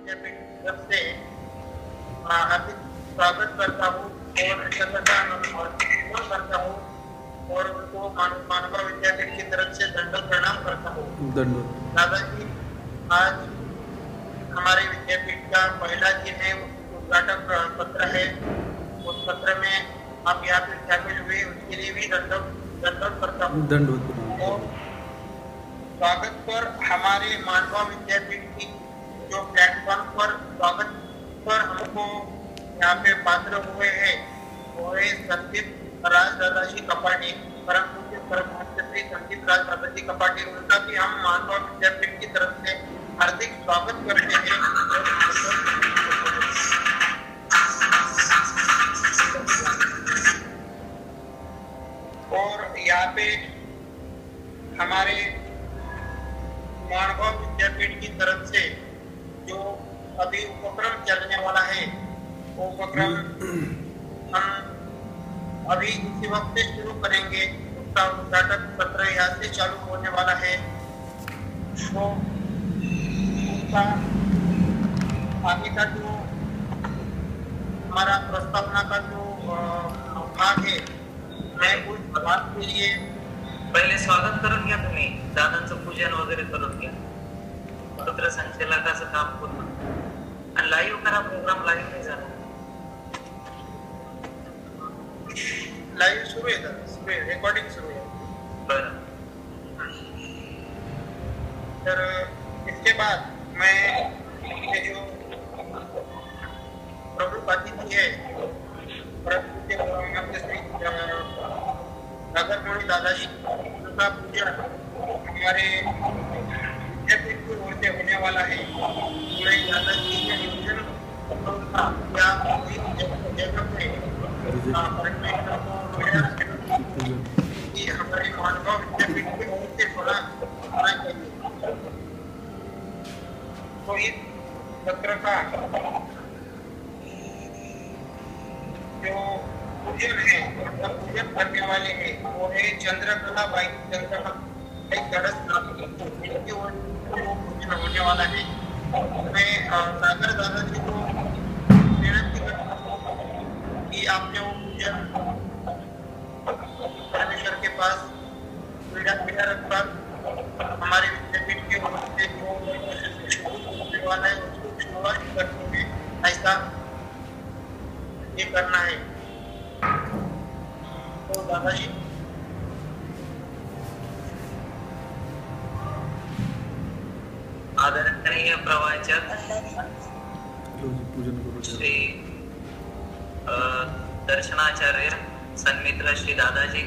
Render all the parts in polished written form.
विद्यापीठ की तरफ से हार्दिक स्वागत करता हूँ और करता हूँ और उनको मानवा विद्यापीठ की तरफ से दंडवत प्रणाम करता हूँ। दादाजी, आज हमारे विद्यापीठ का पहला दिन है, उद्घाटन पत्र है। उस पत्र में आप यहाँ पे शामिल हुए, उसके लिए भी दंडवत करता हूँ। और स्वागत पर हमारे मानवा विद्यापीठ की जो प्लेटफॉर्म पर स्वागत पर हमको यहाँ पे पात्र हुए हैं वो है संदीप राज दादाजी कपाटी, परम पूज्य परमहंस संदीप राज दादाजी कपाटी। उनका भी हम मानवा विद्यापीठ की तरफ से हार्दिक स्वागत करते हैं। और यहाँ पे हमारे मानवा विद्यापीठ की तरफ से जो अभी उपक्रम चलने वाला है, वो उपक्रम हम अभी इसी वक्त से शुरू करेंगे। उसका उद्घाटन सत्र यहाँ से चालू होने वाला है। तो उसका आगे का जो हमारा प्रस्तावना का जो भाग है, मैं उस भाग के लिए पहिले स्वागत करून घ्या तुम्ही, दादांचं पूजन वगैरे करून घ्या, सूत्रसंचालकाचं काम पूर्ण आणि लाईव्ह करा प्रोग्राम। लाईव्ह नाही झाला, लाइव शुरू है, रिकॉर्डिंग शुरू है। बरं, तर इसके बाद मैं ये जो प्रमुख अतिथि है नगर मोड़ी दादाजी, उनका पूजन हमारे विद्यापीठ की ओर से होने वाला है। दादाजी के पूजन कि हमारे मानवा विद्यापीठ की ओर से होना चाहिए। तो इस सत्र का जो पूजन है, मतलब पूजन करने वाले हैं, वो है चंद्रकला बाई इनकी ओर पूजन होने वाला है। मैं सागर दादाजी को विनती करता हूँ कि आपने वो पूजन परमेश्वर के पास पीड़ा रखकर हमारे विद्यापीठ के ओर से जो होने वाला है उसको शुरुआत करने में ऐसा ये करना है। तो दादाजी आदरणीय प्रवाचक श्री दर्शनाचार्य सन्मित्र श्री दादाजी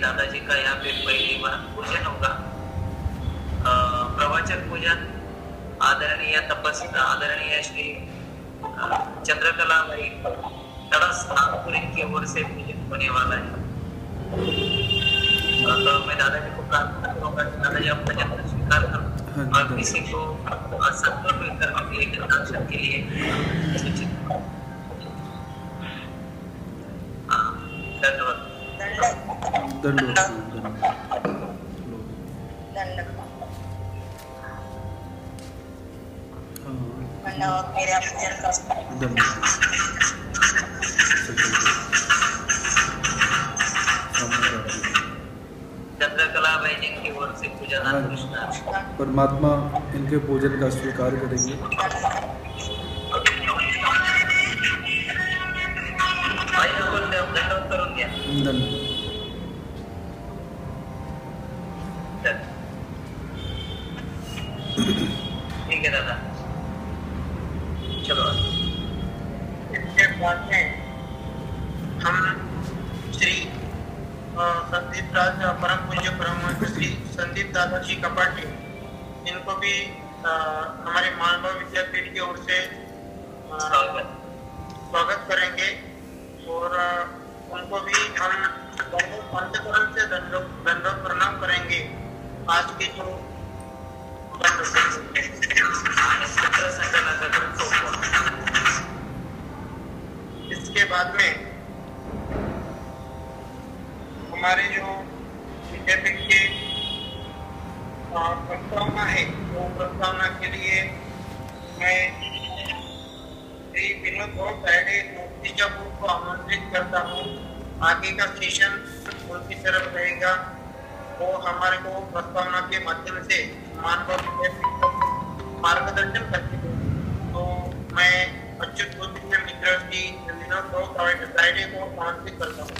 का यहाँ पे पहली बार पूजन होगा। प्रवाचक पूजन आदरणीय श्री चंद्रकला भाई तड़स नागपुरी की ओर से पूजन होने वाला है। तो मैं दादाजी को प्रार्थना करूंगा कि दादाजी आप भजन का स्वीकार करो और किसी को संतुष्ट करने के लिए दर्शन के लिए सूचित। धन्यवाद। चंद्रकला भाई की ओर से पूजन परमात्मा इनके पूजन का स्वीकार करेंगे। दंडवत करून घ्या। ठीक है दादा, चलो। इसके बाद में हम श्री संदीप राज परम पूज्य परमहंस श्री संदीप दादाजी कपाटी, इनको भी हमारे मानवा विद्यापीठ की ओर से स्वागत करेंगे और उनको भी हम पंचकरण से दंडवत प्रणाम करेंगे। आज के जो इसके बाद में हमारे जो विद्यापीठ के प्रस्तावना है, वो प्रस्तावना के लिए मैं श्री विनोद गौड़ फ्राइडे मूर्तिजापुर को आमंत्रित करता हूँ। आगे का सेशन उनकी तरफ रहेगा, वो हमारे को प्रस्तावना के माध्यम से मार्गदर्शन करते हैं। तो मैं अच्युत गोविंद मित्र जी विनोद गौड़ फ्राइडे को आमंत्रित करता हूँ।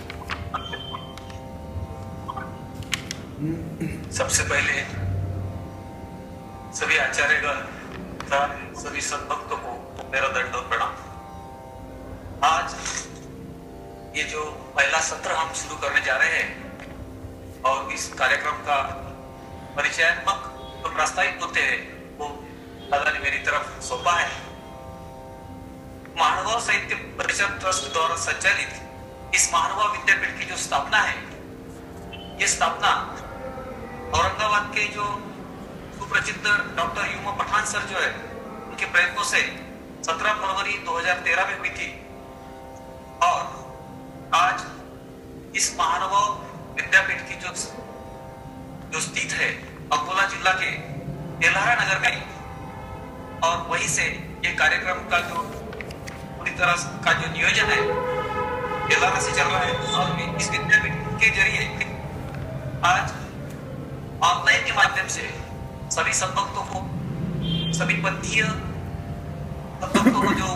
सबसे पहले सभी आचार्यगण तथा सभी सद्भक्तों को मेरा दंडवत प्रणाम। आज ये जो पहला सत्र हम शुरू करने जा रहे हैं और इस कार्यक्रम का परिचयात्मक तो प्रास्ताविक होते हैं वो दादा ने मेरी तरफ सौंपा है। महानुभाव साहित्य परिषद ट्रस्ट द्वारा संचालित इस महानुभाव विद्यापीठ की जो स्थापना है, ये स्थापना औरंगाबाद के जो सुप्रसिद्ध डॉक्टर यूमा पठान सर जो है उनके प्रयत्नों से 17 फरवरी 2013 में हुई थी और आज इस महानुभाव विद्यापीठ की जो स्थित है अकोला जिला के तेल्हारा नगर में, और वहीं से ये कार्यक्रम का जो पूरी तरह का जो नियोजन है तेल्हारा से चल रहा है। और इस विद्यापीठ के जरिए आज ऑनलाइन के माध्यम से सभी सद्भक्तों को, सभी पंथीय सद्भक्तों को जो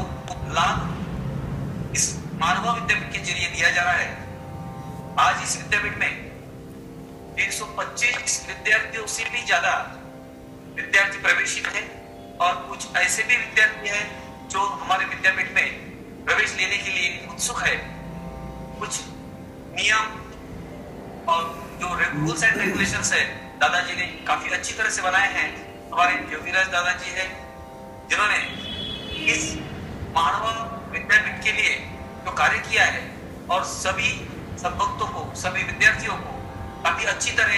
लाभ इस महानुभाव विद्यापीठ के जरिए दिया जा रहा है। आज इस विद्यापीठ में 325 विद्यार्थियों से भी ज्यादा विद्यार्थी प्रवेशित है और कुछ ऐसे भी विद्यार्थी हैं जो हमारे विद्यापीठ में प्रवेश लेने के लिए उत्सुक है। कुछ नियम और जो रूल्स एंड रेगुलेशंस है दादाजी ने काफी अच्छी तरह से बनाए हैं। हमारे योगीराज दादाजी है जिन्होंने इस महानुभाव विद्यापीठ के लिए जो कार्य किया है और सभी सद्भक्तों को, सभी विद्यार्थियों को काफी अच्छी तरह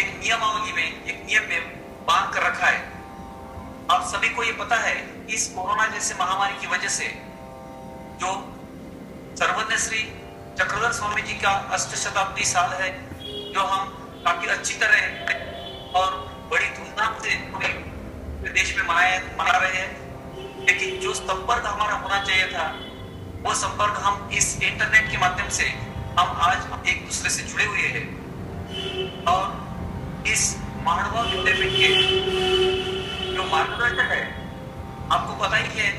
एक नियमावली में, एक नियम में बांध कर रखा है। आप सभी को ये पता है इस कोरोना जैसे महामारी की वजह से जो सर्वज्ञ श्री चक्रधर स्वामी जी का अष्टशताब्दी साल है, जो हम काफी अच्छी तरह और बड़ी धूमधाम से पूरे देश में मना रहे हैं। लेकिन जो संपर्क हमारा होना चाहिए था वो संपर्क हम इस इंटरनेट के माध्यम से हम आज एक दूसरे से जुड़े हुए हैं। और इस महानुभाव विद्यापीठ के जो मार्गदर्शक है, आपको पता ही है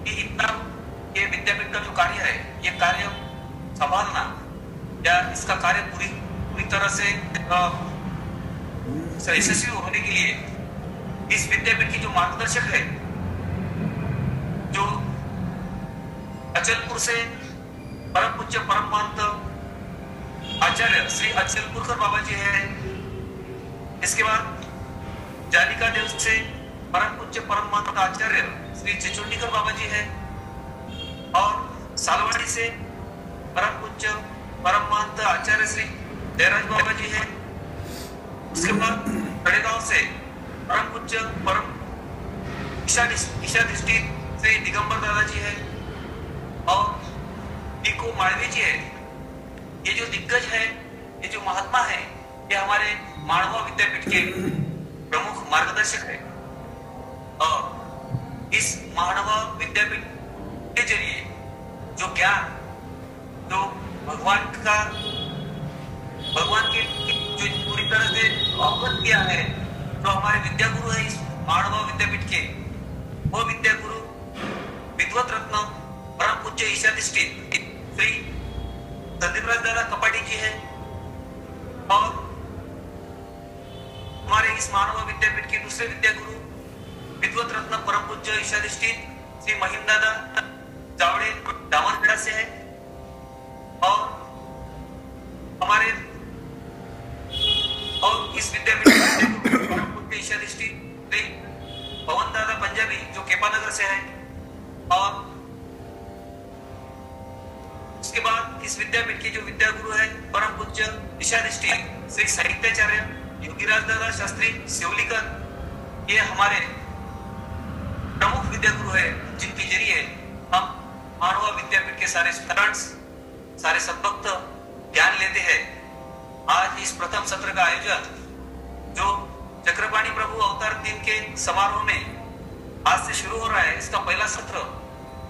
कि इतना ये विद्यापीठ का जो कार्य है, ये कार्य संभालना या इसका कार्य पूरी तरह से यशस्वी होने के लिए इस विद्यापीठ की जो मार्गदर्शक है, जो अचलपुर से परम पूज्य परम महंत आचार्य श्री अचलपुरकर बाबा जी है। इसके बाद जालिका देव से परम पूज्य परम महंत आचार्य श्री चिचुंडीकर बाबा जी है और सालवाड़ी से परम पूज्य परम महंत आचार्य श्री जयराज बाबा जी है। उसके बाद कड़ेगांव से परम पूज्य परम ईशा दृष्टि श्री दिगंबर दादाजी है और टीको मालवी जी है। ये जो दिग्गज है, ये जो महात्मा है, ये हमारे महानुभाव विद्यापीठ के प्रमुख मार्गदर्शक है। और इस महानुभाव विद्यापीठ के जरिए जो ज्ञान, जो भगवान के जो पूरी तरह से अवगत किया है, जो हमारे विद्यागुरु है इस महानुभाव विद्यापीठ के, वो विद्यागुरु विद्वत रत्न परम पूज्य ईशाधिष्ठित श्री संदीपराज दादा कपाटी जी है। और हमारे इस महानुभाव विद्यापीठ के दूसरे विद्यागुरु विद्वत रत्न परम पूज्य ईशाधिष्ठित श्री महिम दादा जावड़े दामनखेड़ा से है। और हमारे और इस विद्यापीठ के परम पूज्य ईशाधिष्ठित श्री पवन दादा पंजाबी जो केपानगर से है। और उसके बाद इस विद्यापीठ के जो विद्यागुरु है परम पूज्य ईशाधिष्ठित श्री साहित्याचार्य योगीराज दादा शास्त्री सेवलीकर, ये हमारे प्रमुख विद्यागुरु है जिनके जरिए हम महानुभाव विद्यापीठ के सारे स्टूडेंट्स, सारे सद्भक्त ज्ञान लेते हैं। आज इस प्रथम सत्र का आयोजन जो चक्रपाणी प्रभु अवतार दिन के समारोह में आज से शुरू हो रहा है, इसका पहला सत्र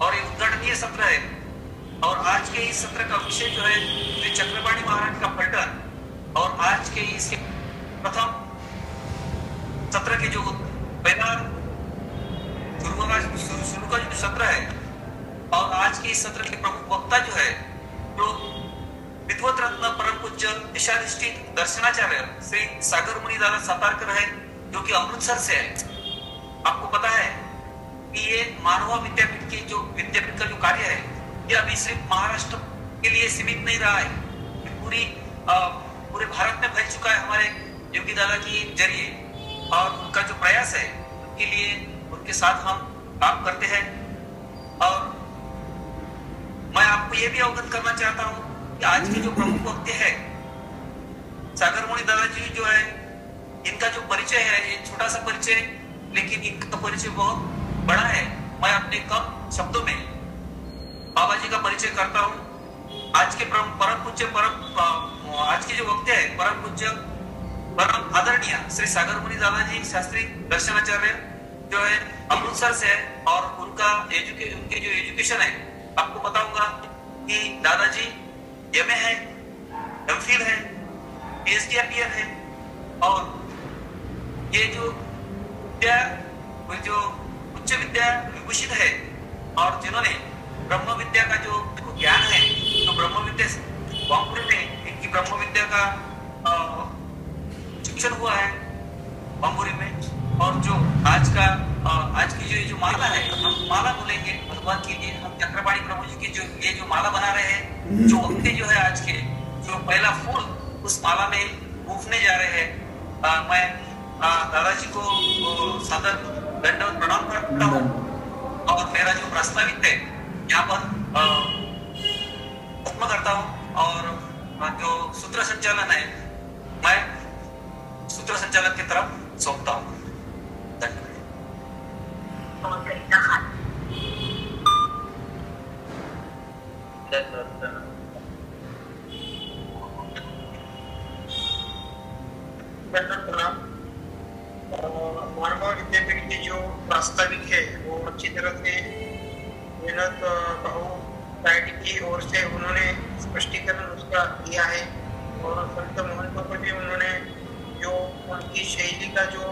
और ये उद्घाटनीय सत्र है। और आज के इस सत्र का विषय जो है श्री चक्रपाणी महाराज का पलटन। और आज के इसके प्रथम सत्र के जो पहला शुरू का जो सत्र है, और आज के इस सत्र के प्रमुख वक्ता जो है तो विद्वत रत्न परम पूज्य दिशाधिष्ठित दर्शनाचार्य श्री सागर मुनि दादा सातारकर है, जो कि अमृतसर से है। आपको पता है कि ये मानवा विद्यापीठ की जो विद्यापीठ का जो कार्य है ये अभी सिर्फ महाराष्ट्र के लिए सीमित नहीं रहा है, पूरे भारत में फैल चुका है हमारे योगी दादा के जरिए। और उनका जो प्रयास है उनके लिए उनके साथ हम काम करते हैं। और मैं आपको ये भी अवगत करना चाहता हूँ कि आज के जो प्रमुख वक्ता है सागर मुनि दादाजी जो है, इनका जो परिचय है ये छोटा सा परिचय, लेकिन इनका परिचय बहुत बड़ा है। मैं अपने कम शब्दों में बाबा जी का परिचय करता हूँ। आज के परम पूज्य आज के जो वक्ता है परम पूज्य परम आदरणीय श्री सागर मुनि दादाजी शास्त्री दर्शनाचार्य जो है अमृतसर से है। और उनके जो एजुकेशन है, आपको पता होगा कि दादाजी एमए है, एमफिल है, पीएचडी है। और ये जो उच्च विद्या विभूषित है, और जिन्होंने ब्रह्म विद्या का जो ज्ञान है, तो ब्रह्म विद्या वामपुर में इनकी ब्रह्म विद्या का शिक्षण हुआ है वामपुरी में। और जो आज की जो माला है, हम माला बोलेंगे भगवान के लिए, हम चक्रपाणी प्रभु जी की जो माला बना रहे हैं, जो वक्ते जो है आज के जो पहला फूल उस माला में फूंकने जा रहे हैं। मैं दादाजी को सादर दंडवत प्रणाम करता हूँ। और मेरा जो प्रस्तावित है यहाँ पर खत्म करता हूँ। और जो सूत्र संचालन है मैं सूत्र संचालन की तरफ सौंपता हूँ। मानवा विद्यापीठ की जो प्रास्ताविक है वो अच्छी तरह से मेहनत सोसाइटी की ओर से उन्होंने स्पष्टीकरण उसका दिया है। और संत महंतों को भी उन्होंने जो उनकी शैली का जो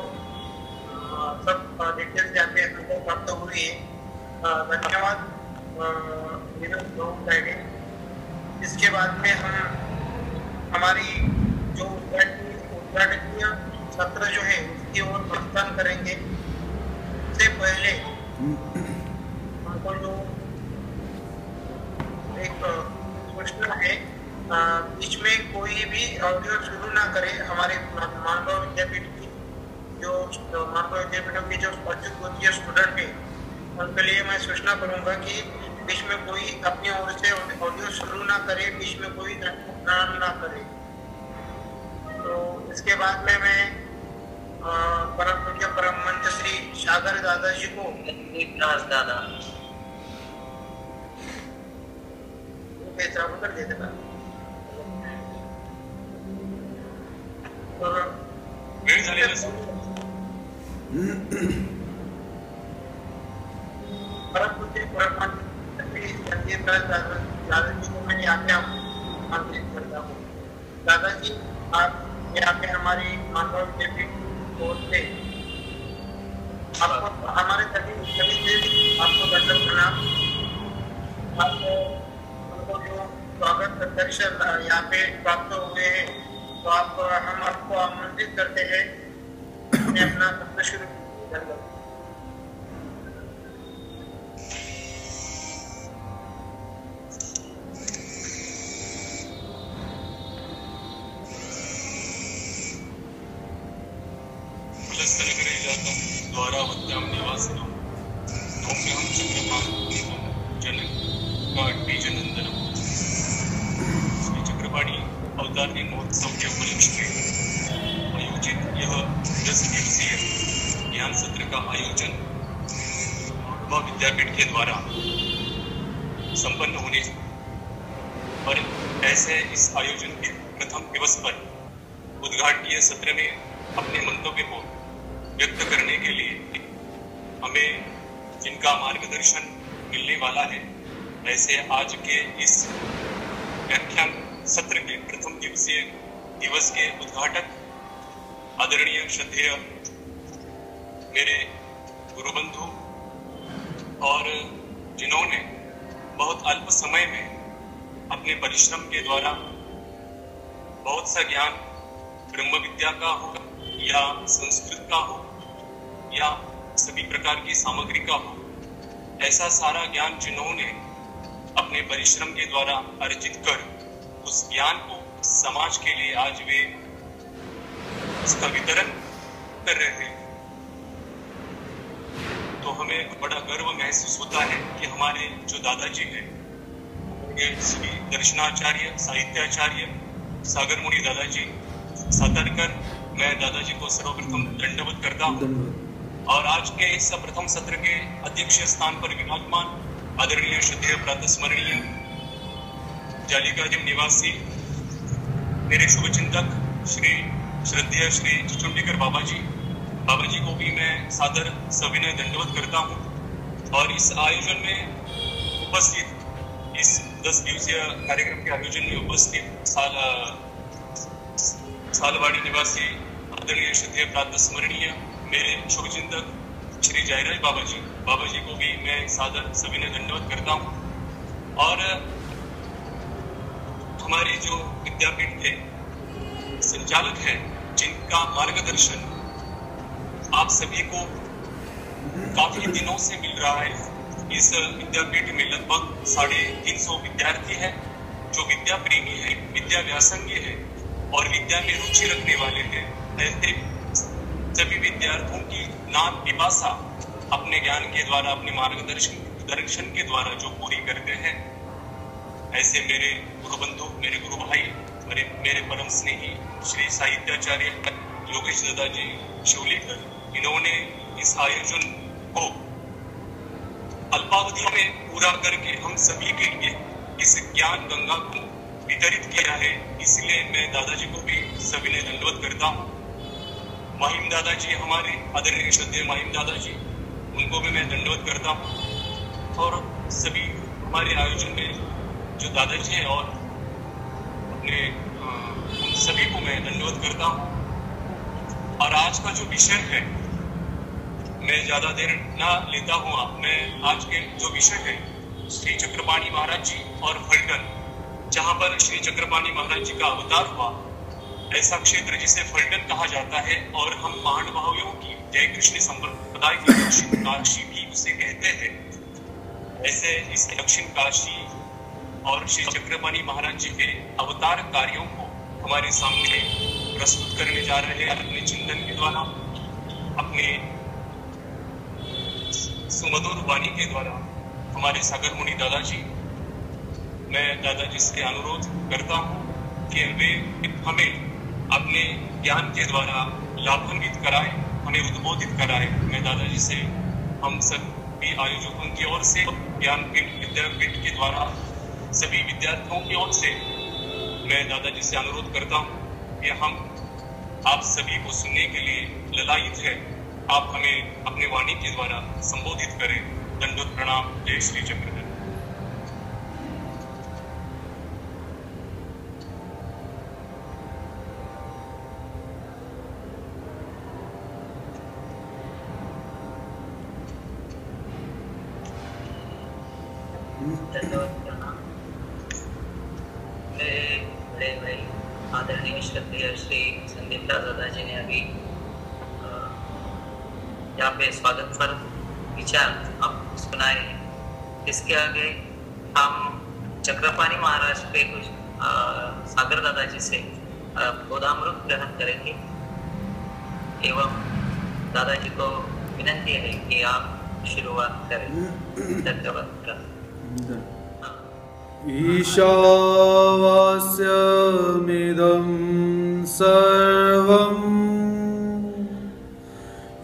सब डिटेल्स यहाँ पे हमको प्राप्त हुई है। धन्यवाद विनोद। इसके बाद में हम हमारी जो उद्घाटनीय सत्र जो है उसकी ओर प्रस्थान करेंगे। उससे पहले हमको जो एक सूचना है, बीच में कोई भी ऑडियो शुरू ना करे। हमारे मानवा विद्यापीठ की जो मानवा विद्यापीठों की जो पदवीय स्टूडेंट है उनके लिए मैं सूचना करूंगा कि बीच में कोई अपनी ओर से ऑडियो शुरू ना करे, बीच में कोई नाम ना करे। तो इसके बाद में मैं परम पूज्य परम मंच श्री सागर दादाजी को दादा उत्तर दे देगा। परम पूज्य परम मंच श्री संदीप दादाजी को मैं यहाँ पे आमंत्रित करता हूँ। दादाजी आप यहाँ पे हमारी मानव विद्यापीठ ओर से आपको हमारे सभी से आपको दंडवत प्रणाम। आपको हमको जो स्वागत प्रत्यक्ष यहाँ पे प्राप्त हुए हैं, तो हम आपको आमंत्रित करते हैं अपना सत्र शुरू कीजिए। द्वारावत्यां निवासिनम् सौम्यहं चक्रपाणिं जननंदनम। श्री चक्रपाणी अवतारणी महोत्सव के उपलक्ष्य में आयोजित यह 10 दिवसीय ज्ञान सत्र का आयोजन मानवा विद्यापीठ के द्वारा संपन्न होने और ऐसे इस आयोजन के प्रथम दिवस पर उद्घाटनीय सत्र में अपने मंतव्य को व्यक्त करने के लिए हमें जिनका मार्गदर्शन मिलने वाला है। ऐसे आज के इस व्याख्यान सत्र के प्रथम दिवस के उद्घाटक आदरणीय श्रद्धेय मेरे गुरुबंधु और जिन्होंने बहुत अल्प समय में अपने परिश्रम के द्वारा बहुत सा ज्ञान ब्रह्म विद्या का हो या संस्कृत का हो या सभी प्रकार की सामग्री का हो, ऐसा सारा ज्ञान जिन्होंने अपने परिश्रम के द्वारा अर्जित कर उस ज्ञान को समाज के लिए आज वे उसका वितरण कर रहे हैं, तो हमें बड़ा गर्व महसूस होता है कि हमारे जो दादाजी हैं, ये श्री दर्शनाचार्य साहित्याचार्य सागर मुनि दादाजी सातरकर, मैं दादाजी को सर्वप्रथम दंडवत करता हूँ। और आज के इस प्रथम सत्र के अध्यक्ष स्थान पर विराजमान आदरणीय श्रद्धेय प्रातस्मरणीय जालिकाजिम निवासी मेरे शुभचिंतक श्री श्रद्धेय श्री चुचुंडीकर बाबा जी को भी मैं सादर सविनय दंडवत करता हूँ। और इस आयोजन में उपस्थित इस 10 दिवसीय कार्यक्रम के आयोजन में उपस्थित सालवाड़ी निवासी आदरणीय श्रद्धेय प्रातस्मरणीय मेरे शुभचिंतक श्री जयराज बाबा जी को भी मैं सादर सविनय दंडवत करता हूँ। और हमारे जो विद्यापीठ के संचालक हैं, जिनका मार्गदर्शन आप सभी को काफी दिनों से मिल रहा है। इस विद्यापीठ में लगभग 350 विद्यार्थी हैं जो विद्या प्रेमी है, विद्या व्यासंगी है और विद्या में रुचि रखने वाले हैं। ऐसे सभी विद्यार्थियों की नाम पिपासा अपने ज्ञान के द्वारा, अपने मार्गदर्शन के द्वारा जो पूरी करते हैं, ऐसे मेरे गुरुबंधु, मेरे गुरु भाई, मेरे परम स्नेही श्री साहित्याचार्य योगेश दादाजी शिवलीकर, इन्होंने इस आयोजन को अल्पावधि में पूरा करके हम सभी के लिए इस ज्ञान गंगा को वितरित किया है। इसलिए मैं दादाजी को भी सविनय दंडवत करता हूँ। महिम दादाजी, हमारे आदरणीय श्रद्धेय महिम दादाजी, उनको भी मैं दंडवत करता हूँ। और सभी हमारे आयोजन में जो दादाजी हैं और अपने उन सभी को मैं दंडवत करता हूँ। और आज का जो विषय है, मैं ज्यादा देर ना लेता हुआ, मैं आज के जो विषय है श्री चक्रपाणी महाराज जी और फलटन, जहाँ पर श्री चक्रपाणी महाराज जी का अवतार हुआ, ऐसा क्षेत्र जिसे फलटन कहा जाता है और हम महानुभावियों की जय कृष्ण संप्रदाय की दक्षिण काशी भी उसे कहते हैं। ऐसे इस दक्षिण काशी और श्री चक्रपाणी महाराज जी के अवतार कार्यों को हमारे सामने प्रस्तुत करने जा रहे हैं अपने चिंतन के द्वारा, अपने सुमधुर वाणी के द्वारा। हमारे सागर मुनि दादाजी, मैं दादाजी से अनुरोध करता हूँ कि वे हमें अपने ज्ञान के द्वारा लाभान्वित कराए, हमें उद्बोधित कराए। मैं दादाजी से, हम सभी आयोजकों की ओर से, ज्ञानपीठ विद्यापीठ के द्वारा सभी विद्यार्थियों की ओर से मैं दादाजी से अनुरोध करता हूँ कि हम आप सभी को सुनने के लिए ललायित है। आप हमें अपने वाणी के द्वारा संबोधित करें। दंडवत प्रणाम। जय श्री चक्रधर। मेरे बड़े भाई आदरणीय श्रद्धेय श्री संदीप दादाजी ने अभी यहाँ पे स्वागत पर विचार अब सुनाए हैं। इसके आगे हम चक्रपाणी महाराज पे कुछ सागर दादाजी से बोधामृत ग्रहण करेंगे एवं दादाजी को विनंती है कि आप शुरुआत करें। धन्यवाद। ईशावास्यमिदं सर्वं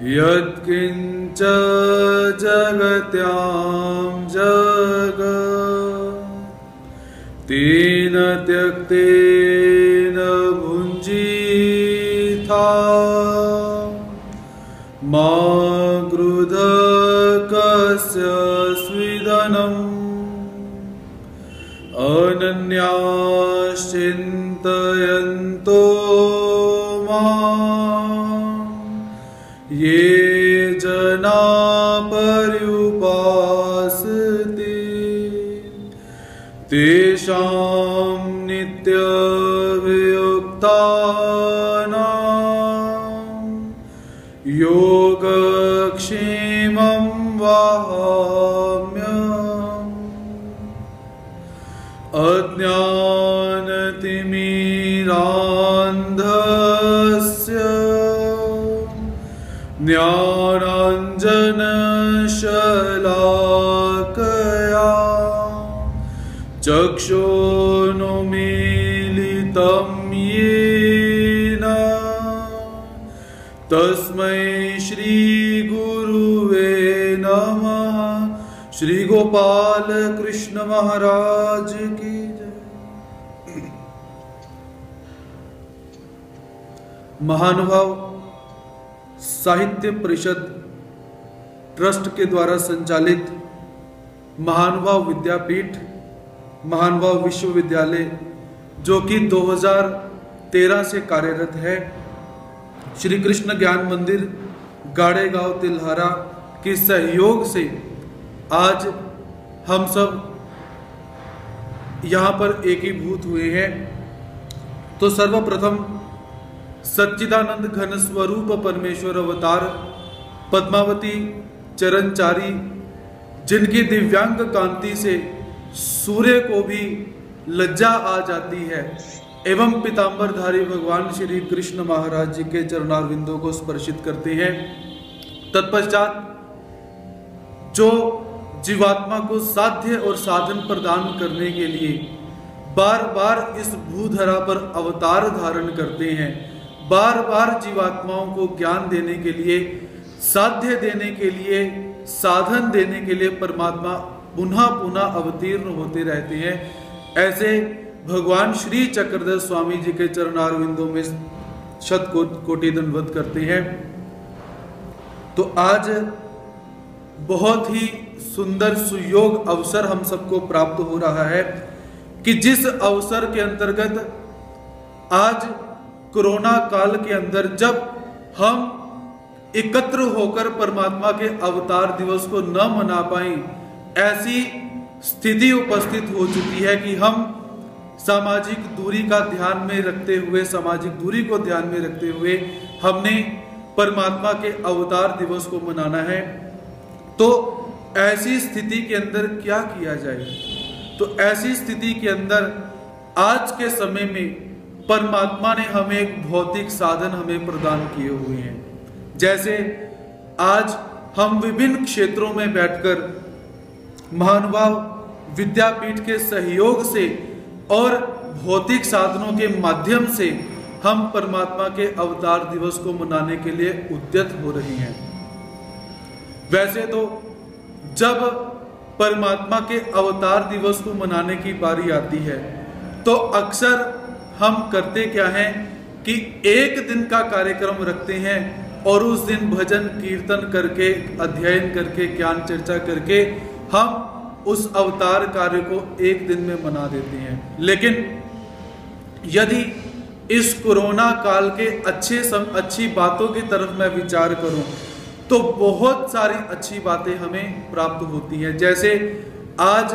यत्किंच जगत्यां जगत् तेन त्यक्तेन भुञ्जीथा मा गृध कस्य स्विदन चिन्तयन्तो मां ये जना पर्युपासते तेषां नित्यवियुक्तानां योगक्षेमं वहाम्यहम्। अज्ञानतिमिरान्धस्य ज्ञानाञ्जनशलाकया चक्षुरुन्मीलितं येन तस्मै श्री गुरुवे नमः। श्री गोपाल कृष्ण महाराज की जय। महानुभाव साहित्य परिषद ट्रस्ट के द्वारा संचालित महानुभाव विद्यापीठ महानुभाव विश्वविद्यालय जो कि 2013 से कार्यरत है, श्री कृष्ण ज्ञान मंदिर गाड़ेगांव तिल्हारा के सहयोग से आज हम सब यहाँ पर एकीभूत हुए हैं। तो सर्वप्रथम सच्चिदानंद घन स्वरूप परमेश्वर अवतार पद्मावती चरणचारी जिनकी दिव्यांग कांति से सूर्य को भी लज्जा आ जाती है एवं पीतांबरधारी भगवान श्री कृष्ण महाराज जी के चरणारविंदों को स्पर्शित करते हैं। तत्पश्चात जो जीवात्मा को साध्य और साधन प्रदान करने के लिए बार बार इस भूधरा पर अवतार धारण करते हैं, बार बार जीवात्माओं को ज्ञान देने के लिए, साध्य देने के लिए, साधन देने के लिए परमात्मा पुनः पुनः अवतीर्ण होते रहते हैं। ऐसे भगवान श्री चक्रधर स्वामी जी के चरणारविंदों में शत कोटि दंडवत करते हैं। तो आज बहुत ही सुंदर सुयोग अवसर हम सबको प्राप्त हो रहा है कि जिस अवसर के अंतर्गत आज कोरोना काल के अंदर जब हम एकत्र होकर परमात्मा के अवतार दिवस को न मना पाए, ऐसी स्थिति उपस्थित हो चुकी है कि हम सामाजिक दूरी का ध्यान में रखते हुए, सामाजिक दूरी को ध्यान में रखते हुए हमने परमात्मा के अवतार दिवस को मनाना है। तो ऐसी स्थिति के अंदर क्या किया जाए? तो ऐसी स्थिति के अंदर आज के समय में परमात्मा ने हमें एक भौतिक साधन हमें प्रदान किए हुए हैं। जैसे आज हम विभिन्न क्षेत्रों में बैठकर महानुभाव विद्यापीठ के सहयोग से और भौतिक साधनों के माध्यम से हम परमात्मा के अवतार दिवस को मनाने के लिए उद्यत हो रहे हैं। वैसे तो जब परमात्मा के अवतार दिवस को मनाने की बारी आती है तो अक्सर हम करते क्या हैं कि एक दिन का कार्यक्रम रखते हैं और उस दिन भजन कीर्तन करके, अध्ययन करके, ज्ञान चर्चा करके हम उस अवतार कार्य को एक दिन में मना देते हैं। लेकिन यदि इस कोरोना काल के अच्छी बातों की तरफ मैं विचार करूं तो बहुत सारी अच्छी बातें हमें प्राप्त होती हैं। जैसे आज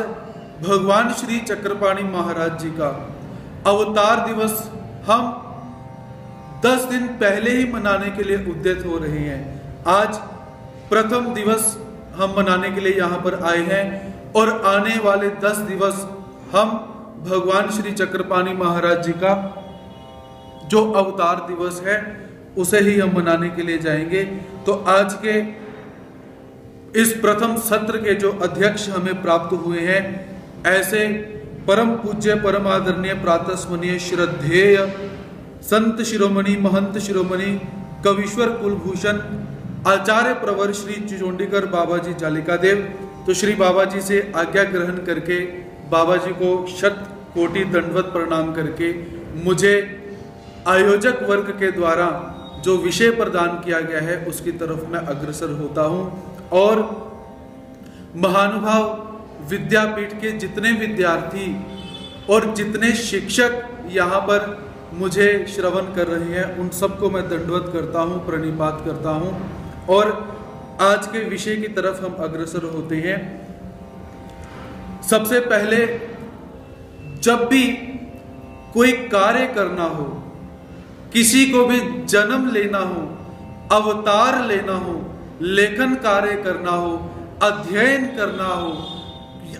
भगवान श्री चक्रपाणी महाराज जी का अवतार दिवस हम 10 दिन पहले ही मनाने के लिए उद्यत हो रहे हैं। आज प्रथम दिवस हम मनाने के लिए यहाँ पर आए हैं और आने वाले 10 दिवस हम भगवान श्री चक्रपाणी महाराज जी का जो अवतार दिवस है उसे ही हम मनाने के लिए जाएंगे। तो आज के इस प्रथम सत्र के जो अध्यक्ष हमें प्राप्त हुए हैं, ऐसे परम पूज्य परम आदरणीय प्रातस्मरणीय श्रद्धेय संत शिरोमणि महंत शिरोमणि कविश्वर कुलभूषण आचार्य प्रवर श्री चिचोंडीकर बाबा जी जालिका देव। तो श्री बाबा जी से आज्ञा ग्रहण करके बाबा जी को शत कोटि दंडवत प्रणाम करके मुझे आयोजक वर्ग के द्वारा जो विषय प्रदान किया गया है उसकी तरफ मैं अग्रसर होता हूं और महानुभाव विद्यापीठ के जितने विद्यार्थी और जितने शिक्षक यहाँ पर मुझे श्रवण कर रहे हैं उन सबको मैं दंडवत करता हूँ, प्रणिपात करता हूँ। और आज के विषय की तरफ हम अग्रसर होते हैं। सबसे पहले जब भी कोई कार्य करना हो, किसी को भी जन्म लेना हो, अवतार लेना हो, लेखन कार्य करना हो, अध्ययन करना हो,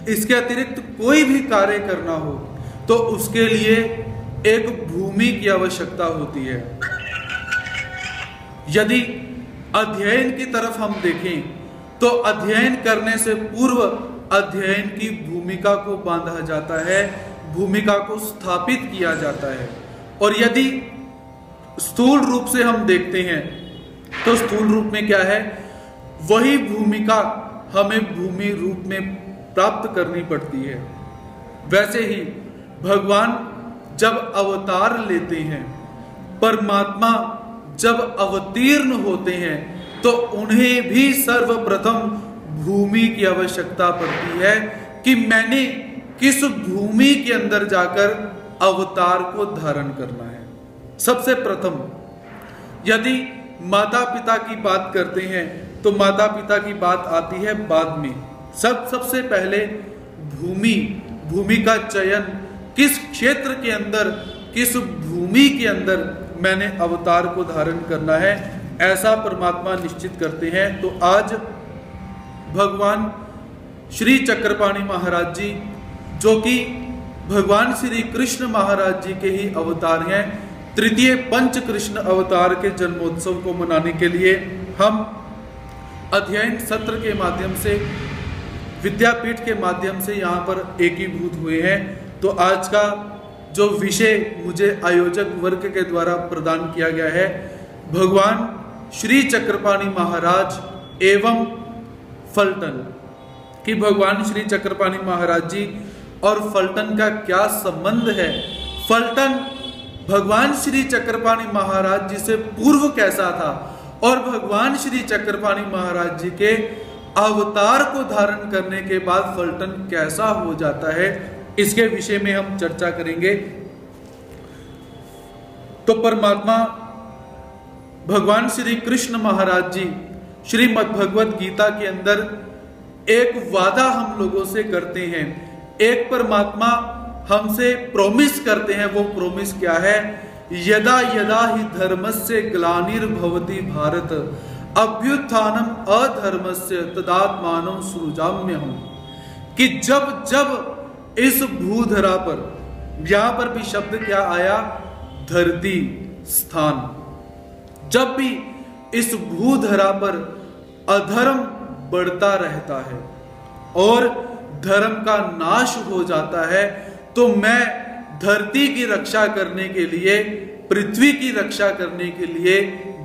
इसके अतिरिक्त कोई भी कार्य करना हो, तो उसके लिए एक भूमि की आवश्यकता होती है। यदि अध्ययन की तरफ हम देखें तो अध्ययन करने से पूर्व अध्ययन की भूमिका को बांधा जाता है, भूमिका को स्थापित किया जाता है। और यदि स्थूल रूप से हम देखते हैं तो स्थूल रूप में क्या है, वही भूमिका हमें भूमि रूप में प्राप्त करनी पड़ती है। वैसे ही भगवान जब अवतार लेते हैं, परमात्मा जब अवतीर्ण होते हैं, तो उन्हें भी सर्वप्रथम भूमि की आवश्यकता पड़ती है कि मैंने किस भूमि के अंदर जाकर अवतार को धारण करना है। सबसे प्रथम यदि माता पिता की बात करते हैं तो माता पिता की बात आती है बाद में। सबसे पहले भूमि का चयन, किस क्षेत्र के अंदर, किस भूमि के अंदर मैंने अवतार को धारण करना है, ऐसा परमात्मा निश्चित करते हैं। तो आज भगवान श्री चक्रपाणि महाराज जी, जो कि भगवान श्री कृष्ण महाराज जी के ही अवतार हैं, तृतीय पंच कृष्ण अवतार के जन्मोत्सव को मनाने के लिए हम अध्ययन सत्र के माध्यम से, विद्यापीठ के माध्यम से यहाँ पर एकीभूत हुए हैं। तो आज का जो विषय मुझे आयोजक वर्ग के द्वारा प्रदान किया गया है, भगवान श्री चक्रपाणि महाराज एवं फलटन, कि भगवान श्री चक्रपाणि महाराज जी और फलटन का क्या संबंध है, फलटन भगवान श्री चक्रपाणि महाराज जी से पूर्व कैसा था, और भगवान श्री चक्रपाणि महाराज जी के अवतार को धारण करने के बाद फलटन कैसा हो जाता है, इसके विषय में हम चर्चा करेंगे। तो परमात्मा भगवान श्री कृष्ण महाराज जी श्रीमद् भगवत गीता के अंदर एक वादा हम लोगों से करते हैं, एक परमात्मा हमसे प्रॉमिस करते हैं। वो प्रॉमिस क्या है, यदा यदा ही धर्मस्य ग्लानिर्भवति भारत अभ्युत्थानम अधर्मस्य तदात्मानं सृजाम्यहम्, कि जब जब इस भूधरा पर, यहां पर भी शब्द क्या आया, धरती, स्थान, जब भी इस भूधरा पर अधर्म बढ़ता रहता है और धर्म का नाश हो जाता है, तो मैं धरती की रक्षा करने के लिए, पृथ्वी की रक्षा करने के लिए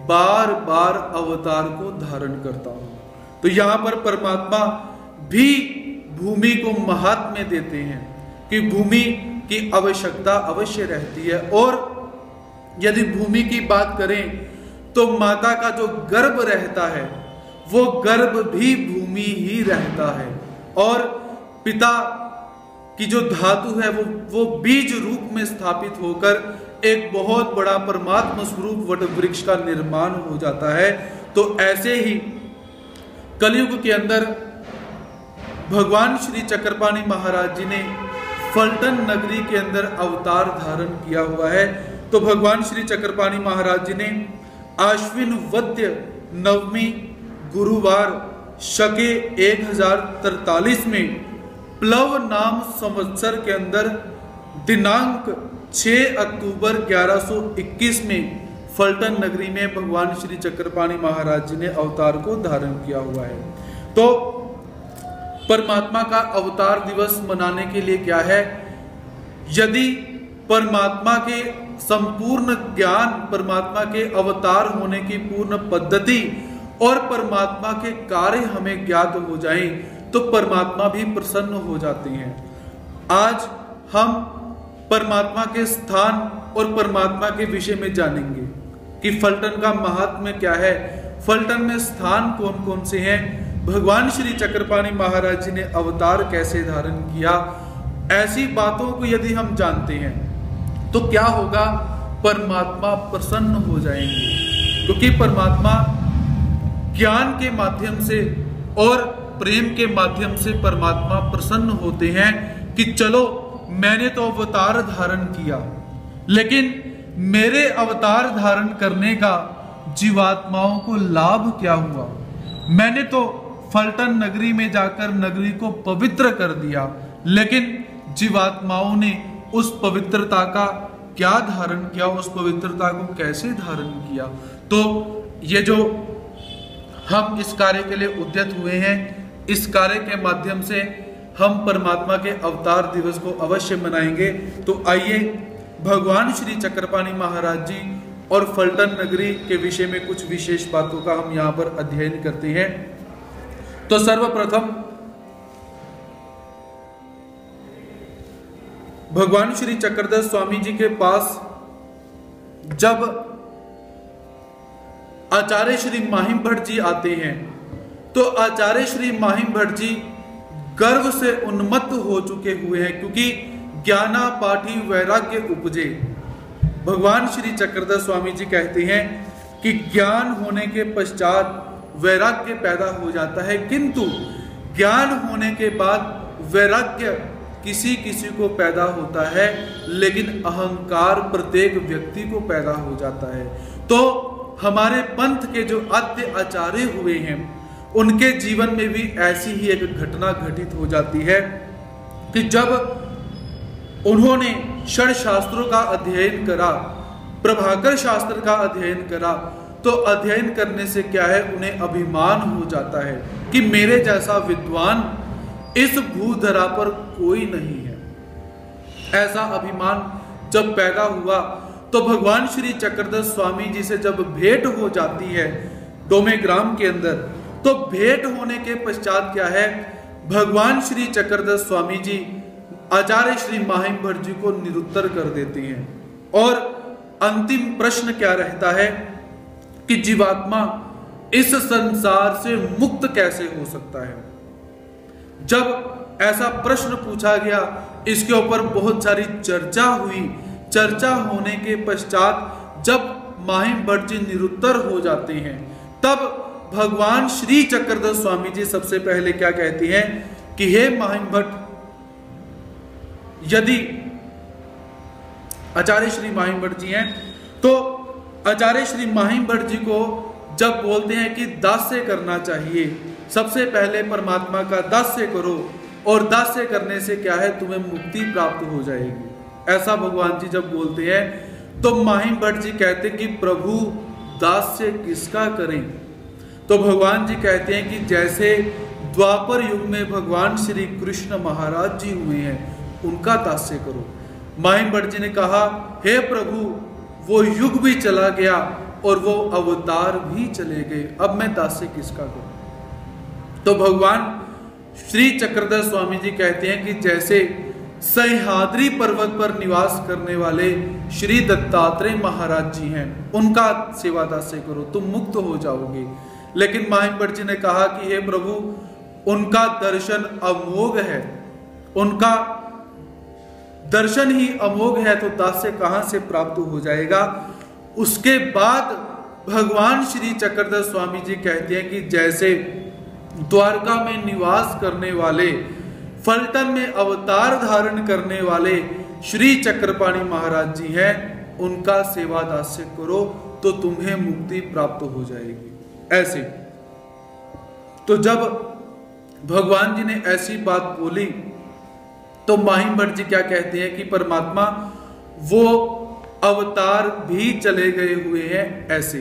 बार बार अवतार को धारण करता हूं। तो यहां पर परमात्मा भी भूमि को महात्म्य देते हैं कि भूमि की आवश्यकता अवश्य रहती है। और यदि भूमि की बात करें तो माता का जो गर्भ रहता है, वो गर्भ भी भूमि ही रहता है, और पिता की जो धातु है वो बीज रूप में स्थापित होकर एक बहुत बड़ा परमात्मा स्वरूप वट वृक्ष का निर्माण हो जाता है। तो ऐसे ही कलयुग के अंदर भगवान श्री चक्रपाणि महाराज जी ने फलटन नगरी के अंदर अवतार धारण किया हुआ है। तो भगवान श्री चक्रपाणि महाराज जी ने आश्विन वद्य नवमी गुरुवार शके 1043 में प्लव नाम संवत्सर के अंदर दिनांक 6 अक्टूबर 1121 में फलटन नगरी में भगवान श्री चक्रपाणि महाराज जी ने अवतार को धारण किया हुआ है। तो परमात्मा का अवतार दिवस मनाने के लिए क्या है, यदि परमात्मा के संपूर्ण ज्ञान, परमात्मा के अवतार होने की पूर्ण पद्धति और परमात्मा के कार्य हमें ज्ञात हो जाएं, तो परमात्मा भी प्रसन्न हो जाते हैं। आज हम परमात्मा के स्थान और परमात्मा के विषय में जानेंगे कि फलटन का महात्म्य क्या है, फलटन में स्थान कौन कौन से हैं, भगवान श्री चक्रपाणि महाराज जी ने अवतार कैसे धारण किया। ऐसी बातों को यदि हम जानते हैं तो क्या होगा, परमात्मा प्रसन्न हो जाएंगे, क्योंकि परमात्मा ज्ञान के माध्यम से और प्रेम के माध्यम से परमात्मा प्रसन्न होते हैं कि चलो मैंने तो अवतार धारण किया, लेकिन मेरे अवतार धारण करने का जीवात्माओं को लाभ क्या हुआ। मैंने तो फलटन नगरी में जाकर नगरी को पवित्र कर दिया, लेकिन जीवात्माओं ने उस पवित्रता का क्या धारण किया, उस पवित्रता को कैसे धारण किया। तो ये जो हम इस कार्य के लिए उद्यत हुए हैं, इस कार्य के माध्यम से हम परमात्मा के अवतार दिवस को अवश्य मनाएंगे। तो आइए भगवान श्री चक्रपाणि महाराज जी और फलटन नगरी के विषय में कुछ विशेष बातों का हम यहाँ पर अध्ययन करते हैं। तो सर्वप्रथम भगवान श्री चक्रधर स्वामी जी के पास जब आचार्य श्री माहिम भट्ट जी आते हैं, तो आचार्य श्री माहिम भट्ट जी गर्व से उन्मत्त हो चुके हुए हैं, क्योंकि ज्ञाना पाठी वैराग्य उपजे। भगवान श्री चक्रधर स्वामी जी कहते हैं कि ज्ञान होने के पश्चात वैराग्य पैदा हो जाता है, किंतु ज्ञान होने के बाद वैराग्य किसी किसी को पैदा होता है, लेकिन अहंकार प्रत्येक व्यक्ति को पैदा हो जाता है। तो हमारे पंथ के जो आद्य आचार्य हुए हैं, उनके जीवन में भी ऐसी ही एक घटना घटित हो जाती है कि जब उन्होंने षड शास्त्रों का अध्ययन करा, प्रभाकर शास्त्र का अध्ययन करा, तो अध्ययन करने से क्या है, उन्हें अभिमान हो जाता है कि मेरे जैसा विद्वान इस भूधरा पर कोई नहीं है। ऐसा अभिमान जब पैदा हुआ तो भगवान श्री चक्रधर स्वामी जी से जब भेंट हो जाती है डोमे ग्राम के अंदर, तो भेंट होने के पश्चात क्या है, भगवान श्री चक्रधर स्वामी जी आचार्य श्री माहिम भट्ट जी को निरुत्तर कर देते हैं। और अंतिम प्रश्न क्या रहता है कि जीवात्मा इस संसार से मुक्त कैसे हो सकता है। जब ऐसा प्रश्न पूछा गया, इसके ऊपर बहुत सारी चर्चा हुई। चर्चा होने के पश्चात जब माहिम भट्ट जी निरुत्तर हो जाते हैं, तब भगवान श्री चक्रधर स्वामी जी सबसे पहले क्या कहते हैं कि हे माहिम भट्ट, यदि आचार्य श्री माहिम भट्ट जी हैं, तो आचार्य श्री माहिम भट्ट जी को जब बोलते हैं कि दास्य करना चाहिए, सबसे पहले परमात्मा का दास्य करो, और दास्य करने से क्या है, तुम्हें मुक्ति प्राप्त हो जाएगी। ऐसा भगवान जी जब बोलते हैं, तो माहिम भट्ट जी कहते कि प्रभु दास्य किसका करें। तो भगवान जी कहते हैं कि जैसे द्वापर युग में भगवान श्री कृष्ण महाराज जी हुए हैं, उनका दास्य करो। माहिम भट्ट जी ने कहा, हे प्रभु, वो युग भी चला गया और वो अवतार भी चले गए, अब मैं दास्य किसका करूं। तो भगवान श्री चक्रधर स्वामी जी कहते हैं कि जैसे सह्याद्री पर्वत पर निवास करने वाले श्री दत्तात्रेय महाराज जी हैं, उनका सेवा दास्य करो, तुम मुक्त हो जाओगे। लेकिन माहिम भट्ट जी ने कहा कि हे प्रभु, उनका दर्शन अमोघ है, उनका दर्शन ही अमोघ है, तो दास्य कहां से प्राप्त हो जाएगा। उसके बाद भगवान श्री चक्रधर स्वामी जी कहते हैं कि जैसे द्वारका में निवास करने वाले, फलटन में अवतार धारण करने वाले श्री चक्रपाणि महाराज जी हैं, उनका सेवा दास्य करो तो तुम्हें मुक्ति प्राप्त हो जाएगी। ऐसे तो जब भगवान जी ने ऐसी बात बोली, तो माहिम भट्ट जी क्या कहते हैं कि परमात्मा वो अवतार भी चले गए हुए हैं। ऐसे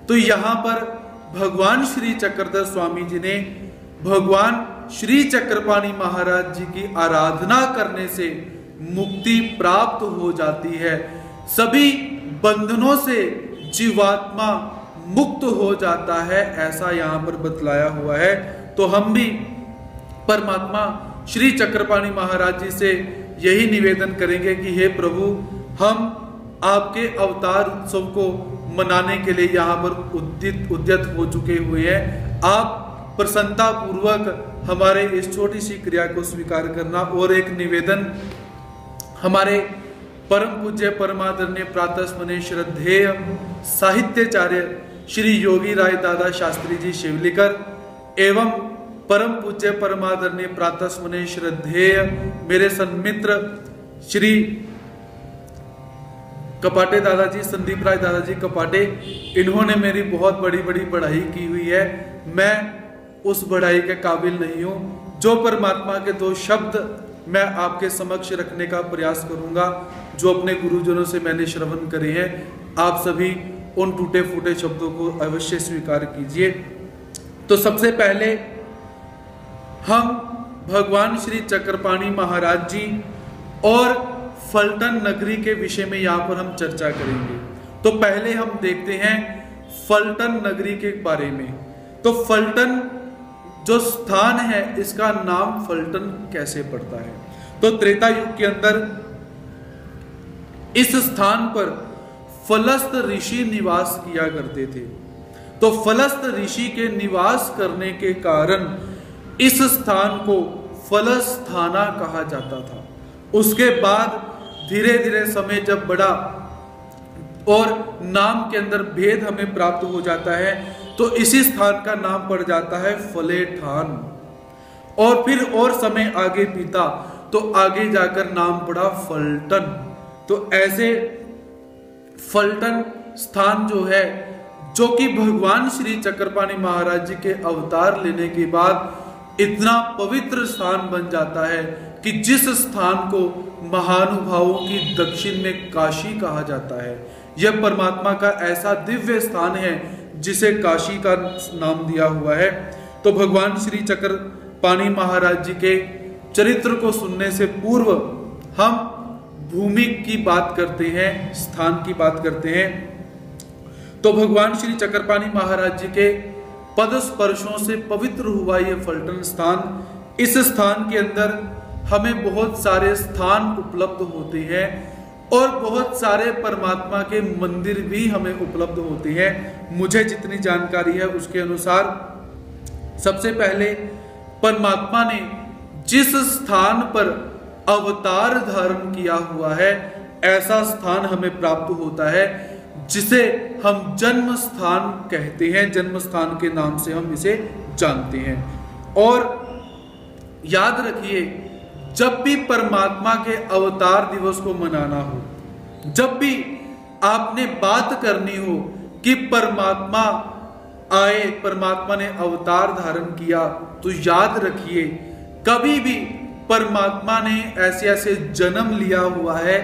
तो यहां पर भगवान श्री चक्रधर स्वामी जी ने भगवान श्री चक्रपाणि महाराज जी की आराधना करने से मुक्ति प्राप्त हो जाती है, सभी बंधनों से जीवात्मा मुक्त हो जाता है, ऐसा यहां पर बतलाया हुआ है। तो हम भी परमात्मा श्री चक्रपाणि महाराज जी से यही निवेदन करेंगे कि हे प्रभु, हम आपके अवतार उत्सव को मनाने के लिए यहाँ पर उद्यत हो चुके हुए हैं। आप प्रसन्नता पूर्वक हमारे इस छोटी सी क्रिया को स्वीकार करना। और एक निवेदन, हमारे परम पूज्य परमादरणीय प्रातस्मरणीय श्रद्धेय साहित्याचार्य श्री योगी राय दादा शास्त्री जी शिवलीकर एवं परम पूज्य परमादरणीय प्रातस्मरणीय श्रद्धेय मेरे सन्मित्र श्री कपाटे दादाजी, संदीप राय दादाजी कपाटे, इन्होंने मेरी बहुत बड़ी पढ़ाई की हुई है। मैं उस पढ़ाई के काबिल नहीं हूँ। जो परमात्मा के दो शब्द मैं आपके समक्ष रखने का प्रयास करूंगा, जो अपने गुरुजनों से मैंने श्रवण करे हैं, आप सभी उन टूटे फूटे शब्दों को अवश्य स्वीकार कीजिए। तो सबसे पहले हम भगवान श्री चक्रपाणी महाराज जी और फलटन नगरी के विषय में यहाँ पर हम चर्चा करेंगे। तो पहले हम देखते हैं फलटन नगरी के बारे में। तो फलटन जो स्थान है, इसका नाम फलटन कैसे पड़ता है? तो त्रेता युग के अंदर इस स्थान पर फलस्त ऋषि निवास किया करते थे। तो फलस्त ऋषि के निवास करने के कारण इस स्थान को फलस्थाना कहा जाता था। उसके बाद धीरे धीरे समय जब बढ़ा और नाम के अंदर भेद हमें प्राप्त हो जाता है, तो इसी स्थान का नाम पड़ जाता है फलेठान। और फिर और समय आगे बीता तो आगे जाकर नाम पड़ा फलटन। तो ऐसे फलटन स्थान जो है, जो कि भगवान श्री चक्रपाणी महाराज जी के अवतार लेने के बाद इतना पवित्र स्थान बन जाता है कि जिस स्थान को महानुभावों की दक्षिण में काशी कहा जाता है, यह परमात्मा का ऐसा दिव्य स्थान है जिसे काशी का नाम दिया हुआ है। तो भगवान श्री चक्रपाणी महाराज जी के चरित्र को सुनने से पूर्व हम भूमि की बात करते हैं, स्थान की बात करते हैं। तो भगवान श्री चक्रपाणी महाराज जी के पद स्पर्शों से पवित्र हुआ यह फलटन स्थान। इस स्थान के अंदर हमें बहुत सारे स्थान उपलब्ध होते हैं और बहुत सारे परमात्मा के मंदिर भी हमें उपलब्ध होते हैं। मुझे जितनी जानकारी है उसके अनुसार सबसे पहले परमात्मा ने जिस स्थान पर अवतार धारण किया हुआ है, ऐसा स्थान हमें प्राप्त होता है जिसे हम जन्म स्थान कहते हैं। जन्म स्थान के नाम से हम इसे जानते हैं। और याद रखिए, जब भी परमात्मा के अवतार दिवस को मनाना हो, जब भी आपने बात करनी हो कि परमात्मा आए, परमात्मा ने अवतार धारण किया, तो याद रखिए कभी भी परमात्मा ने ऐसे ऐसे जन्म लिया हुआ है,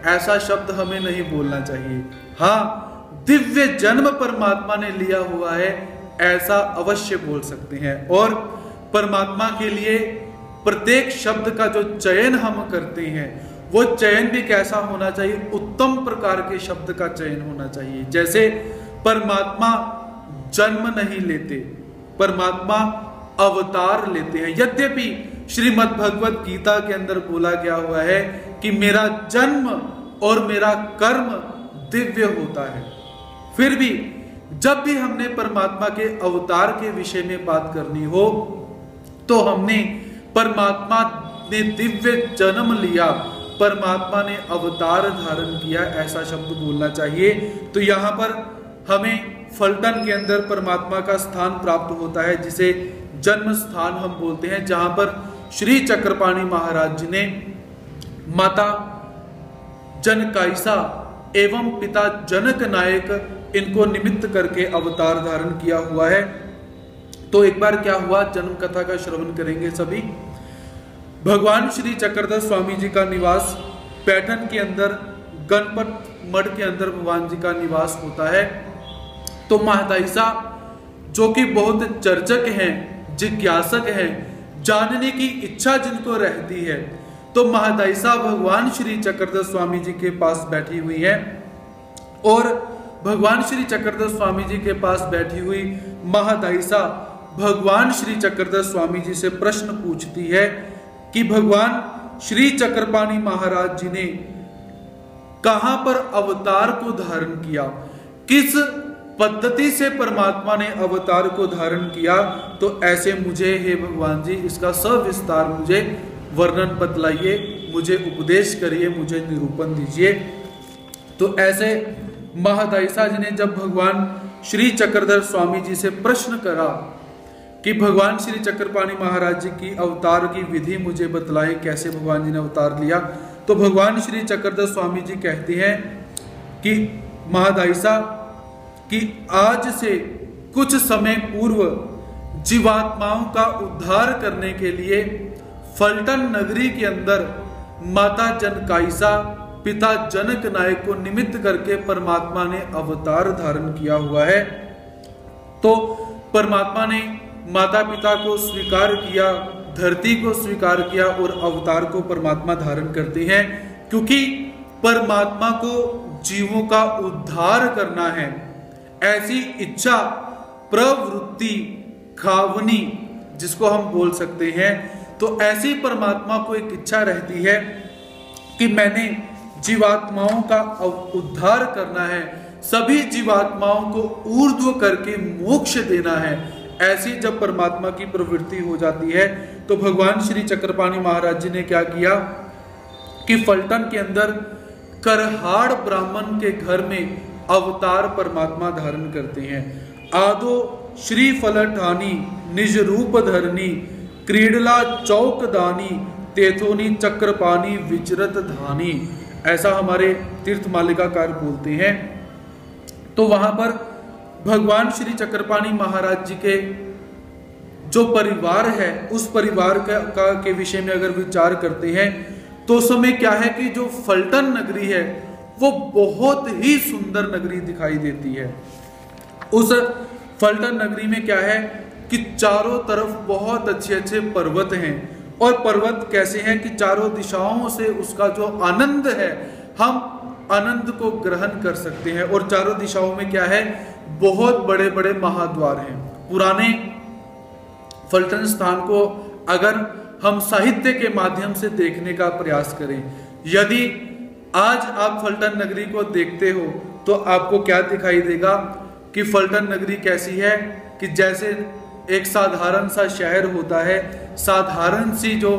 ऐसा शब्द हमें नहीं बोलना चाहिए। हाँ, दिव्य जन्म परमात्मा ने लिया हुआ है, ऐसा अवश्य बोल सकते हैं। और परमात्मा के लिए प्रत्येक शब्द का जो चयन हम करते हैं, वो चयन भी कैसा होना चाहिए? उत्तम प्रकार के शब्द का चयन होना चाहिए। जैसे परमात्मा जन्म नहीं लेते, परमात्मा अवतार लेते हैं। यद्यपि श्रीमद् भगवत गीता के अंदर बोला गया हुआ है कि मेरा जन्म और मेरा कर्म दिव्य होता है, फिर भी जब भी हमने परमात्मा के अवतार के विषय में बात करनी हो, तो हमने परमात्मा ने दिव्य जन्म लिया, परमात्मा ने अवतार धारण किया, ऐसा शब्द बोलना चाहिए। तो यहाँ पर हमें फलटन के अंदर परमात्मा का स्थान प्राप्त होता है, जिसे जन्म स्थान हम बोलते हैं, जहां पर श्री चक्रपाणी महाराज जी ने माता जनकाइसा एवं पिता जनक नायक इनको निमित्त करके अवतार धारण किया हुआ है। तो एक बार क्या हुआ, जन्म कथा का श्रवण करेंगे सभी। भगवान श्री चक्रधर स्वामी जी का निवास पैठन के अंदर गणपत मठ के अंदर भगवान जी का निवास होता है। तो महताइसा जो कि बहुत चर्चक हैं, जिज्ञासक हैं, जानने की इच्छा जिनको रहती है, तो महताइसा भगवान श्री चक्रधर स्वामी जी के पास बैठी हुई है। और भगवान श्री चक्रधर स्वामी जी के पास बैठी हुई महताइसा भगवान श्री चक्रधर स्वामी जी से प्रश्न पूछती है कि भगवान श्री चक्रपाणी महाराज जी ने कहां पर अवतार को धारण किया, किस पद्धति से परमात्मा ने अवतार को धारण किया। तो ऐसे मुझे हे भगवान जी इसका सविस्तार मुझे वर्णन बतलाइए, मुझे उपदेश करिए, मुझे निरूपण दीजिए। तो ऐसे महादायिसा जी ने जब भगवान श्री चक्रधर स्वामी जी से प्रश्न करा कि भगवान श्री चक्रपाणि महाराज जी की अवतार की विधि मुझे बतलाएं, कैसे भगवान जी ने अवतार लिया, तो भगवान श्री चक्रधर स्वामी जी कहते हैं कि महादायिसा कि आज से कुछ समय पूर्व जीवात्माओं का उद्धार करने के लिए फलटन नगरी के अंदर माता जनकाइसा पिता जनक नायक को निमित्त करके परमात्मा ने अवतार धारण किया हुआ है। तो परमात्मा ने माता पिता को स्वीकार किया, धरती को स्वीकार किया और अवतार को परमात्मा धारण करते हैं, क्योंकि परमात्मा को जीवों का उद्धार करना है। ऐसी इच्छा, प्रवृत्ति, खावनी जिसको हम बोल सकते हैं, तो ऐसी परमात्मा को एक इच्छा रहती है कि मैंने जीवात्माओं का उद्धार करना है, सभी जीवात्माओं को ऊर्ध्व करके मोक्ष देना है। ऐसी जब परमात्मा की प्रवृत्ति हो जाती है तो भगवान श्री चक्रपाणि महाराज जी ने क्या किया कि फलटन के अंदर करहाड़ ब्राह्मण के घर में अवतार परमात्मा धारण करते हैं। आदो श्री फलठानी निज रूप धरनी क्रीडला चौक दानी तेथोनी चक्रपाणी विचरत धानी, ऐसा हमारे तीर्थ मालिकाकार बोलते हैं। तो वहां पर भगवान श्री चक्रपाणि महाराज जी के जो परिवार है उस परिवार के विषय में अगर विचार करते हैं तो समय क्या है कि जो फलटन नगरी है वो बहुत ही सुंदर नगरी दिखाई देती है। उस फलटन नगरी में क्या है कि चारों तरफ बहुत अच्छे अच्छे पर्वत हैं, और पर्वत कैसे हैं कि चारों दिशाओं से उसका जो आनंद है हम आनंद को ग्रहण कर सकते हैं। और चारों दिशाओं में क्या है, बहुत बड़े बड़े महाद्वार हैं। पुराने फलटन स्थान को अगर हम साहित्य के माध्यम से देखने का प्रयास करें, यदि आज आप फलटन नगरी को देखते हो तो आपको क्या दिखाई देगा कि फलटन नगरी कैसी है कि जैसे एक साधारण सा शहर होता है, साधारण सी जो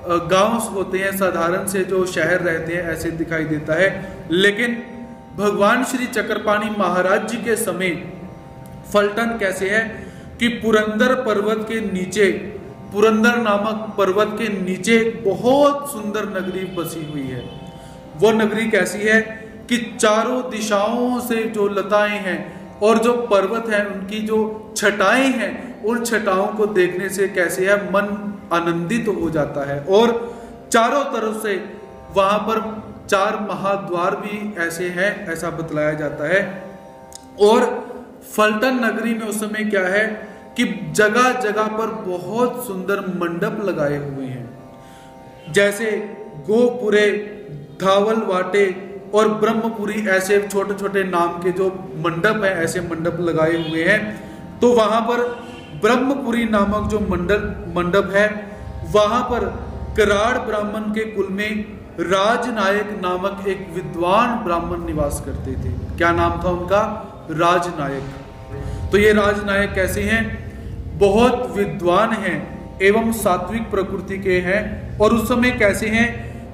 गांव होते हैं, साधारण से जो शहर रहते हैं, ऐसे दिखाई देता है। लेकिन भगवान श्री चक्रपाणि महाराज जी के समय फलटन कैसे है कि पुरंदर पर्वत के नीचे, पुरंदर नामक पर्वत के नीचे एक बहुत सुंदर नगरी बसी हुई है। वो नगरी कैसी है कि चारों दिशाओं से जो लताएं हैं और जो पर्वत हैं उनकी जो छटाएं हैं, उन छटाओं को देखने से कैसे है मन आनंदित हो जाता है। और चारों तरफ से वहां पर 4 महाद्वार भी ऐसे हैं, ऐसा बतलाया जाता है। और फलटन नगरी में उस समय क्या है कि जगह जगह पर बहुत सुंदर मंडप लगाए हुए हैं, जैसे गोपुरे, धावल वाटे और ब्रह्मपुरी, ऐसे छोटे छोटे नाम के जो मंडप हैं, ऐसे मंडप लगाए हुए हैं। तो वहां पर ब्रह्मपुरी नामक जो मंडप है, वहां पर कराड़ ब्राह्मण के कुल में राजनायक नामक एक विद्वान ब्राह्मण निवास करते थे। क्या नाम था उनका? राजनायक। तो ये राजनायक कैसे हैं? बहुत विद्वान हैं एवं सात्विक प्रकृति के हैं। और उस समय कैसे हैं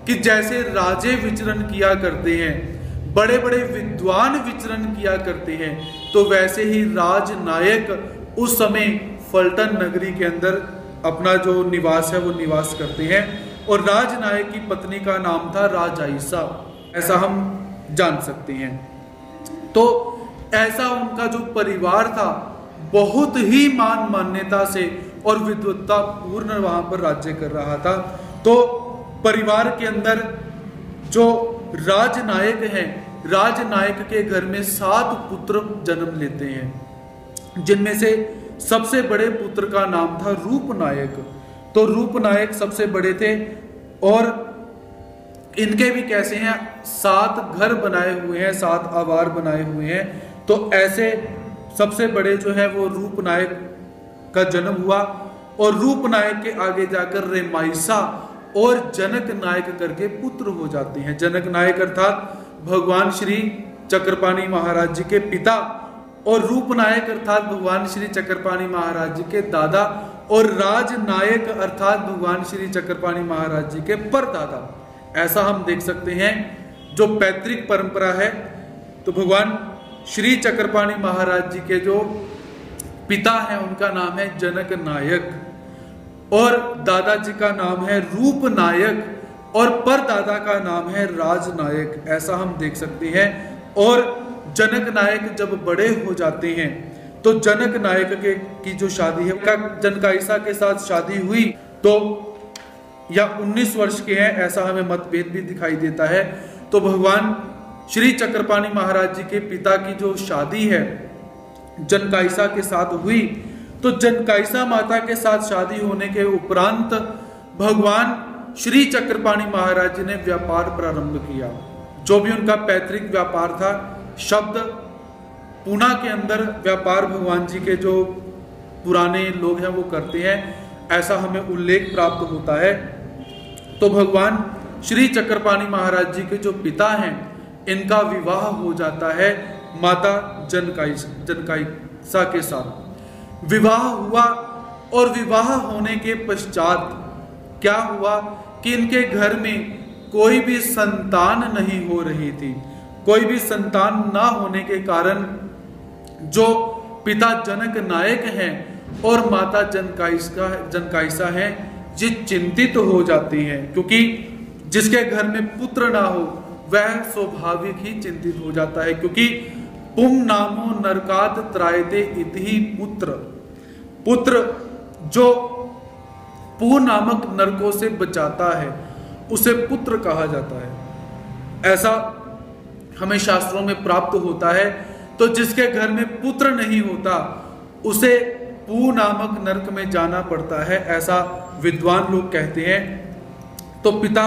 कि जैसे राजे विचरण किया करते हैं, बड़े बड़े विद्वान विचरण किया करते हैं, तो वैसे ही राजनायक उस समय फलटन नगरी के अंदर अपना जो निवास है वो निवास करते हैं। और राजनायक की पत्नी का नाम था राजाइसा, ऐसा हम जान सकते हैं। तो ऐसा उनका जो परिवार था बहुत ही मान मान्यता से और विद्वत्ता पूर्ण वहां पर राज्य कर रहा था। तो परिवार के अंदर जो राजनायक हैं, राजनायक के घर में 7 पुत्र जन्म लेते हैं, जिनमें से सबसे बड़े पुत्र का नाम था रूपनायक। तो रूपनायक सबसे बड़े थे और इनके भी कैसे हैं 7 घर बनाए हुए हैं, 7 आवार बनाए हुए हैं। तो ऐसे सबसे बड़े जो है वो रूपनायक का जन्म हुआ और रूपनायक के आगे जाकर रेमाइसा और जनक नायक करके पुत्र हो जाते हैं। जनक नायक अर्थात भगवान श्री चक्रपाणि महाराज जी के पिता और रूपनायक अर्थात भगवान श्री चक्रपाणि महाराज जी के दादा और राजनायक अर्थात भगवान श्री चक्रपाणि महाराज जी के परदादा। ऐसा हम देख सकते हैं। जो पैतृक परंपरा है, तो भगवान श्री चक्रपाणि महाराज जी के जो पिता हैं उनका नाम है जनक नायक, और दादाजी का नाम है रूप नायक, और परदादा का नाम है राजनायक, ऐसा हम देख सकते हैं। और जनक नायक जब बड़े हो जाते हैं तो जनक नायक की जो शादी है का जनकाइसा के साथ शादी हुई, तो या 19 वर्ष के हैं, ऐसा हमें मतभेद भी दिखाई देता है। तो भगवान श्री चक्रपाणि महाराज जी के पिता की जो शादी है जनकाइसा के साथ हुई, तो जनकाइसा माता के साथ शादी होने के उपरांत भगवान श्री चक्रपाणि महाराज जी ने व्यापार प्रारंभ किया। जो भी उनका पैतृक व्यापार था, शब्द पूना के अंदर व्यापार भगवान जी के जो पुराने लोग हैं वो करते हैं, ऐसा हमें उल्लेख प्राप्त होता है। तो भगवान श्री चक्रपाणि महाराज जी के जो पिता हैं, इनका विवाह हो जाता है माता जनकाइसा के साथ। विवाह हुआ, और विवाह होने के पश्चात क्या हुआ कि इनके घर में कोई भी संतान नहीं हो रही थी। कोई भी संतान ना होने के कारण जो पिता जनक नायक हैं और माता जनकाइसा हैं, ये चिंतित हो जाती हैं, क्योंकि जिसके घर में पुत्र ना हो वह स्वाभाविक ही चिंतित हो जाता है। क्योंकि पुम नामो नरकाद त्रायते इति पुत्र, पुत्र जो पू नामक नरकों से बचाता है उसे पुत्र कहा जाता है, ऐसा हमें शास्त्रों में प्राप्त होता है। तो जिसके घर में पुत्र नहीं होता उसे पू नामक नरक में जाना पड़ता है, ऐसा विद्वान लोग कहते हैं। तो पिता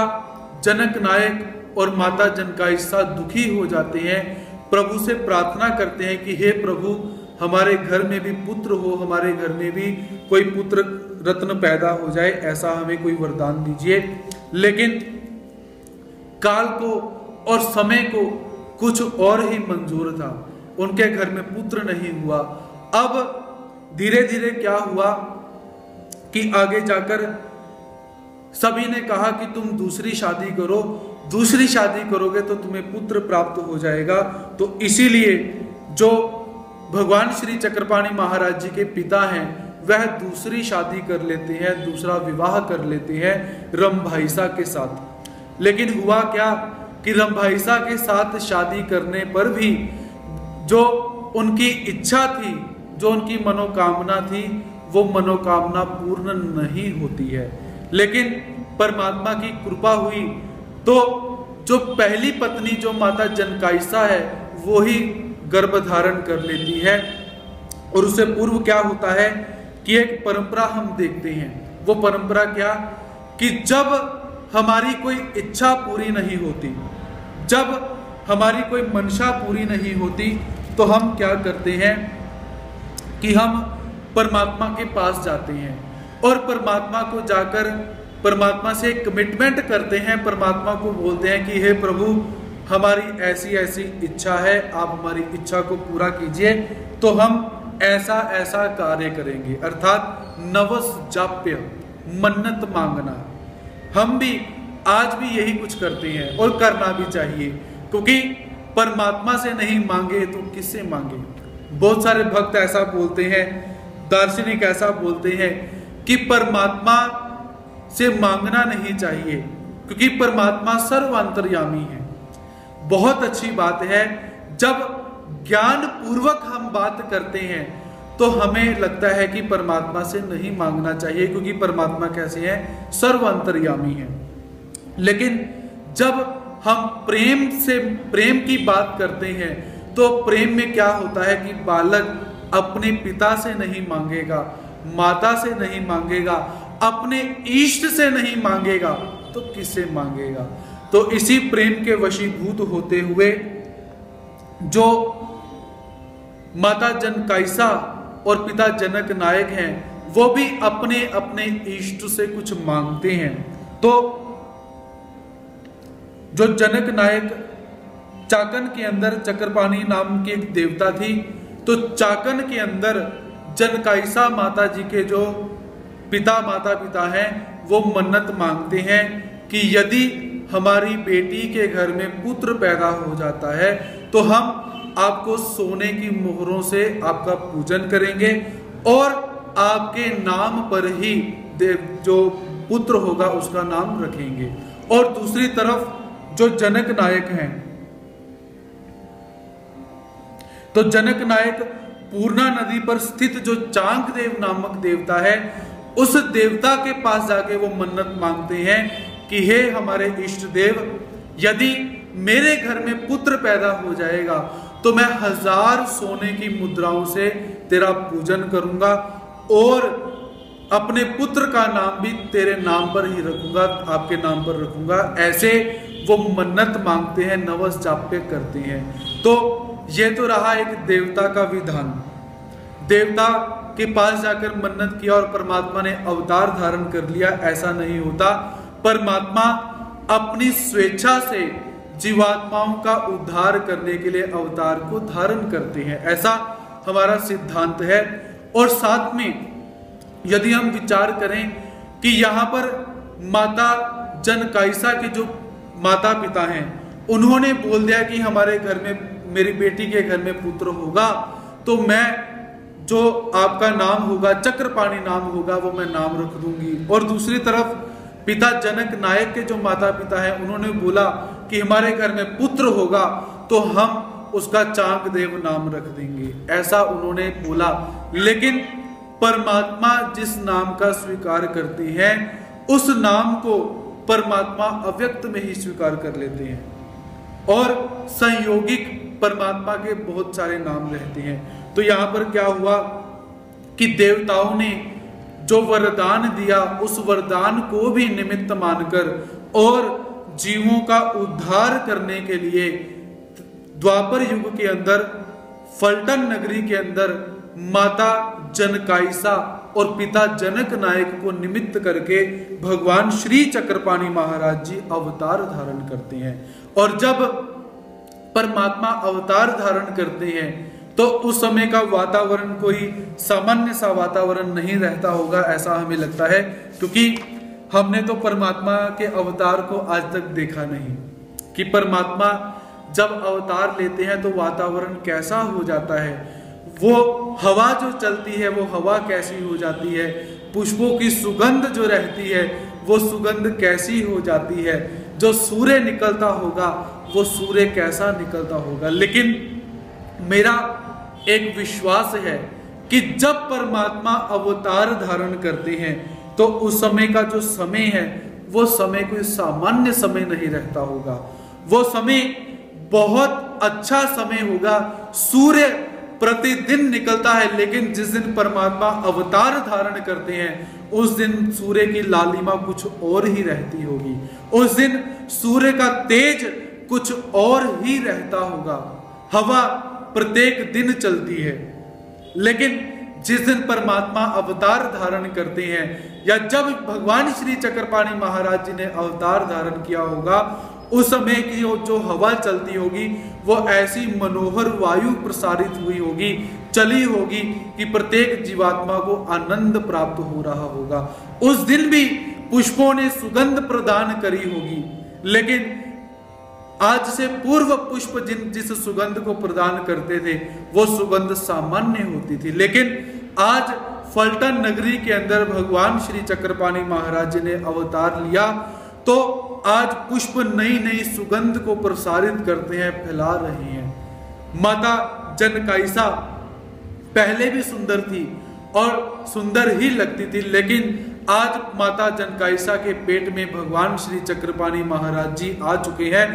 जनक नायक और माता जनकाइसा दुखी हो जाते हैं, प्रभु से प्रार्थना करते हैं कि हे प्रभु, हमारे घर में भी पुत्र हो, हमारे घर में भी कोई पुत्र रत्न पैदा हो जाए, ऐसा हमें कोई वरदान दीजिए। लेकिन काल को और समय को कुछ और ही मंजूर था, उनके घर में पुत्र नहीं हुआ। अब धीरे धीरे क्या हुआ कि आगे जाकर सभी ने कहा कि तुम दूसरी शादी करो, दूसरी शादी करोगे तो तुम्हें पुत्र प्राप्त हो जाएगा। तो इसीलिए जो भगवान श्री चक्रपाणि महाराज जी के पिता हैं वह दूसरी शादी कर लेते हैं, दूसरा विवाह कर लेते हैं रंभाईसा के साथ। लेकिन हुआ क्या कि रंभाईसा के साथ शादी करने पर भी जो उनकी इच्छा थी, जो उनकी मनोकामना थी, वो मनोकामना पूर्ण नहीं होती है। लेकिन परमात्मा की कृपा हुई तो जो पहली पत्नी जो माता जनकाइसा है वो ही गर्भ धारण कर लेती है। और उससे पूर्व क्या होता है कि एक परंपरा हम देखते हैं, वो परंपरा क्या कि जब हमारी कोई इच्छा पूरी नहीं होती, जब हमारी कोई मंशा पूरी नहीं होती, तो हम क्या करते हैं कि हम परमात्मा के पास जाते हैं और परमात्मा को जाकर परमात्मा से कमिटमेंट करते हैं, परमात्मा को बोलते हैं कि हे प्रभु, हमारी ऐसी ऐसी इच्छा है, आप हमारी इच्छा को पूरा कीजिए, तो हम ऐसा ऐसा कार्य करेंगे। अर्थात नवस जाप्य, मन्नत मांगना। हम भी आज भी यही कुछ करते हैं और करना भी चाहिए, क्योंकि परमात्मा से नहीं मांगे तो किससे मांगे। बहुत सारे भक्त ऐसा बोलते हैं, दार्शनिक ऐसा बोलते हैं कि परमात्मा से मांगना नहीं चाहिए क्योंकि परमात्मा सर्वांतर्यामी है। बहुत अच्छी बात है, जब ज्ञान पूर्वक हम बात करते हैं तो हमें लगता है कि परमात्मा से नहीं मांगना चाहिए क्योंकि परमात्मा कैसे है, सर्वांतर्यामी है। लेकिन जब हम प्रेम की बात करते हैं तो प्रेम में क्या होता है कि बालक अपने पिता से नहीं मांगेगा, माता से नहीं मांगेगा, अपने इष्ट से नहीं मांगेगा तो किससे मांगेगा। तो इसी प्रेम के वशीभूत होते हुए जो माता जनकाइसा और पिता जनक नायक हैं वो भी अपने अपने इष्ट से कुछ मांगते हैं। तो जो जनक नायक, चाकन के अंदर चक्रपाणि नाम की एक देवता थी, तो चाकन के अंदर जनकाइसा माता जी के जो माता पिता हैं वो मन्नत मांगते हैं कि यदि हमारी बेटी के घर में पुत्र पैदा हो जाता है तो हम आपको सोने की मोहरों से आपका पूजन करेंगे और आपके नाम पर ही जो पुत्र होगा उसका नाम रखेंगे। और दूसरी तरफ जो जनक नायक हैं, तो जनक नायक पूर्णा नदी पर स्थित जो चांग देव नामक देवता है, उस देवता के पास जाके वो मन्नत मांगते हैं कि हे हमारे इष्ट देव, यदि मेरे घर में पुत्र पैदा हो जाएगा तो मैं 1000 सोने की मुद्राओं से तेरा पूजन करूंगा और अपने पुत्र का नाम भी तेरे नाम पर ही रखूंगा, आपके नाम पर रखूंगा। ऐसे वो मन्नत मांगते हैं, नवस जाप्य करते हैं। तो ये तो रहा एक देवता का विधान। देवता के पास जाकर मन्नत किया और परमात्मा ने अवतार धारण कर लिया, ऐसा नहीं होता। परमात्मा अपनी स्वेच्छा से जीवात्माओं का उद्धार करने के लिए अवतार को धारण करते हैं, ऐसा हमारा सिद्धांत है। और साथ में यदि हम विचार करें कि यहाँ पर माता जनकाइसा के जो माता पिता हैं, उन्होंने बोल दिया कि हमारे घर में, मेरी बेटी के घर में पुत्र होगा तो मैं जो आपका नाम होगा, चक्रपाणी नाम होगा, वो मैं नाम रख दूंगी। और दूसरी तरफ पिता जनक नायक के जो माता पिता हैं, उन्होंने बोला कि हमारे घर में पुत्र होगा तो हम उसका चांग देव नाम रख देंगे, ऐसा उन्होंने बोला। लेकिन परमात्मा जिस नाम का स्वीकार करते हैं उस नाम को परमात्मा अव्यक्त में ही स्वीकार कर लेते हैं और संयोगिक परमात्मा के बहुत सारे नाम रहते हैं। तो यहाँ पर क्या हुआ कि देवताओं ने जो वरदान दिया उस वरदान को भी निमित्त मानकर और जीवों का उद्धार करने के लिए द्वापर युग के अंदर फल्टन नगरी के अंदर माता जनकाइसा और पिता जनक नायक को निमित्त करके भगवान श्री चक्रपाणी महाराज जी अवतार धारण करते हैं। और जब परमात्मा अवतार धारण करते हैं तो उस समय का वातावरण कोई सामान्य सा वातावरण नहीं रहता होगा, ऐसा हमें लगता है, क्योंकि हमने तो परमात्मा के अवतार को आज तक देखा नहीं कि परमात्मा जब अवतार लेते हैं तो वातावरण कैसा हो जाता है। वो हवा जो चलती है वो हवा कैसी हो जाती है, पुष्पों की सुगंध जो रहती है वो सुगंध कैसी हो जाती है, जो सूर्य निकलता होगा वो सूर्य कैसा निकलता होगा। लेकिन मेरा एक विश्वास है कि जब परमात्मा अवतार धारण करते हैं तो उस समय का जो समय है वो समय कोई सामान्य समय नहीं रहता होगा, वो समय बहुत अच्छा समय होगा। सूर्य प्रतिदिन निकलता है, लेकिन जिस दिन परमात्मा अवतार धारण करते हैं उस दिन सूर्य की लालिमा कुछ और ही रहती होगी, उस दिन सूर्य का तेज कुछ और ही रहता होगा। हवा प्रत्येक दिन चलती है, लेकिन जिस दिन परमात्मा अवतार धारण करते हैं या जब भगवान श्री चक्रपाणी महाराज जी ने अवतार धारण किया होगा उस समय की जो हवा चलती होगी वो ऐसी मनोहर वायु प्रसारित हुई होगी, चली होगी कि प्रत्येक जीवात्मा को आनंद प्राप्त हो रहा होगा। उस दिन भी पुष्पों ने सुगंध प्रदान करी होगी, लेकिन आज से पूर्व पुष्प जिस सुगंध को प्रदान करते थे वो सुगंध सामान्य होती थी। लेकिन आज फल्टन नगरी के अंदर भगवान श्री चक्रपाणी महाराज जी ने अवतार लिया तो आज पुष्प नई नई सुगंध को प्रसारित करते हैं, फैला रहे हैं। माता जनकाइसा पहले भी सुंदर थी और सुंदर ही लगती थी, लेकिन आज माता जनकाइसा के पेट में भगवान श्री चक्रपाणी महाराज जी आ चुके हैं।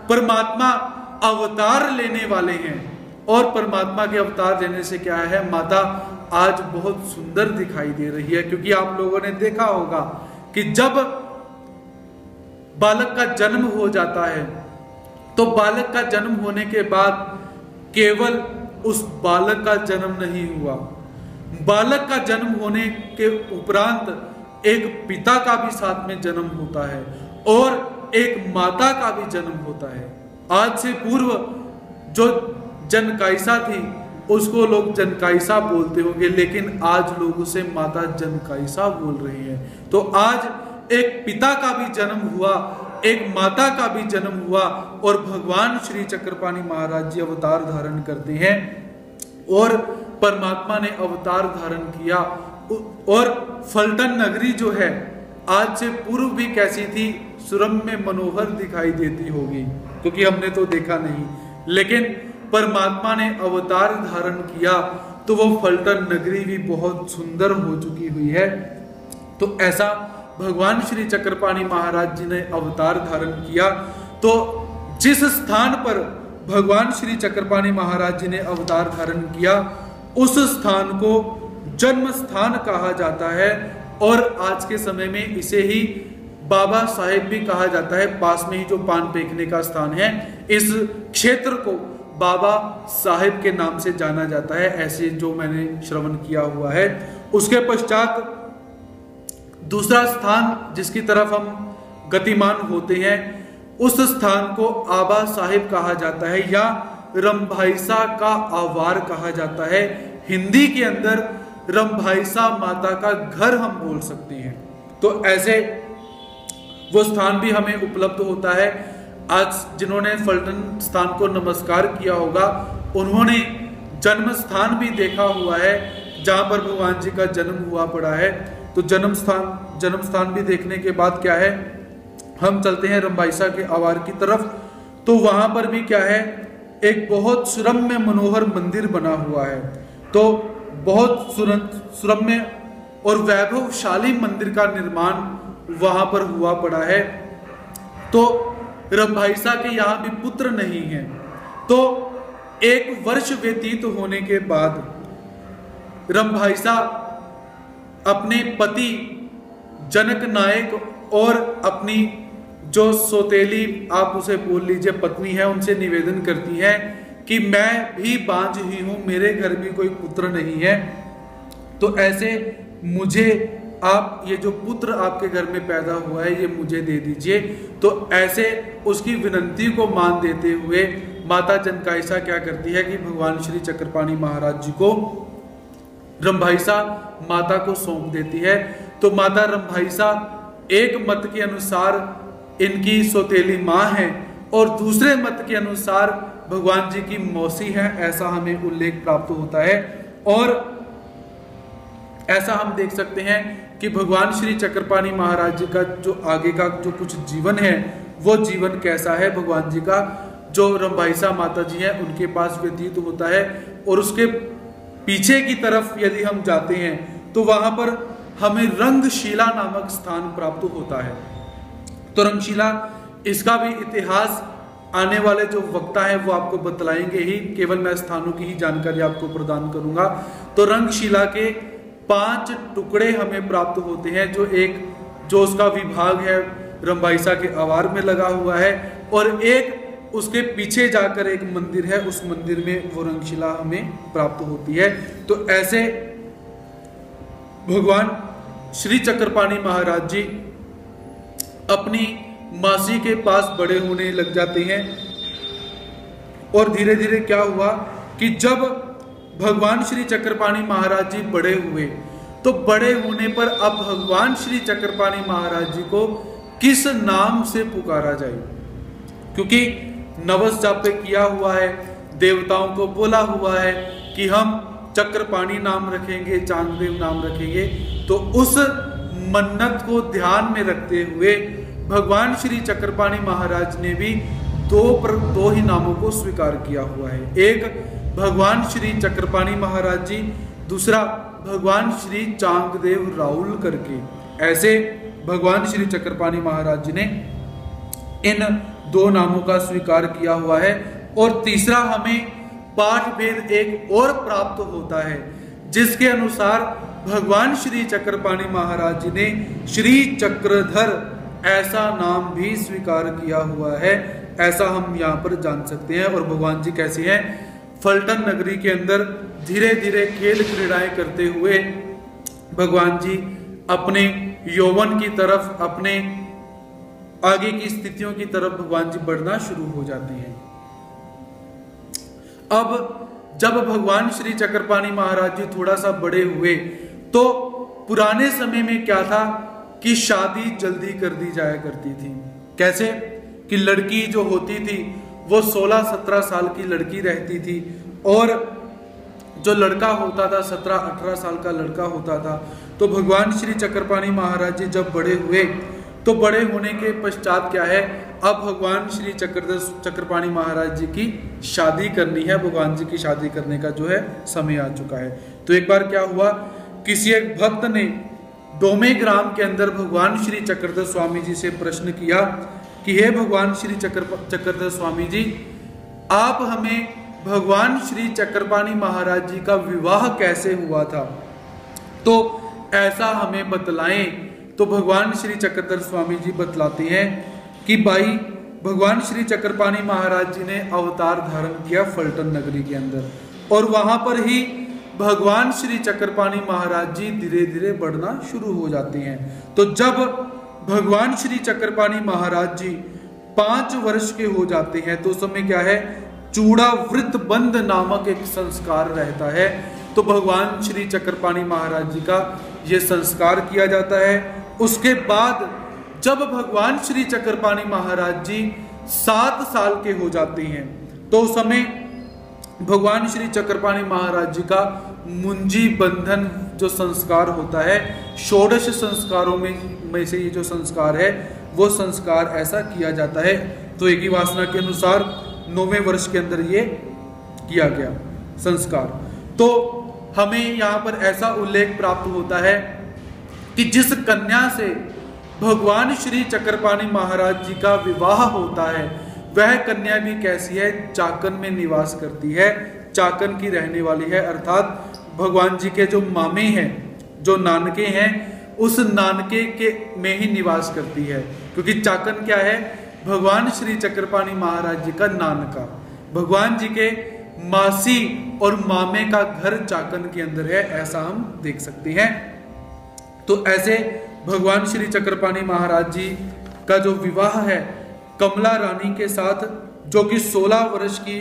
परमात्मा अवतार लेने वाले हैं और परमात्मा के अवतार लेने से क्या है, माता आज बहुत सुंदर दिखाई दे रही है। क्योंकि आप लोगों ने देखा होगा कि जब बालक का जन्म हो जाता है तो बालक का जन्म होने के बाद केवल उस बालक का जन्म नहीं हुआ, बालक का जन्म होने के उपरांत एक पिता का भी साथ में जन्म होता है और एक माता का भी जन्म होता है। आज से पूर्व जो जनकाइसा थी उसको लोग जनकाइसा बोलते होंगे, लेकिन आज लोग उसे माता जनकाइसा बोल रहे हैं। तो आज एक पिता का भी जन्म हुआ एक माता का भी जन्म हुआ और भगवान श्री चक्रपाणि महाराज जी अवतार धारण करते हैं और परमात्मा ने अवतार धारण किया। और फलटन नगरी जो है आज से पूर्व भी कैसी थी, सुरम्य मनोहर दिखाई देती होगी, क्योंकि हमने तो देखा नहीं, लेकिन परमात्मा ने अवतार धारण किया तो वो फलटन नगरी भी बहुत सुंदर हो चुकी हुई है। तो ऐसा भगवान श्री चक्रपाणि महाराज जी ने अवतार धारण किया। तो जिस स्थान पर भगवान श्री चक्रपाणि महाराज जी ने अवतार धारण किया उस स्थान को जन्म स्थान कहा जाता है और आज के समय में इसे ही बाबा साहेब भी कहा जाता है। पास में ही जो पान फेंकने का स्थान है, इस क्षेत्र को बाबा साहेब के नाम से जाना जाता है, ऐसे जो मैंने श्रवण किया हुआ है। उसके पश्चात दूसरा स्थान जिसकी तरफ हम गतिमान होते हैं उस स्थान को आबा साहिब कहा जाता है या रंभाईसा का आवार कहा जाता है। हिंदी के अंदर रंभाईसा माता का घर हम बोल सकते हैं। तो ऐसे वो स्थान भी हमें उपलब्ध होता है। आज जिन्होंने फलटन स्थान को नमस्कार किया होगा उन्होंने जन्म स्थान भी देखा हुआ है जहां पर भगवान जी का जन्म हुआ पड़ा है। तो जन्म स्थान भी देखने के बाद क्या है, हम चलते हैं रंभाईसा के आवार की तरफ। तो वहां पर भी क्या है, एक बहुत सुरम्य मनोहर मंदिर बना हुआ है। तो बहुत सुरम्य और वैभवशाली मंदिर का निर्माण वहां पर हुआ पड़ा है। तो रंभाईसा के यहाँ भी पुत्र नहीं है। तो 1 वर्ष व्यतीत होने के बाद रंभाईसा अपने पति जनक नायक और अपनी जो सौतेली, आप उसे बोल लीजिए पत्नी है, उनसे निवेदन करती है कि मैं भी बांझ ही हूं, मेरे घर भी कोई पुत्र नहीं है, तो ऐसे मुझे आप ये जो पुत्र आपके घर में पैदा हुआ है ये मुझे दे दीजिए। तो ऐसे उसकी विनंती को मान देते हुए माता जनकाइसा क्या करती है कि भगवान श्री चक्रपाणि महाराज जी को रंभाईसा माता को सौंप देती है। तो माता रंभाईसा एक मत के अनुसार इनकी सौतेली माँ है और दूसरे मत के अनुसार भगवान जी की मौसी है, ऐसा हमें उल्लेख प्राप्त होता है। और ऐसा हम देख सकते हैं कि भगवान श्री चक्रपाणि महाराज जी का जो आगे का जो कुछ जीवन है वो जीवन कैसा है, भगवान जी का जो रंभाईसा माता जी है उनके पास व्यतीत होता है। और उसके पीछे की तरफ यदि हम जाते हैं तो वहां पर हमें रंगशिला नामक स्थान प्राप्त होता है। तो रंगशिला, इसका भी इतिहास आने वाले जो वक्ता है वो आपको बतलाएंगे ही, केवल मैं स्थानों की ही जानकारी आपको प्रदान करूंगा। तो रंगशिला के 5 टुकड़े हमें प्राप्त होते हैं, जो उसका विभाग है रंभाईसा के आवार में लगा हुआ है और एक उसके पीछे जाकर एक मंदिर है, उस मंदिर में वो रंगशिला हमें प्राप्त होती है। तो ऐसे भगवान श्री चक्रपाणि महाराज जी अपनी मासी के पास बड़े होने लग जाते हैं। और धीरे धीरे क्या हुआ कि जब भगवान श्री चक्रपाणि महाराज जी बड़े हुए तो बड़े होने पर अब भगवान श्री चक्रपाणि महाराज जी को किस नाम से पुकारा जाए, क्योंकि नवस जाप किया हुआ है, देवताओं को बोला हुआ है कि हम चक्रपाणि नाम रखेंगे, चांगदेव नाम रखेंगे। तो उस मन्नत को ध्यान में रखते हुए भगवान श्री चक्रपाणि महाराज ने भी दो ही नामों को स्वीकार किया हुआ है। एक भगवान श्री चक्रपाणि महाराज जी, दूसरा भगवान श्री चांगदेव राहुल करके। ऐसे भगवान श्री चक्रपाणि महाराज जी ने इन 2 नामों का स्वीकार किया हुआ है। और तीसरा हमें पाठ भेद एक और प्राप्त होता है, जिसके अनुसार भगवान श्री चक्रपाणि महाराज जी ने श्री चक्रधर ऐसा नाम भी स्वीकार किया हुआ है, ऐसा हम यहाँ पर जान सकते हैं। और भगवान जी कैसे हैं, फलटन नगरी के अंदर धीरे धीरे खेल क्रीड़ाएं करते हुए भगवान जी अपने यौवन की तरफ, अपने आगे की स्थितियों की तरफ भगवान जी बढ़ना शुरू हो जाते हैं। अब जब भगवान श्री चक्रपाणि महाराज जी थोड़ा सा बड़े हुए तो पुराने समय में क्या था कि शादी जल्दी कर दी जाया करती थी। कैसे कि लड़की जो होती थी वो 16-17 साल की लड़की रहती थी और जो लड़का होता था 17-18 साल का लड़का होता था। तो भगवान श्री चक्रपाणी महाराज जी जब बड़े हुए तो बड़े होने के पश्चात क्या है, अब भगवान श्री चक्रपाणी महाराज जी की शादी करनी है, भगवान जी की शादी करने का जो है समय आ चुका है। तो एक बार क्या हुआ, किसी एक भक्त ने डोमे ग्राम के अंदर भगवान श्री चक्रधर स्वामी जी से प्रश्न किया कि हे भगवान श्री चक्रधर स्वामी जी, आप हमें भगवान श्री चक्रपाणी महाराज जी का विवाह कैसे हुआ था, तो ऐसा हमें बतलाएं। तो भगवान श्री चक्रधर स्वामी जी बतलाते हैं कि भाई भगवान श्री चक्रपाणी महाराज जी ने अवतार धारण किया फलटन नगरी के अंदर, और वहां पर ही भगवान श्री चक्रपाणी महाराज जी धीरे धीरे बढ़ना शुरू हो जाते हैं। तो जब भगवान श्री चक्रपाणी महाराज जी 5 वर्ष के हो जाते हैं तो उस समय क्या है, चूड़ावृत बंद नामक एक संस्कार रहता है। तो भगवान श्री चक्रपाणी महाराज जी का ये संस्कार किया जाता है। उसके बाद जब भगवान श्री चक्रपाणी महाराज जी 7 साल के हो जाते हैं तो उस समय भगवान श्री चक्रपाणी महाराज जी का मुंजी बंधन जो संस्कार होता है, 16 संस्कारों में से ये जो संस्कार है वो संस्कार ऐसा किया जाता है। तो एक ही वासना के अनुसार 9वें वर्ष के अंदर ये किया गया संस्कार। तो हमें यहाँ पर ऐसा उल्लेख प्राप्त होता है कि जिस कन्या से भगवान श्री चक्रपाणी महाराज जी का विवाह होता है वह कन्या भी कैसी है, चाकन में निवास करती है, चाकन की रहने वाली है, अर्थात भगवान जी के जो मामे हैं, जो नानके हैं, उस नानके के में ही निवास करती है। क्योंकि चाकन क्या है, भगवान श्री चक्रपाणी महाराज जी का नानका, भगवान जी के मासी और मामे का घर चाकन के अंदर है, ऐसा हम देख सकते हैं। तो ऐसे भगवान श्री चक्रपाणी महाराज जी का जो विवाह है कमला रानी के साथ, जो कि 16 वर्ष की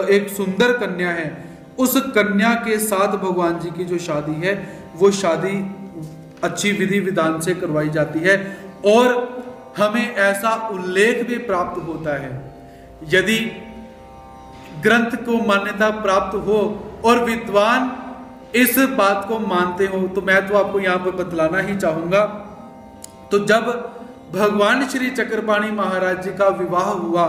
एक सुंदर कन्या है, उस कन्या के साथ भगवान जी की जो शादी है वो शादी अच्छी विधि विधान से करवाई जाती है। और हमें ऐसा उल्लेख भी प्राप्त होता है, यदि ग्रंथ को मान्यता प्राप्त हो और विद्वान इस बात को मानते हो, तो मैं तो आपको यहाँ पर बतलाना ही चाहूंगा। तो जब भगवान श्री चक्रपाणी महाराज जी का विवाह हुआ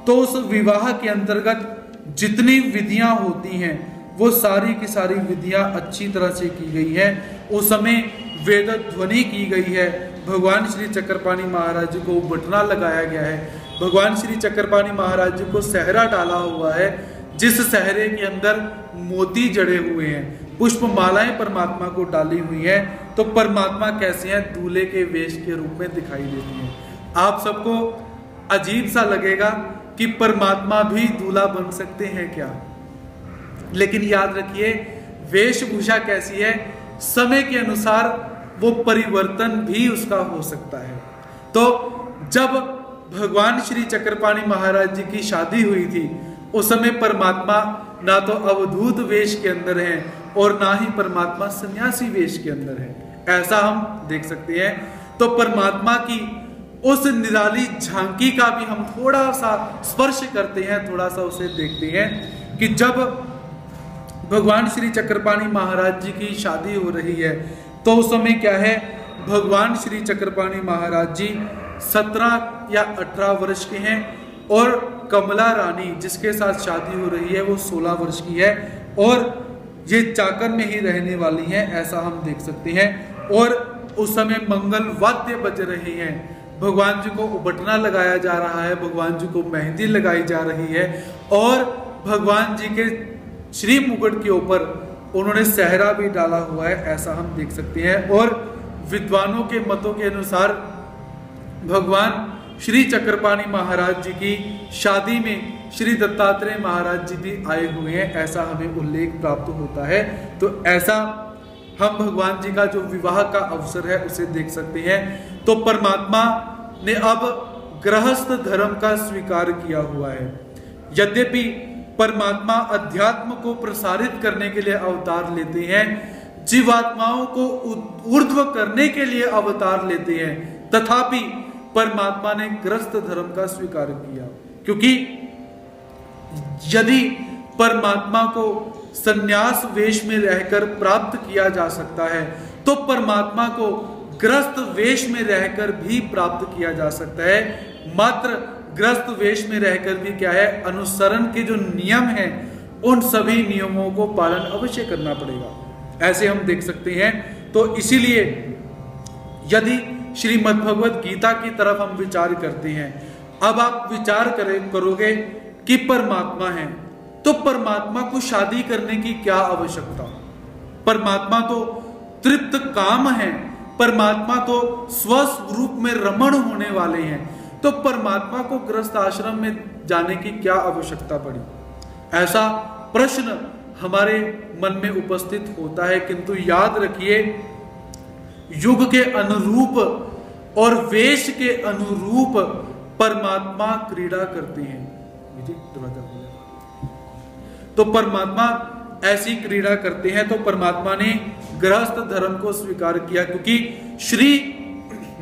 तो उस विवाह के अंतर्गत जितनी विधियां होती हैं वो सारी की सारी विधियां अच्छी तरह से की गई है। उस समय वेद ध्वनि की गई है, भगवान श्री चक्रपाणी महाराज जी को बटना लगाया गया है, भगवान श्री चक्रपाणी महाराज जी को सहरा डाला हुआ है, जिस सहरे के अंदर मोती जड़े हुए हैं, पुष्प मालाएं परमात्मा को डाली हुई है। तो परमात्मा कैसे हैं, दूल्हे के वेश के रूप में दिखाई देती हैं। आप सबको अजीब सा लगेगा कि परमात्मा भी दूल्हा बन सकते हैं क्या, लेकिन याद रखिए वेशभूषा कैसी है, समय के अनुसार वो परिवर्तन भी उसका हो सकता है। तो जब भगवान श्री चक्रपाणी महाराज जी की शादी हुई थी उस समय परमात्मा ना तो अवधूत वेश के अंदर हैं और ना ही परमात्मा सन्यासी वेश के अंदर है, ऐसा हम देख सकते हैं। तो परमात्मा की उस निराली झांकी का भी हम थोड़ा सा स्पर्श करते हैं, थोड़ा सा उसे देखते हैं कि जब भगवान श्री चक्रपाणी महाराज जी की शादी हो रही है तो उस समय क्या है, भगवान श्री चक्रपाणी महाराज जी 17 या 18 वर्ष के हैं और कमला रानी जिसके साथ शादी हो रही है वो 16 वर्ष की है और ये चाकन में ही रहने वाली हैं, ऐसा हम देख सकते हैं। और उस समय मंगल वाद्य बज रहे हैं, भगवान जी को उबटना लगाया जा रहा है, भगवान जी को मेहंदी लगाई जा रही है और भगवान जी के श्री मुकुट के ऊपर उन्होंने सहरा भी डाला हुआ है, ऐसा हम देख सकते हैं। और विद्वानों के मतों के अनुसार भगवान श्री चक्रपाणी महाराज जी की शादी में श्री दत्तात्रेय महाराज जी भी आए हुए हैं, ऐसा हमें उल्लेख प्राप्त होता है। तो ऐसा हम भगवान जी का जो विवाह का अवसर है उसे देख सकते हैं। तो परमात्मा ने अब गृहस्थ धर्म का स्वीकार किया हुआ है। यद्यपि परमात्मा अध्यात्म को प्रसारित करने के लिए अवतार लेते हैं, जीवात्माओं को ऊर्ध्व करने के लिए अवतार लेते हैं, तथापि परमात्मा ने गृहस्थ धर्म का स्वीकार किया, क्योंकि यदि परमात्मा को संन्यास वेश में रहकर प्राप्त किया जा सकता है तो परमात्मा को गृहस्थ वेश में रहकर भी प्राप्त किया जा सकता है। मात्र गृहस्थ वेश में रहकर भी क्या है, अनुसरण के जो नियम हैं उन सभी नियमों को पालन अवश्य करना पड़ेगा, ऐसे हम देख सकते हैं। तो इसीलिए यदि श्रीमद् भगवत गीता की तरफ हम विचार करते हैं, अब आप विचार करोगे कि परमात्मा है तो परमात्मा को शादी करने की क्या आवश्यकता, परमात्मा तो तृप्त काम है, परमात्मा तो स्वस्वरूप में रमण होने वाले हैं, तो परमात्मा को गृहस्थ आश्रम में जाने की क्या आवश्यकता पड़ी, ऐसा प्रश्न हमारे मन में उपस्थित होता है। किंतु याद रखिए, युग के अनुरूप और वेश के अनुरूप परमात्मा क्रीड़ा करते हैं। तो परमात्मा ऐसी क्रीड़ा करते हैं, तो परमात्मा ने गृहस्थ धर्म को स्वीकार किया, क्योंकि श्री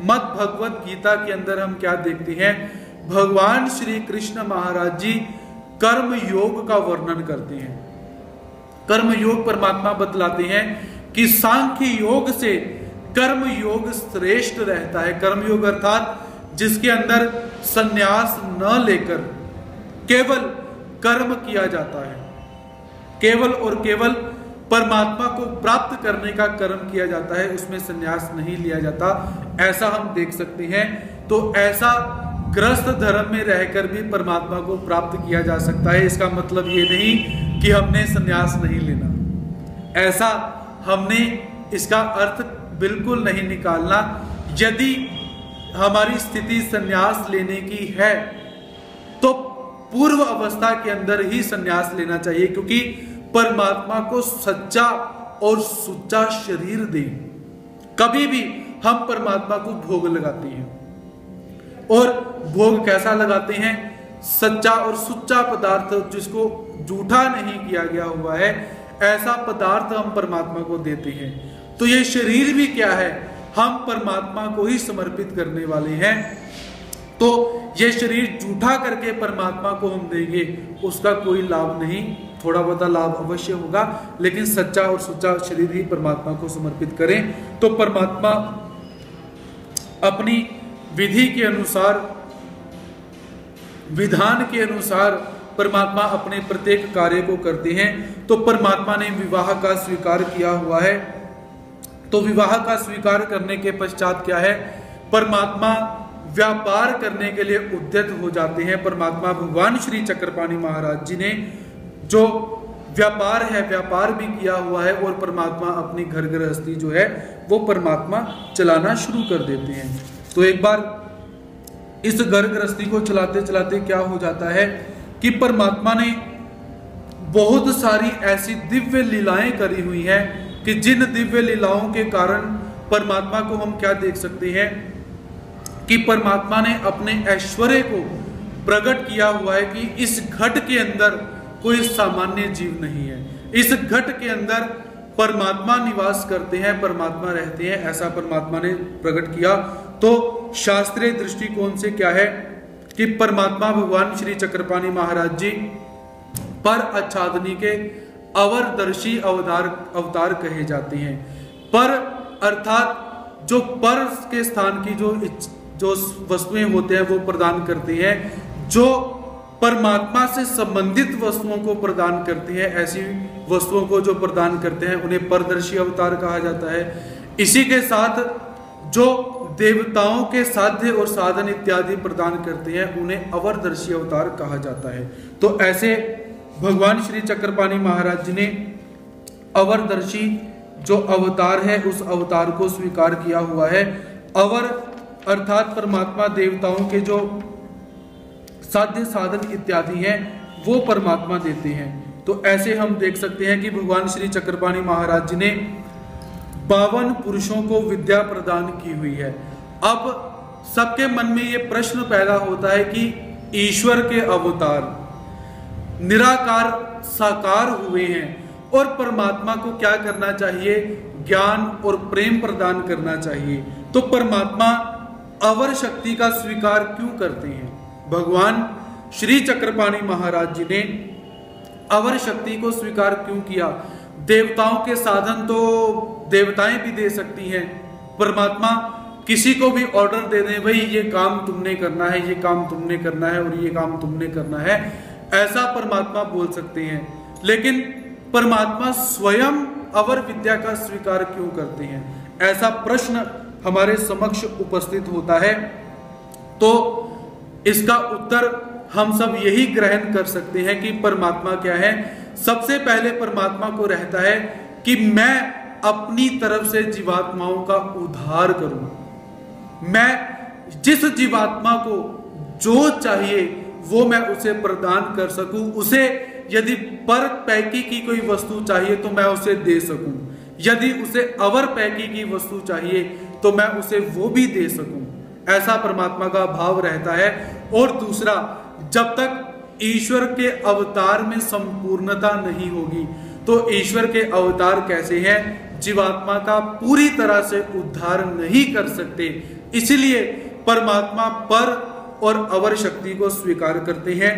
मद् भगवत गीता के अंदर हम क्या देखते हैं, भगवान श्री कृष्ण महाराज जी कर्म योग का वर्णन करते हैं। कर्म योग परमात्मा बतलाते हैं कि सांख्य योग से कर्म योग श्रेष्ठ रहता है। कर्म योग अर्थात जिसके अंदर संन्यास न लेकर केवल कर्म किया जाता है, केवल और केवल परमात्मा को प्राप्त करने का कर्म किया जाता है, उसमें संन्यास नहीं लिया जाता, ऐसा हम देख सकते हैं। तो ऐसा गृहस्थ धर्म में रहकर भी परमात्मा को प्राप्त किया जा सकता है। इसका मतलब ये नहीं कि हमने संन्यास नहीं लेना, ऐसा हमने इसका अर्थ बिल्कुल नहीं निकालना। यदि हमारी स्थिति संन्यास लेने की है तो पूर्व अवस्था के अंदर ही संन्यास लेना चाहिए, क्योंकि परमात्मा को सच्चा और सुच्चा शरीर दे। कभी भी हम परमात्मा को भोग लगाते हैं, और भोग कैसा लगाते हैं, सच्चा और सुच्चा पदार्थ जिसको जूठा नहीं किया गया हुआ है, ऐसा पदार्थ हम परमात्मा को देते हैं। तो ये शरीर भी क्या है, हम परमात्मा को ही समर्पित करने वाले हैं। तो ये शरीर जूठा करके परमात्मा को हम देंगे, उसका कोई लाभ नहीं, थोड़ा बहुत लाभ अवश्य होगा, लेकिन सच्चा और सुच्चा शरीर ही परमात्मा को समर्पित करें। तो परमात्मा अपनी विधि के अनुसार, विधान के अनुसार परमात्मा अपने प्रत्येक कार्य को करते हैं। तो परमात्मा ने विवाह का स्वीकार किया हुआ है। तो विवाह का स्वीकार करने के पश्चात क्या है, परमात्मा व्यापार करने के लिए उद्यत हो जाते हैं। परमात्मा भगवान श्री चक्रपाणि महाराज जी ने जो व्यापार है, व्यापार भी किया हुआ है, और परमात्मा अपनी घर गृहस्थी जो है वो परमात्मा चलाना शुरू कर देते हैं। तो एक बार इस घर गृहस्थी को चलाते चलाते क्या हो जाता है कि परमात्मा ने बहुत सारी ऐसी दिव्य लीलाएं करी हुई हैं कि जिन दिव्य लीलाओं के कारण परमात्मा को हम क्या देख सकते हैं कि परमात्मा ने अपने ऐश्वर्य को प्रकट किया हुआ है कि इस घट के अंदर कोई सामान्य जीव नहीं है, इस घट के अंदर परमात्मा निवास करते हैं, परमात्मा रहते हैं, ऐसा परमात्मा ने प्रकट किया। तो शास्त्रीय दृष्टिकोण से क्या है कि परमात्मा भगवान श्री चक्रपाणि महाराज जी पर आच्छादनी के अवरदर्शी अवतार कहे जाते हैं। पर अर्थात जो पर के स्थान की जो वस्तुएं होते हैं वो प्रदान करते हैं, जो परमात्मा से संबंधित वस्तुओं को प्रदान करते हैं, ऐसी वस्तुओं को जो प्रदान करते हैं उन्हें परदर्शी अवतार कहा जाता है। इसी के साथ जो देवताओं के साध्य और साधन इत्यादि प्रदान करते हैं उन्हें अवरदर्शी अवतार कहा जाता है। तो ऐसे भगवान श्री चक्रपाणि महाराज जी ने अवरदर्शी जो अवतार है उस अवतार को स्वीकार किया हुआ है। अवर अर्थात परमात्मा देवताओं के जो साध्य साधन इत्यादि हैं वो परमात्मा देते हैं। तो ऐसे हम देख सकते हैं कि भगवान श्री चक्रपाणि महाराज जी ने 52 पुरुषों को विद्या प्रदान की हुई है। अब सबके मन में ये प्रश्न पैदा होता है कि ईश्वर के अवतार निराकार साकार हुए हैं और परमात्मा को क्या करना चाहिए, ज्ञान और प्रेम प्रदान करना चाहिए। तो परमात्मा अवर शक्ति का स्वीकार क्यों करते हैं? भगवान श्री चक्रपाणि महाराज जी ने अवर शक्ति को स्वीकार क्यों किया? देवताओं के साधन तो देवताएं भी दे सकती हैं। परमात्मा किसी को भी ऑर्डर दे दें, भाई ये काम तुमने करना है, ये काम तुमने करना है और ये काम तुमने करना है, ऐसा परमात्मा बोल सकते हैं। लेकिन परमात्मा स्वयं अवर विद्या का स्वीकार क्यों करते हैं? ऐसा प्रश्न हमारे समक्ष उपस्थित होता है। तो इसका उत्तर हम सब यही ग्रहण कर सकते हैं कि परमात्मा क्या है। सबसे पहले परमात्मा को रहता है कि मैं अपनी तरफ से जीवात्माओं का उद्धार करूं। मैं जिस जीवात्मा को जो चाहिए वो मैं उसे प्रदान कर सकूं। उसे यदि पर पैकी की कोई वस्तु चाहिए तो मैं उसे दे सकूं, यदि उसे अवर पैकी की वस्तु चाहिए तो मैं उसे वो भी दे सकूं। ऐसा परमात्मा का भाव रहता है। और दूसरा, जब तक ईश्वर के अवतार में संपूर्णता नहीं होगी तो ईश्वर के अवतार कैसे हैं? जीवात्मा का पूरी तरह से उद्धार नहीं कर सकते। इसलिए परमात्मा पर और अवर शक्ति को स्वीकार करते हैं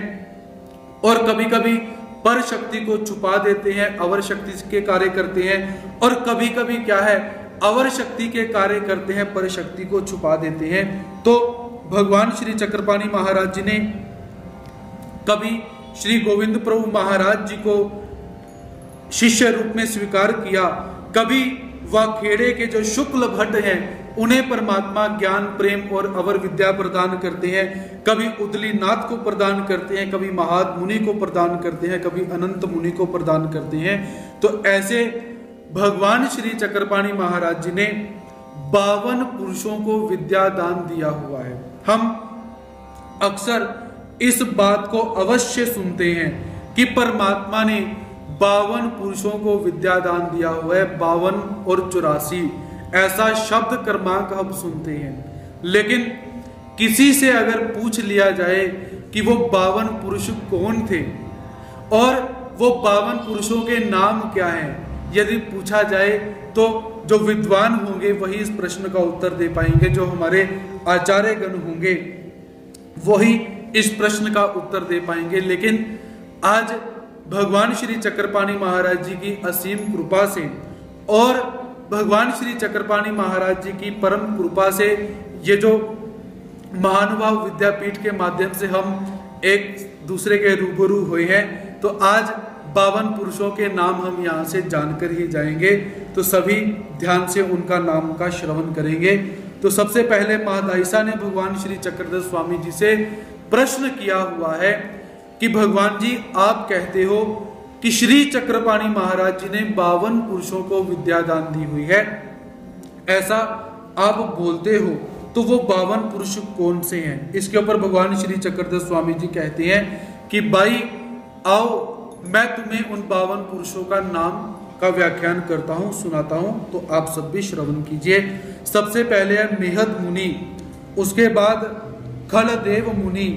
और कभी कभी पर शक्ति को छुपा देते हैं, अवर शक्ति के कार्य करते हैं, और कभी कभी क्या है, अवर शक्ति के कार्य करते हैं, पर शक्ति को छुपा देते हैं। तो भगवान श्री चक्रपाणि महाराज जी ने कभी श्री गोविंद प्रभु महाराज जी को शिष्य रूप में स्वीकार किया, कभी वाखेड़े के जो शुक्ल भट्ट हैं उन्हें परमात्मा ज्ञान, प्रेम और अवर विद्या प्रदान करते हैं, कभी उदलीनाथ को प्रदान करते हैं, कभी महाद मुनि को प्रदान करते हैं, कभी अनंत मुनि को प्रदान करते हैं। तो ऐसे भगवान श्री चक्रपाणि महाराज जी ने 52 पुरुषों को विद्या दान दिया हुआ है। हम अक्सर इस बात को अवश्य सुनते हैं कि परमात्मा ने 52 पुरुषों को विद्या दान दिया हुआ है, 52 और 84 ऐसा शब्द क्रमांक हम सुनते हैं। लेकिन किसी से अगर पूछ लिया जाए कि वो 52 पुरुष कौन थे और वो 52 पुरुषों के नाम क्या हैं, यदि पूछा जाए तो जो विद्वान होंगे वही इस प्रश्न का उत्तर दे पाएंगे। जो हमारे आचार्यगण होंगे वही इस प्रश्न का उत्तर दे पाएंगे। लेकिन आज भगवान श्री चक्रपाणि महाराज जी की असीम कृपा से और भगवान श्री चक्रपाणि महाराज जी की परम कृपा से ये जो महानुभाव विद्यापीठ के माध्यम से हम एक दूसरे के रूबरू हुए हैं, तो आज 52 पुरुषों के नाम हम यहाँ से जानकर ही जाएंगे। तो सभी ध्यान से उनका नाम का श्रवण करेंगे। तो सबसे पहले महादायिसा ने भगवान श्री चक्रधर स्वामी जी से प्रश्न किया हुआ है कि भगवान जी, आप कहते हो कि श्री चक्रपाणि महाराज जी ने 52 पुरुषों को विद्या दान दी हुई है, ऐसा आप बोलते हो, तो वो 52 पुरुष कौन से हैं? इसके ऊपर भगवान श्री चक्रधर स्वामी जी कहते हैं कि भाई आओ, मैं तुम्हें उन 52 पुरुषों का नाम का व्याख्यान करता हूं, सुनाता हूं, तो आप सब भी श्रवण कीजिए। सबसे पहले है मेहद मुनि, उसके बाद खल देव मुनि,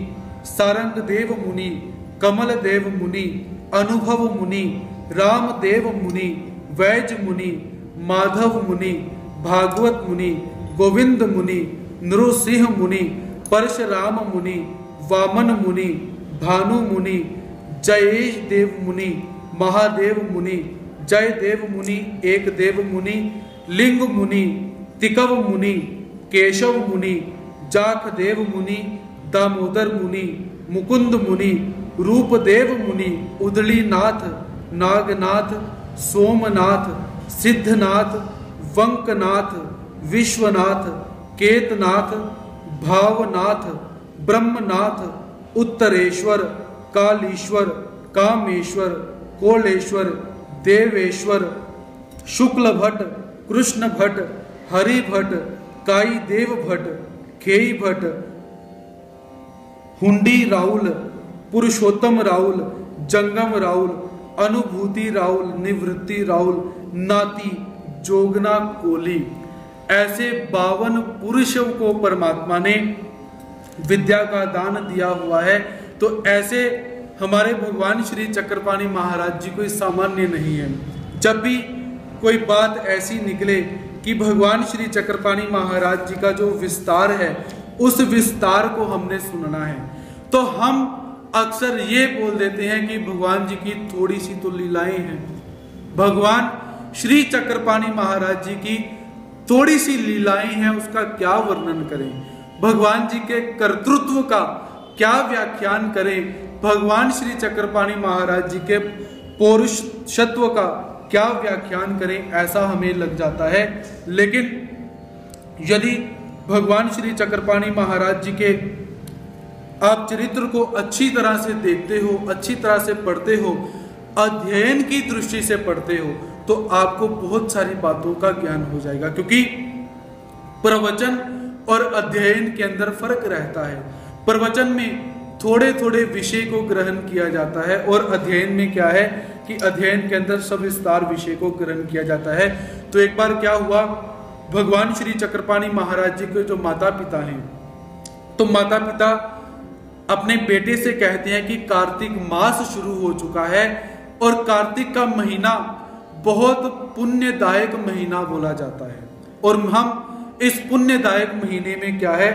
सारंग देव मुनि, कमल देव मुनि, अनुभव मुनि, रामदेव मुनि, वैज मुनि, माधव मुनि, भागवत मुनि, गोविंद मुनि, नृसिंह मुनि, परशुराम मुनि, वामन मुनि, भानु मुनि, जयेश देव मुनि, महादेव मुनि, जय देव मुनि, एक देव मुनि, लिंग मुनि, तिकव मुनि, केशव मुनि, जाख देव मुनि, दामोदर मुनि, मुकुंद मुनि, रूपदेव मुनि, उदलीनाथ, नागनाथ, सोमनाथ, सिद्धनाथ, वंकनाथ, विश्वनाथ, केतनाथ, भावनाथ, ब्रह्मनाथ, उत्तरेश्वर, कालीश्वर, कामेश्वर, कोलेश्वर, देवेश्वर, शुक्ल भट्ट, कृष्ण भट्ट, हरि भट्ट, काई देव भट्ट, खेई भट्ट, हुंडी राउल, पुरुषोत्तम राउल, जंगम राउल, अनुभूति राउल, निवृत्ति राउल, नाती, जोगना कोली, ऐसे 52 पुरुषों को परमात्मा ने विद्या का दान दिया हुआ है। तो ऐसे हमारे भगवान श्री चक्रपाणि महाराज जी कोई सामान्य नहीं है। जब भी कोई बात ऐसी निकले कि भगवान श्री चक्रपाणि महाराज जी का जो विस्तार है उस विस्तार को हमने सुनना है। तो हम अक्सर ये बोल देते हैं कि भगवान जी की थोड़ी सी तो लीलाएं हैं, भगवान श्री चक्रपाणी महाराज जी की थोड़ी सी लीलाएं हैं, उसका क्या वर्णन करें, भगवान जी के कर्तृत्व का क्या व्याख्यान करें, भगवान श्री चक्रपाणी महाराज जी के पौरुषत्व का क्या व्याख्यान करें, ऐसा हमें लग जाता है। लेकिन यदि भगवान श्री चक्रपाणी महाराज जी के आप चरित्र को अच्छी तरह से देखते हो, अच्छी तरह से पढ़ते हो, अध्ययन की दृष्टि से पढ़ते हो, तो आपको बहुत सारी बातों का ज्ञान हो जाएगा। क्योंकि प्रवचन और अध्ययन के अंदर फर्क रहता है। प्रवचन में थोड़े थोड़े विषय को ग्रहण किया जाता है और अध्ययन में क्या है कि अध्ययन के अंदर सविस्तार विषय को ग्रहण किया जाता है। तो एक बार क्या हुआ, भगवान श्री चक्रपाणी महाराज जी के जो माता पिता हैं, तो माता पिता अपने बेटे से कहते हैं कि कार्तिक मास शुरू हो चुका है और कार्तिक का महीना बहुत पुण्यदायक महीना बोला जाता है, और हम इस पुण्यदायक महीने में क्या है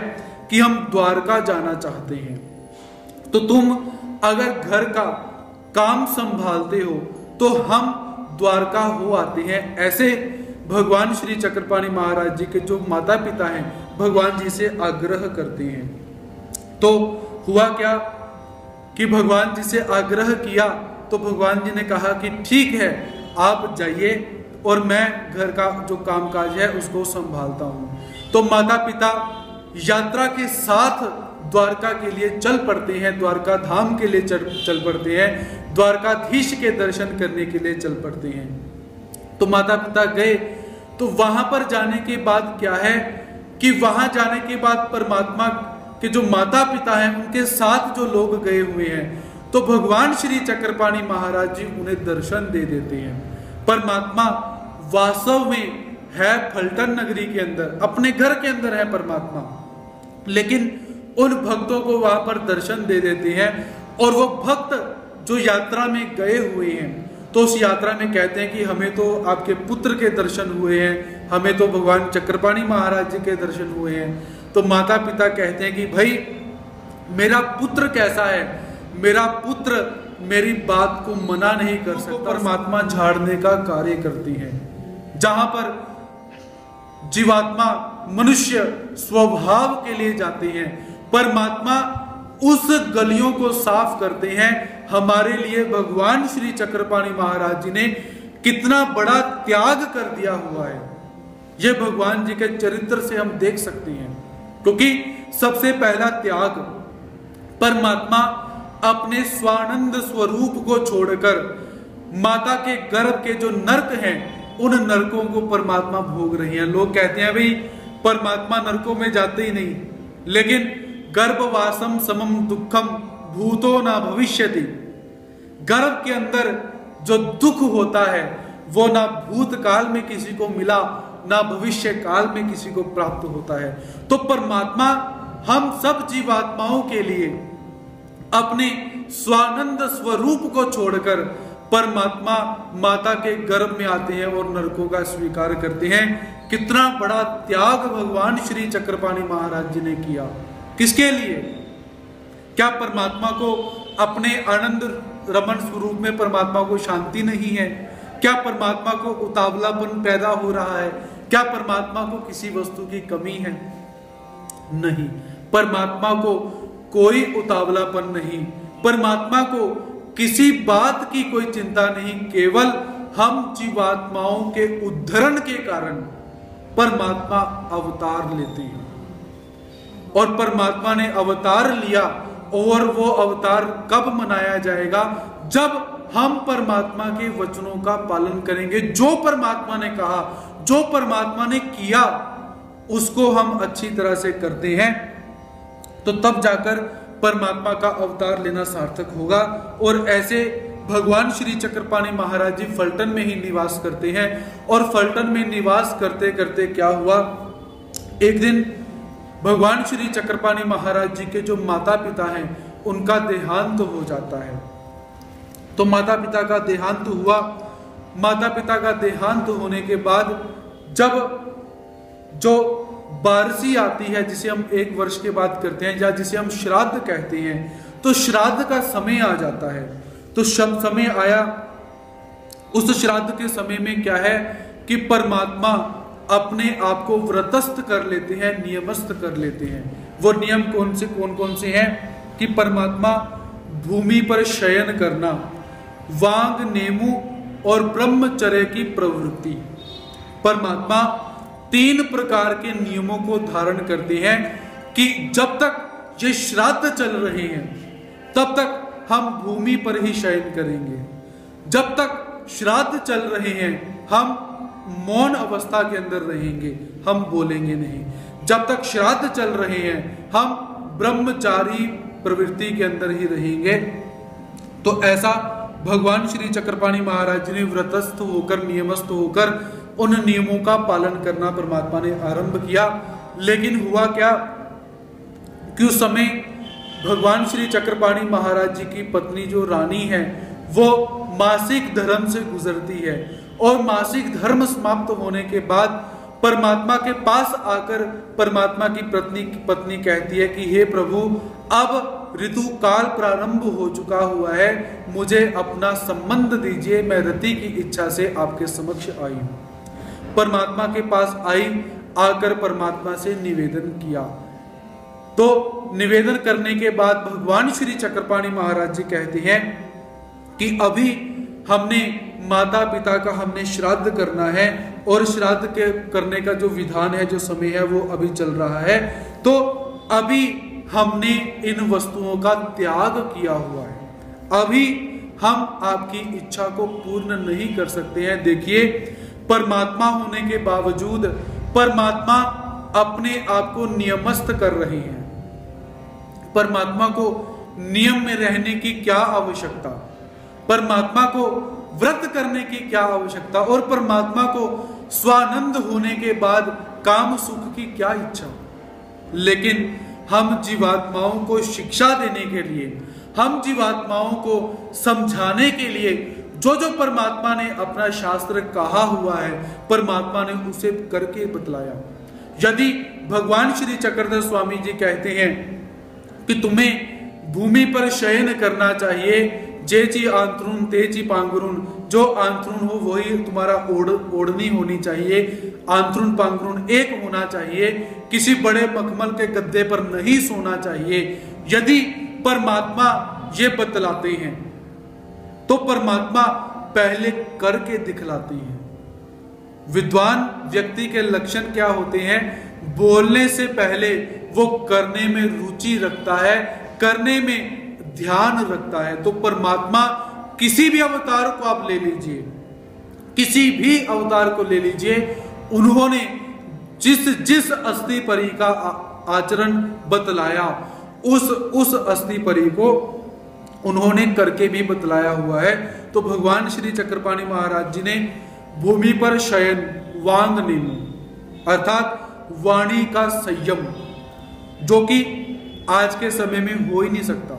कि हम द्वारका जाना चाहते हैं। तो तुम अगर घर का काम संभालते हो तो हम द्वारका हो आते हैं। ऐसे भगवान श्री चक्रपाणी महाराज जी के जो माता पिता हैं भगवान जी से आग्रह करते हैं। तो हुआ क्या कि भगवान जी से आग्रह किया तो भगवान जी ने कहा कि ठीक है, आप जाइए और मैं घर का जो कामकाज है उसको संभालता हूं। तो माता पिता यात्रा के साथ द्वारका के लिए चल पड़ते हैं, द्वारका धाम के लिए चल पड़ते हैं, द्वारकाधीश के दर्शन करने के लिए चल पड़ते हैं। तो माता पिता गए, तो वहां पर जाने के बाद क्या है कि वहां जाने के बाद परमात्मा के जो माता पिता हैं उनके साथ जो लोग गए हुए हैं, तो भगवान श्री चक्रपाणी महाराज जी उन्हें दर्शन दे देते हैं। परमात्मा वास्तव में है फलटन नगरी के अंदर, अपने घर के अंदर है परमात्मा, लेकिन उन भक्तों को वहां पर दर्शन दे देते हैं। और वो भक्त जो यात्रा में गए हुए हैं तो उस यात्रा में कहते हैं कि हमें तो आपके पुत्र के दर्शन हुए हैं, हमें तो भगवान चक्रपाणी महाराज जी के दर्शन हुए हैं। तो माता पिता कहते हैं कि भाई मेरा पुत्र कैसा है, मेरा पुत्र मेरी बात को मना नहीं कर सकता। परमात्मा झाड़ने का कार्य करती है। जहां पर जीवात्मा मनुष्य स्वभाव के लिए जाते हैं, परमात्मा उस गलियों को साफ करते हैं। हमारे लिए भगवान श्री चक्रपाणी महाराज जी ने कितना बड़ा त्याग कर दिया हुआ है, यह भगवान जी के चरित्र से हम देख सकते हैं। क्योंकि सबसे पहला त्याग परमात्मा अपने स्वानंद स्वरूप को छोड़कर माता के गर्भ के जो नरक हैं उन नरकों को परमात्मा भोग रही हैं। लोग कहते हैं भाई परमात्मा नरकों में जाते ही नहीं, लेकिन गर्भवासम समम दुखम भूतो ना भविष्यति, गर्भ के अंदर जो दुख होता है वो ना भूतकाल में किसी को मिला ना भविष्य काल में किसी को प्राप्त होता है। तो परमात्मा हम सब जीवात्माओं के लिए अपने स्वानंद स्वरूप को छोड़कर परमात्मा माता के गर्भ में आते हैं और नरकों का स्वीकार करते हैं। कितना बड़ा त्याग भगवान श्री चक्रपाणी महाराज जी ने किया, किसके लिए? क्या परमात्मा को अपने आनंद रमन स्वरूप में परमात्मा को शांति नहीं है? क्या परमात्मा को उतावलापन पैदा हो रहा है? क्या परमात्मा को किसी वस्तु की कमी है? नहीं, परमात्मा को कोई उतावलापन नहीं, परमात्मा को किसी बात की कोई चिंता नहीं। केवल हम जीवात्माओं के उद्धरण के कारण परमात्मा अवतार लेते हैं, और परमात्मा ने अवतार लिया। और वो अवतार कब मनाया जाएगा? जब हम परमात्मा के वचनों का पालन करेंगे। जो परमात्मा ने कहा, जो परमात्मा ने किया, उसको हम अच्छी तरह से करते हैं, तो तब जाकर परमात्मा का अवतार लेना सार्थक होगा। और ऐसे भगवान श्री चक्रपाणी महाराज जी फलटन में ही निवास करते हैं। और फलटन में निवास करते करते क्या हुआ, एक दिन भगवान श्री चक्रपाणी महाराज जी के जो माता पिता हैं उनका देहांत हो जाता है। तो माता पिता का देहांत हुआ। माता पिता का देहांत होने के बाद जब जो बारसी आती है जिसे हम 1 वर्ष के बाद करते हैं, या जिसे हम श्राद्ध कहते हैं, तो श्राद्ध का समय आ जाता है। तो समय आया, उस श्राद्ध के समय में क्या है कि परमात्मा अपने आप को व्रतस्थ कर लेते हैं, नियमस्थ कर लेते हैं। वो नियम कौन कौन से हैं कि परमात्मा भूमि पर शयन करना, वांग नेमु और ब्रह्मचर्य की प्रवृत्ति। परमात्मा 3 प्रकार के नियमों को धारण करते हैं कि जब तक ये श्राद्ध चल रहे हैं तब तक हम भूमि पर ही शयन करेंगे, जब तक श्राद्ध चल रहे हैं हम मौन अवस्था के अंदर रहेंगे, हम बोलेंगे नहीं, जब तक श्राद्ध चल रहे हैं हम ब्रह्मचारी प्रवृत्ति के अंदर ही रहेंगे। तो ऐसा भगवान श्री चक्रपाणि महाराज जी ने व्रतस्थ होकर, नियमस्थ होकर उन नियमों का पालन करना परमात्मा ने आरंभ किया। लेकिन हुआ क्या कि उस समय भगवान श्री चक्रपाणि महाराज जी की पत्नी जो रानी है वो मासिक धर्म से गुजरती है, और मासिक धर्म समाप्त होने के बाद परमात्मा के पास आकर परमात्मा की पत्नी कहती है कि हे प्रभु, अब ऋतु काल प्रारंभ हो चुका हुआ है, मुझे अपना संबंध दीजिए, मैं रति की इच्छा से आपके समक्ष आई हूं। परमात्मा के पास आई, आकर परमात्मा से निवेदन किया। तो निवेदन करने के बाद भगवान श्री चक्रपाणि महाराज जी कहते हैं कि अभी हमने माता पिता का हमने श्राद्ध करना है, और श्राद्ध के करने का जो विधान है, जो समय है, वो अभी चल रहा है। तो अभी हमने इन वस्तुओं का त्याग किया हुआ है, अभी हम आपकी इच्छा को पूर्ण नहीं कर सकते हैं। देखिए, परमात्मा होने के बावजूद परमात्मा अपने आप को नियमस्थ कर रहे हैं। परमात्मा को नियम में रहने की क्या आवश्यकता, परमात्मा को व्रत करने की क्या आवश्यकता, और परमात्मा को स्वानंद होने के बाद काम सुख की क्या इच्छा। लेकिन हम जीवात्माओं को शिक्षा देने के लिए, हम जीवात्माओं को समझाने के लिए जो जो परमात्मा ने अपना शास्त्र कहा हुआ है, परमात्मा ने उसे करके बतलाया। यदि भगवान श्री चक्रधर स्वामी जी कहते हैं कि तुम्हें भूमि पर शयन करना चाहिए, जेची आंतरून तेची पांगरून, जो आंतरून हो वही तुम्हारा ओढ़नी होनी चाहिए, आंतरून पांगरून एक होना चाहिए, किसी बड़े मखमल के गद्दे पर नहीं सोना चाहिए। यदि परमात्मा ये बतलाते हैं तो परमात्मा पहले करके दिखलाते हैं। विद्वान व्यक्ति के लक्षण क्या होते हैं? बोलने से पहले वो करने में रुचि रखता है, करने में ध्यान रखता है। तो परमात्मा किसी भी अवतार को आप ले लीजिए, किसी भी अवतार को ले लीजिए, उन्होंने जिस अस्थि परी का आचरण बतलाया, उस अस्थि परी को उन्होंने करके भी बतलाया हुआ है। तो भगवान श्री चक्रपाणि महाराज जी ने भूमि पर शयन, वांग नेमु अर्थात वाणी का संयम, जो कि आज के समय में हो ही नहीं सकता।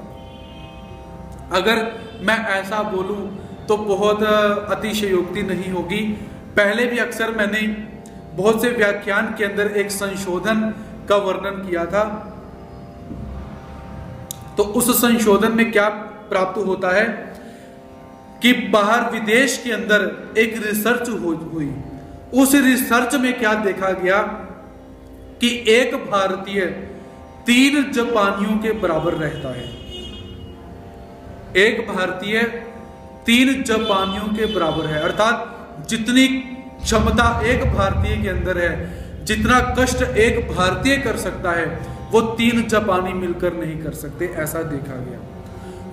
अगर मैं ऐसा बोलूं तो बहुत अतिशयोक्ति नहीं होगी। पहले भी अक्सर मैंने बहुत से व्याख्यान के अंदर एक संशोधन का वर्णन किया था। तो उस संशोधन में क्या प्राप्त होता है कि बाहर विदेश के अंदर एक रिसर्च हुई। उस रिसर्च में क्या देखा गया कि एक भारतीय 3 जापानियों के बराबर रहता है। एक भारतीय 3 जापानियों के बराबर है, अर्थात जितनी क्षमता एक भारतीय के अंदर है, जितना कष्ट एक भारतीय कर सकता है, वो 3 जापानी मिलकर नहीं कर सकते, ऐसा देखा गया।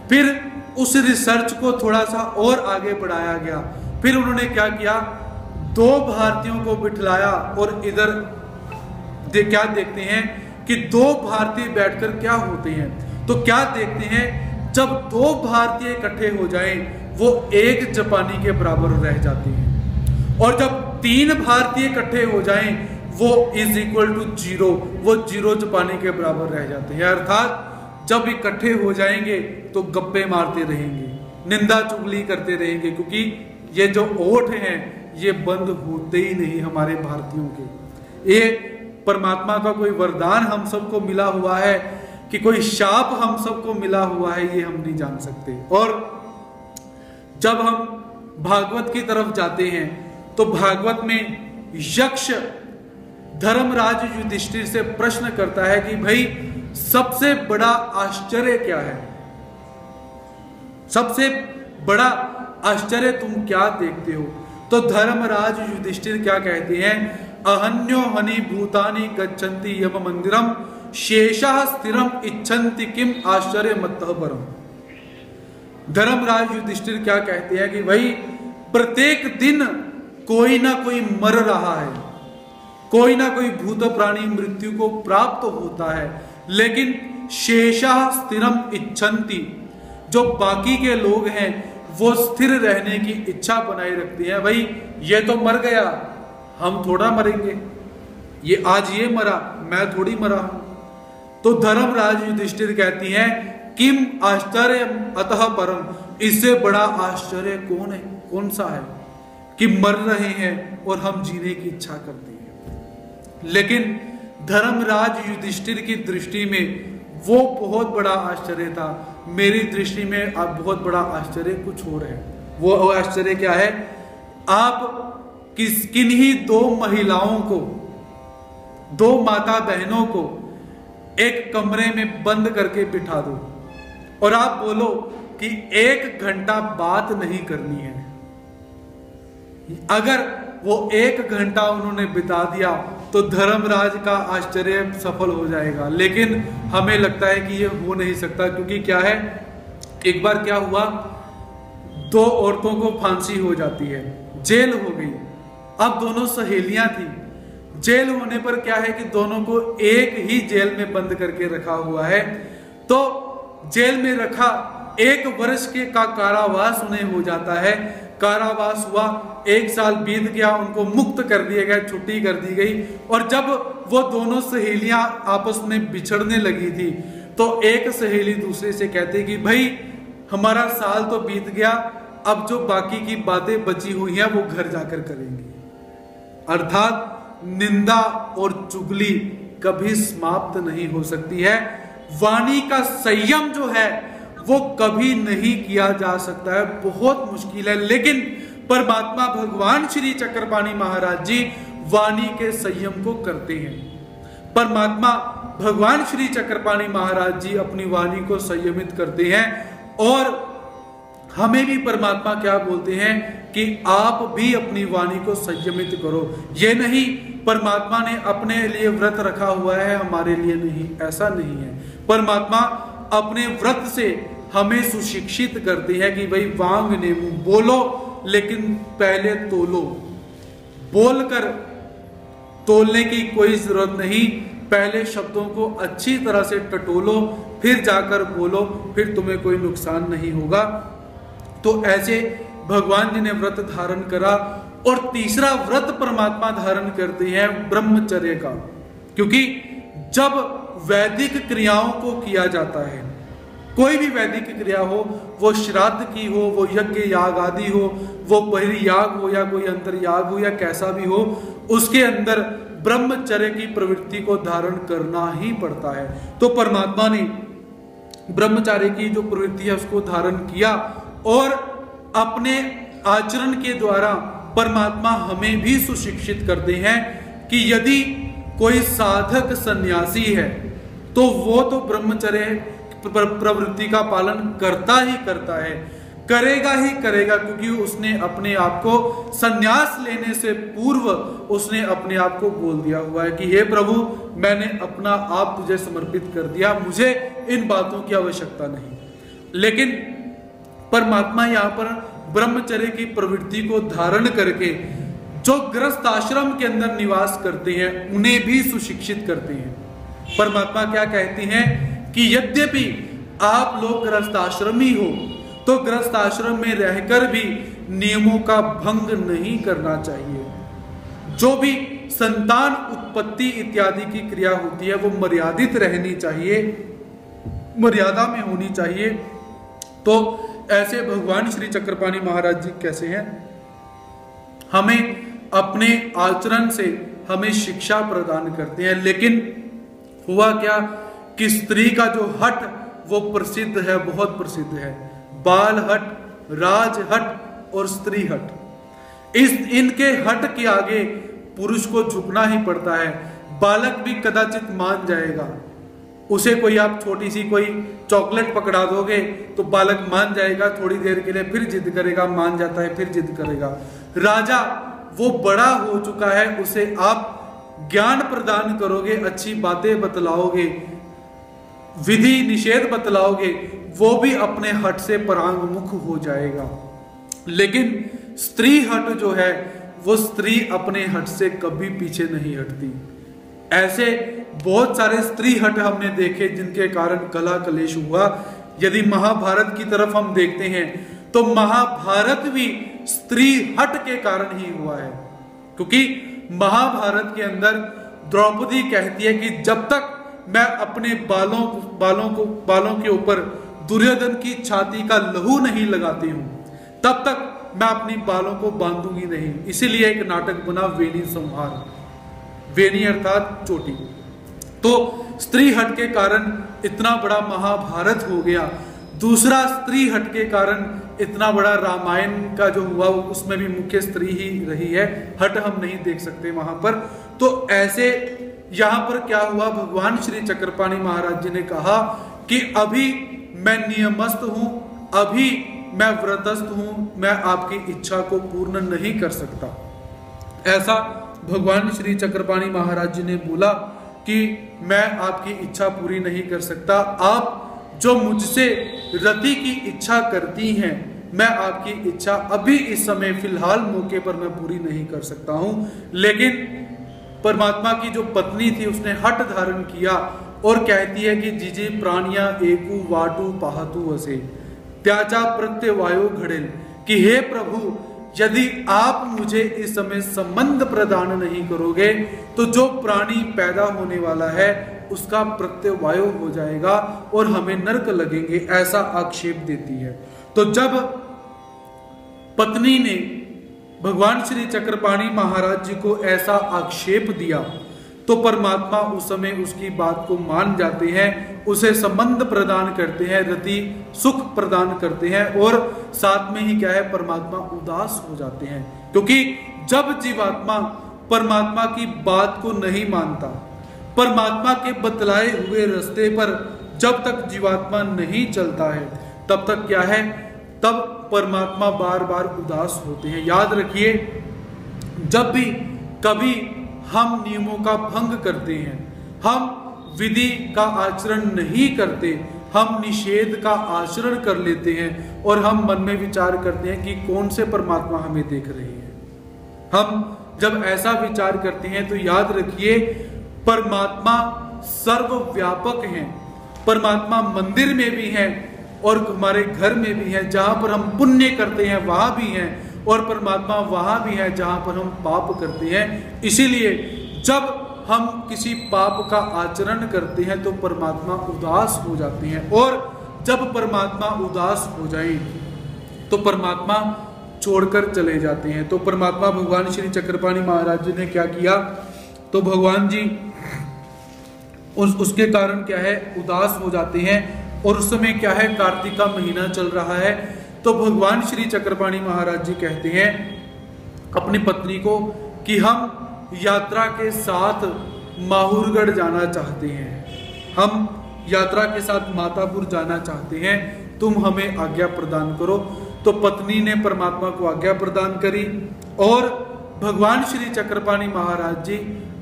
फिर उस रिसर्च को थोड़ा सा और आगे बढ़ाया गया। फिर उन्होंने क्या किया, 2 भारतीयों को बिठलाया और इधर क्या देखते हैं कि 2 भारतीय बैठकर क्या होते हैं। तो क्या देखते हैं, जब 2 भारतीय इकट्ठे हो जाएं, वो 1 जापानी के बराबर रह जाते हैं, और जब 3 भारतीय इकट्ठे हो जाएं, वो इज इक्वल टू 0, वो 0 जापानी के बराबर रह जाते हैं। अर्थात जब इकट्ठे हो जाएंगे तो गप्पे मारते रहेंगे, निंदा चुगली करते रहेंगे, क्योंकि ये जो ओठ हैं ये बंद होते ही नहीं हमारे भारतीयों के। ये परमात्मा का कोई वरदान हम सबको मिला हुआ है कि कोई शाप हम सबको मिला हुआ है, ये हम नहीं जान सकते। और जब हम भागवत की तरफ जाते हैं तो भागवत में यक्ष धर्मराज युधिष्ठिर से प्रश्न करता है कि भाई सबसे बड़ा आश्चर्य क्या है, सबसे बड़ा आश्चर्य तुम क्या देखते हो? तो धर्मराज युधिष्ठिर क्या कहते हैं, अहन्यो हनि भूतानि गच्छन्ति यम मंदिरम शेषः स्थिरम इच्छन्ति किम आश्चर्य मत्तः परम। धर्मराज युधिष्ठिर क्या कहते हैं कि भाई प्रत्येक दिन कोई ना कोई मर रहा है, कोई ना कोई भूत प्राणी मृत्यु को प्राप्त होता है, लेकिन शेषः स्थिरम इच्छन्ति, जो बाकी के लोग हैं वो स्थिर रहने की इच्छा बनाए रखते हैं। भाई ये तो मर गया, हम थोड़ा मरेंगे, ये आज ये मरा, मैं थोड़ी मरा हूं। तो धर्मराज युधिष्ठिर कहती हैं किम आश्चर्य अतः परम, इससे बड़ा आश्चर्य कौन है, कौन सा है कि मर रहे हैं और हम जीने की इच्छा करते हैं। लेकिन धर्मराज युधिष्ठिर की दृष्टि में वो बहुत बड़ा आश्चर्य था, मेरी दृष्टि में अब बहुत बड़ा आश्चर्य कुछ और है। वो आश्चर्य क्या है, आप किन्हीं दो महिलाओं को, दो माता बहनों को एक कमरे में बंद करके बिठा दो और आप बोलो कि 1 घंटा बात नहीं करनी है। अगर वो 1 घंटा उन्होंने बिता दिया तो धर्मराज का आश्चर्य सफल हो जाएगा, लेकिन हमें लगता है कि ये हो नहीं सकता। क्योंकि क्या है, एक बार क्या हुआ, 2 औरतों को फांसी हो जाती है, जेल हो गई। अब दोनों सहेलियां थी, जेल होने पर क्या है कि दोनों को एक ही जेल में बंद करके रखा हुआ है। तो जेल में रखा, 1 वर्ष के का कारावास उन्हें हो जाता है। कारावास हुआ, 1 साल बीत गया, उनको मुक्त कर दिया गया, छुट्टी कर दी गई। और जब वो दोनों सहेलियां आपस में बिछड़ने लगी थी तो एक सहेली दूसरे से कहती कि भाई हमारा साल तो बीत गया, अब जो बाकी की बातें बची हुई हैं वो घर जाकर करेंगे। अर्थात निंदा और चुगली कभी समाप्त नहीं हो सकती है। वाणी का संयम जो है वो कभी नहीं किया जा सकता है, बहुत मुश्किल है। लेकिन परमात्मा भगवान श्री चक्रपाणि महाराज जी वाणी के संयम को करते हैं। परमात्मा भगवान श्री चक्रपाणि महाराज जी अपनी वाणी को संयमित करते हैं। और हमें भी परमात्मा क्या बोलते हैं कि आप भी अपनी वाणी को संयमित करो। ये नहीं परमात्मा ने अपने लिए व्रत रखा हुआ है, हमारे लिए नहीं, ऐसा नहीं है। परमात्मा अपने व्रत से हमें सुशिक्षित करते हैं कि भाई वांग ने मुंह बोलो, लेकिन पहले तोलो। बोलकर तोलने की कोई जरूरत नहीं, पहले शब्दों को अच्छी तरह से टटोलो, फिर जाकर बोलो, फिर तुम्हें कोई नुकसान नहीं होगा। तो ऐसे भगवान जी ने व्रत धारण करा। और तीसरा व्रत परमात्मा धारण करते हैं ब्रह्मचर्य का, क्योंकि जब वैदिक क्रियाओं को किया जाता है, कोई भी वैदिक क्रिया हो, वो श्राद्ध की हो, वो यज्ञ याग आदि हो, वो बहिर्याग हो या कोई अंतर्याग हो या कैसा भी हो, उसके अंदर ब्रह्मचर्य की प्रवृत्ति को धारण करना ही पड़ता है। तो परमात्मा ने ब्रह्मचर्य की जो प्रवृत्ति है उसको धारण किया और अपने आचरण के द्वारा परमात्मा हमें भी सुशिक्षित करते हैं कि यदि कोई साधक सन्यासी है तो वो तो ब्रह्मचर्य प्रवृत्ति का पालन करता ही करता है, करेगा ही करेगा, क्योंकि उसने अपने आप को सन्यास लेने से पूर्व उसने अपने आप को बोल दिया हुआ है कि हे प्रभु, मैंने अपना आप तुझे समर्पित कर दिया, मुझे इन बातों की आवश्यकता नहीं। लेकिन परमात्मा यहाँ पर ब्रह्मचर्य की प्रवृत्ति को धारण करके जो गृहस्थ आश्रम के अंदर निवास करते हैं उन्हें भी सुशिक्षित करते हैं। परमात्मा क्या कहते हैं कि यद्यपि आप लोग गृहस्थ आश्रमी हो तो गृहस्थ आश्रम में रहकर भी नियमों का भंग नहीं करना चाहिए। जो भी संतान उत्पत्ति इत्यादि की क्रिया होती है वो मर्यादित रहनी चाहिए, मर्यादा में होनी चाहिए। तो ऐसे भगवान श्री चक्रपाणि महाराज जी कैसे हैं, हमें अपने आचरण से हमें शिक्षा प्रदान करते हैं। लेकिन हुआ क्या कि स्त्री का जो हट वो प्रसिद्ध है, बहुत प्रसिद्ध है। बाल हट, राज हट और स्त्री हट, इनके हट के आगे पुरुष को झुकना ही पड़ता है। बालक भी कदाचित मान जाएगा, उसे कोई आप छोटी सी कोई चॉकलेट पकड़ा दोगे तो बालक मान जाएगा, थोड़ी देर के लिए फिर जिद करेगा, मान जाता है, फिर जिद करेगा। राजा वो बड़ा हो चुका है, उसे आप ज्ञान प्रदान करोगे, अच्छी बातें बतलाओगे, विधि निषेध बतलाओगे, वो भी अपने हट से परांगमुख हो जाएगा। लेकिन स्त्री हट जो है वो स्त्री अपने हट से कभी पीछे नहीं हटती। ऐसे बहुत सारे स्त्री हट हमने देखे जिनके कारण कला कलेश हुआ। यदि महाभारत की तरफ हम देखते हैं तो महाभारत भी स्त्री हट के कारण ही हुआ है, क्योंकि महाभारत के अंदर द्रौपदी कहती है कि जब तक मैं अपने बालों के ऊपर दुर्योधन की छाती का लहू नहीं लगाती हूं तब तक मैं अपनी बालों को बांधूंगी नहीं। इसीलिए एक नाटक बना वेणी संहार, वेणी अर्थात चोटी। तो स्त्री हट के कारण इतना बड़ा महाभारत हो गया। दूसरा, स्त्री हट के कारण इतना बड़ा रामायण का जो हुआ उसमें भी मुख्य स्त्री ही रही है, हट हम नहीं देख सकते वहां पर। तो ऐसे यहां पर क्या हुआ, भगवान श्री चक्रपाणि महाराज जी ने कहा कि अभी मैं नियमस्थ हूं, अभी मैं व्रतस्थ हूं, मैं आपकी इच्छा को पूर्ण नहीं कर सकता। ऐसा भगवान श्री चक्रपाणि महाराज जी ने बोला कि मैं आपकी इच्छा पूरी नहीं कर सकता, आप जो मुझसे रति की इच्छा करती हैं मैं आपकी इच्छा अभी इस समय फिलहाल मौके पर मैं पूरी नहीं कर सकता हूं। लेकिन परमात्मा की जो पत्नी थी उसने हठ धारण किया और कहती है कि जिजे प्राणिया एकु वाटु पाहतु असे त्याचा प्रत्यवायो घड़ेल, कि हे प्रभु यदि आप मुझे इस समय संबंध प्रदान नहीं करोगे तो जो प्राणी पैदा होने वाला है उसका प्रत्यवायो हो जाएगा और हमें नरक लगेंगे, ऐसा आक्षेप देती है। तो जब पत्नी ने भगवान श्री चक्रपाणि महाराज जी को ऐसा आक्षेप दिया तो परमात्मा उस समय उसकी बात को मान जाते हैं, उसे संबंध प्रदान करते हैं, रति सुख प्रदान करते हैं और साथ में ही क्या है, परमात्मा उदास हो जाते हैं। क्योंकि जब जीवात्मा परमात्मा की बात को नहीं मानता, परमात्मा के बतलाए हुए रास्ते पर जब तक जीवात्मा नहीं चलता है तब तक क्या है, तब परमात्मा बार बार उदास होते हैं। याद रखिए, जब भी कभी हम नियमों का भंग करते हैं, हम विधि का आचरण नहीं करते, हम निषेध का आचरण कर लेते हैं और हम मन में विचार करते हैं कि कौन से परमात्मा हमें देख रहे हैं। हम जब ऐसा विचार करते हैं तो याद रखिए परमात्मा सर्वव्यापक हैं, परमात्मा मंदिर में भी हैं और हमारे घर में भी हैं, जहां पर हम पुण्य करते हैं वहां भी हैं और परमात्मा वहां भी है जहां पर हम पाप करते हैं। इसीलिए जब हम किसी पाप का आचरण करते हैं तो परमात्मा उदास हो जाते हैं और जब परमात्मा उदास हो जाए तो परमात्मा छोड़कर चले जाते हैं। तो परमात्मा भगवान श्री चक्रपाणि महाराज जी ने क्या किया, तो भगवान जी उसके कारण क्या है, उदास हो जाते हैं। और उस समय क्या है, कार्तिक का महीना चल रहा है। तो भगवान श्री चक्रपाणि महाराज जी कहते हैं अपनी पत्नी को कि हम यात्रा के साथ माहुरगढ़ जाना चाहते हैं, हम यात्रा के साथ मातापुर जाना चाहते हैं, तुम हमें आज्ञा प्रदान करो। तो पत्नी ने परमात्मा को आज्ञा प्रदान करी और भगवान श्री चक्रपाणि महाराज जी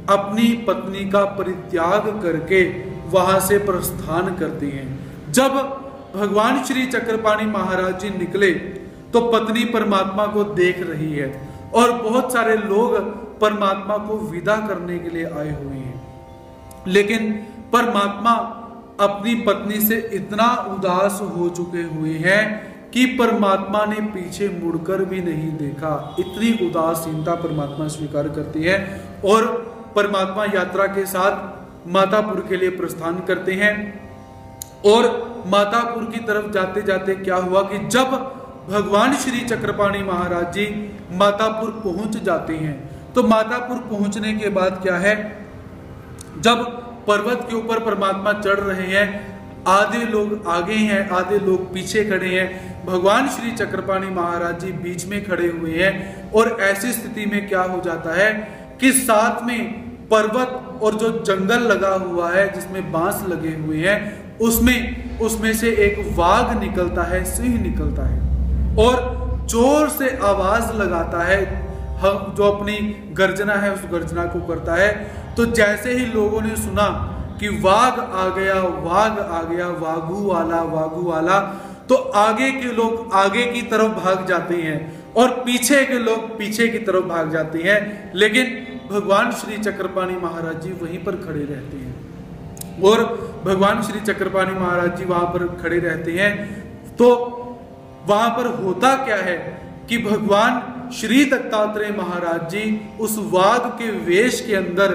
अपनी पत्नी का परित्याग करके वहां से प्रस्थान करते हैं। जब भगवान श्री चक्रपाणि महाराज जी निकले तो पत्नी परमात्मा को देख रही है और बहुत सारे लोग परमात्मा को विदा करने के लिए आए हुए हैं, लेकिन परमात्मा अपनी पत्नी से इतना उदास हो चुके हुए हैं कि परमात्मा ने पीछे मुड़कर भी नहीं देखा। इतनी उदासीनता परमात्मा स्वीकार करती है और परमात्मा यात्रा के साथ मातापुर के लिए प्रस्थान करते हैं। और मातापुर की तरफ जाते जाते क्या हुआ कि जब भगवान श्री चक्रपाणि महाराज जी मातापुर पहुंच जाते हैं तो मातापुर पहुंचने के बाद क्या है, जब पर्वत के ऊपर परमात्मा चढ़ रहे हैं, आधे लोग आगे हैं, आधे लोग पीछे खड़े हैं, भगवान श्री चक्रपाणि महाराज जी बीच में खड़े हुए हैं। और ऐसी स्थिति में क्या हो जाता है कि साथ में पर्वत और जो जंगल लगा हुआ है जिसमें बांस लगे हुए हैं, उसमें से एक वाघ निकलता है, सिंह निकलता है और जोर से आवाज लगाता है, जो अपनी गर्जना है उस गर्जना को करता है। तो जैसे ही लोगों ने सुना कि वाघ आ गया, वाघ आ गया, वाघू वाला, तो आगे के लोग आगे की तरफ भाग जाते हैं और पीछे के लोग पीछे की तरफ भाग जाते हैं, लेकिन भगवान श्री चक्रपाणि महाराज जी वहीं पर खड़े रहते हैं। और भगवान श्री चक्रपाणि महाराज जी वहां पर खड़े रहते हैं। तो वहां पर होता क्या है कि भगवान श्री दत्तात्रेय महाराज जी उस वाघ के वेश के अंदर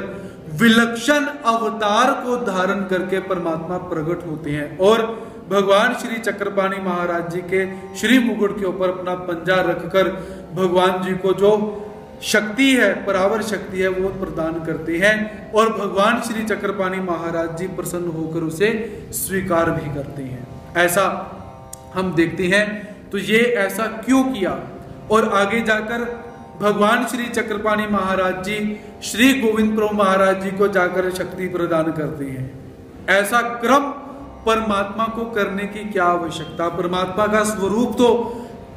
विलक्षण अवतार को धारण करके परमात्मा प्रकट होते हैं और भगवान श्री चक्रपाणि महाराज जी के श्री मुकुट के ऊपर अपना पंजा रखकर भगवान जी को जो शक्ति है, परावर शक्ति है, वो प्रदान करते हैं और भगवान श्री चक्रपाणि महाराज जी प्रसन्न होकर उसे स्वीकार भी करते हैं। ऐसा हम देखते हैं। तो ये ऐसा क्यों किया? और आगे जाकर भगवान श्री चक्रपाणि महाराज जी श्री गोविंद प्रभु महाराज जी को जाकर शक्ति प्रदान करते हैं। ऐसा क्रम परमात्मा को करने की क्या आवश्यकता? परमात्मा का स्वरूप तो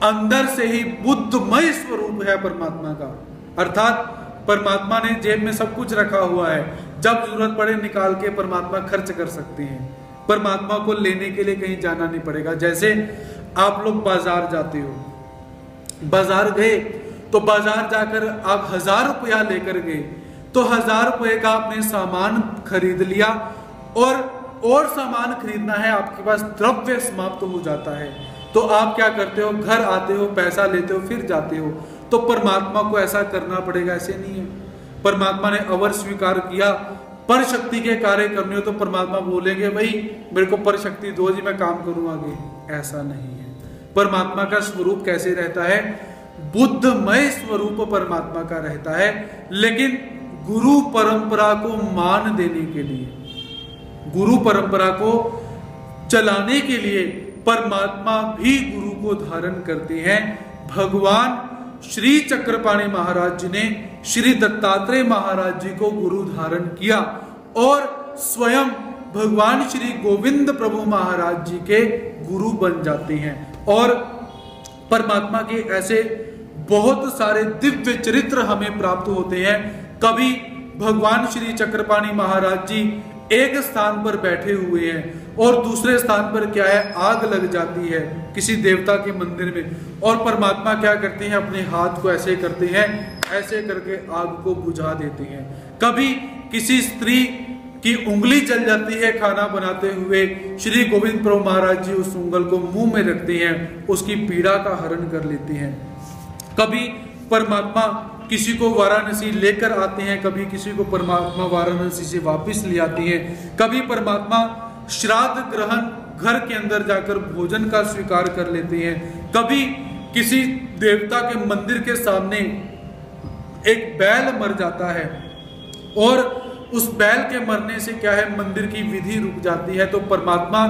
अंदर से ही बुद्धमय स्वरूप है परमात्मा का, अर्थात परमात्मा ने जेब में सब कुछ रखा हुआ है, जब जरूरत पड़े निकाल के परमात्मा खर्च कर सकते हैं। परमात्मा को लेने के लिए कहीं जाना नहीं पड़ेगा। जैसे आप लोग बाजार जाते हो, बाजार गए तो बाजार जाकर आप 1000 रुपया लेकर गए, तो 1000 रुपये का आपने सामान खरीद लिया और सामान खरीदना है, आपके पास द्रव्य समाप्त हो जाता है, तो आप क्या करते हो? घर आते हो, पैसा लेते हो, फिर जाते हो। तो परमात्मा को ऐसा करना पड़ेगा? ऐसे नहीं है। परमात्मा ने अवर स्वीकार किया, पर शक्ति के कार्य करने हो तो परमात्मा बोलेंगे भाई मेरे को पर शक्ति दो जी, मैं काम करूं आगे। ऐसा नहीं है। परमात्मा का स्वरूप कैसे रहता है? बुद्धमय स्वरूप परमात्मा का रहता है, लेकिन गुरु परंपरा को मान देने के लिए, गुरु परंपरा को चलाने के लिए परमात्मा भी गुरु को धारण करते हैं। भगवान श्री चक्रपाणि महाराज जी ने श्री दत्तात्रेय महाराज जी को गुरु धारण किया और स्वयं भगवान श्री गोविंद प्रभु महाराज जी के गुरु बन जाते हैं। और परमात्मा के ऐसे बहुत सारे दिव्य चरित्र हमें प्राप्त होते हैं। कभी भगवान श्री चक्रपाणि महाराज जी एक स्थान पर बैठे हुए हैं और दूसरे स्थान पर क्या है, आग लग जाती है किसी देवता के मंदिर में, और परमात्मा क्या करते हैं, अपने हाथ को ऐसे करते हैं, ऐसे करके आग को बुझा देते हैं। कभी किसी स्त्री की उंगली जल जाती है खाना बनाते हुए, श्री गोविंद प्रभु महाराज जी उस उंगल को मुंह में रखते हैं, उसकी पीड़ा का हरण कर लेते हैं। कभी परमात्मा किसी को वाराणसी लेकर आते हैं, कभी किसी को परमात्मा वाराणसी से वापस ले आते हैं। कभी परमात्मा श्राद्ध ग्रहण घर के अंदर जाकर भोजन का स्वीकार कर लेते हैं। कभी किसी देवता के मंदिर के सामने एक बैल मर जाता है और उस बैल के मरने से क्या है, मंदिर की विधि रुक जाती है, तो परमात्मा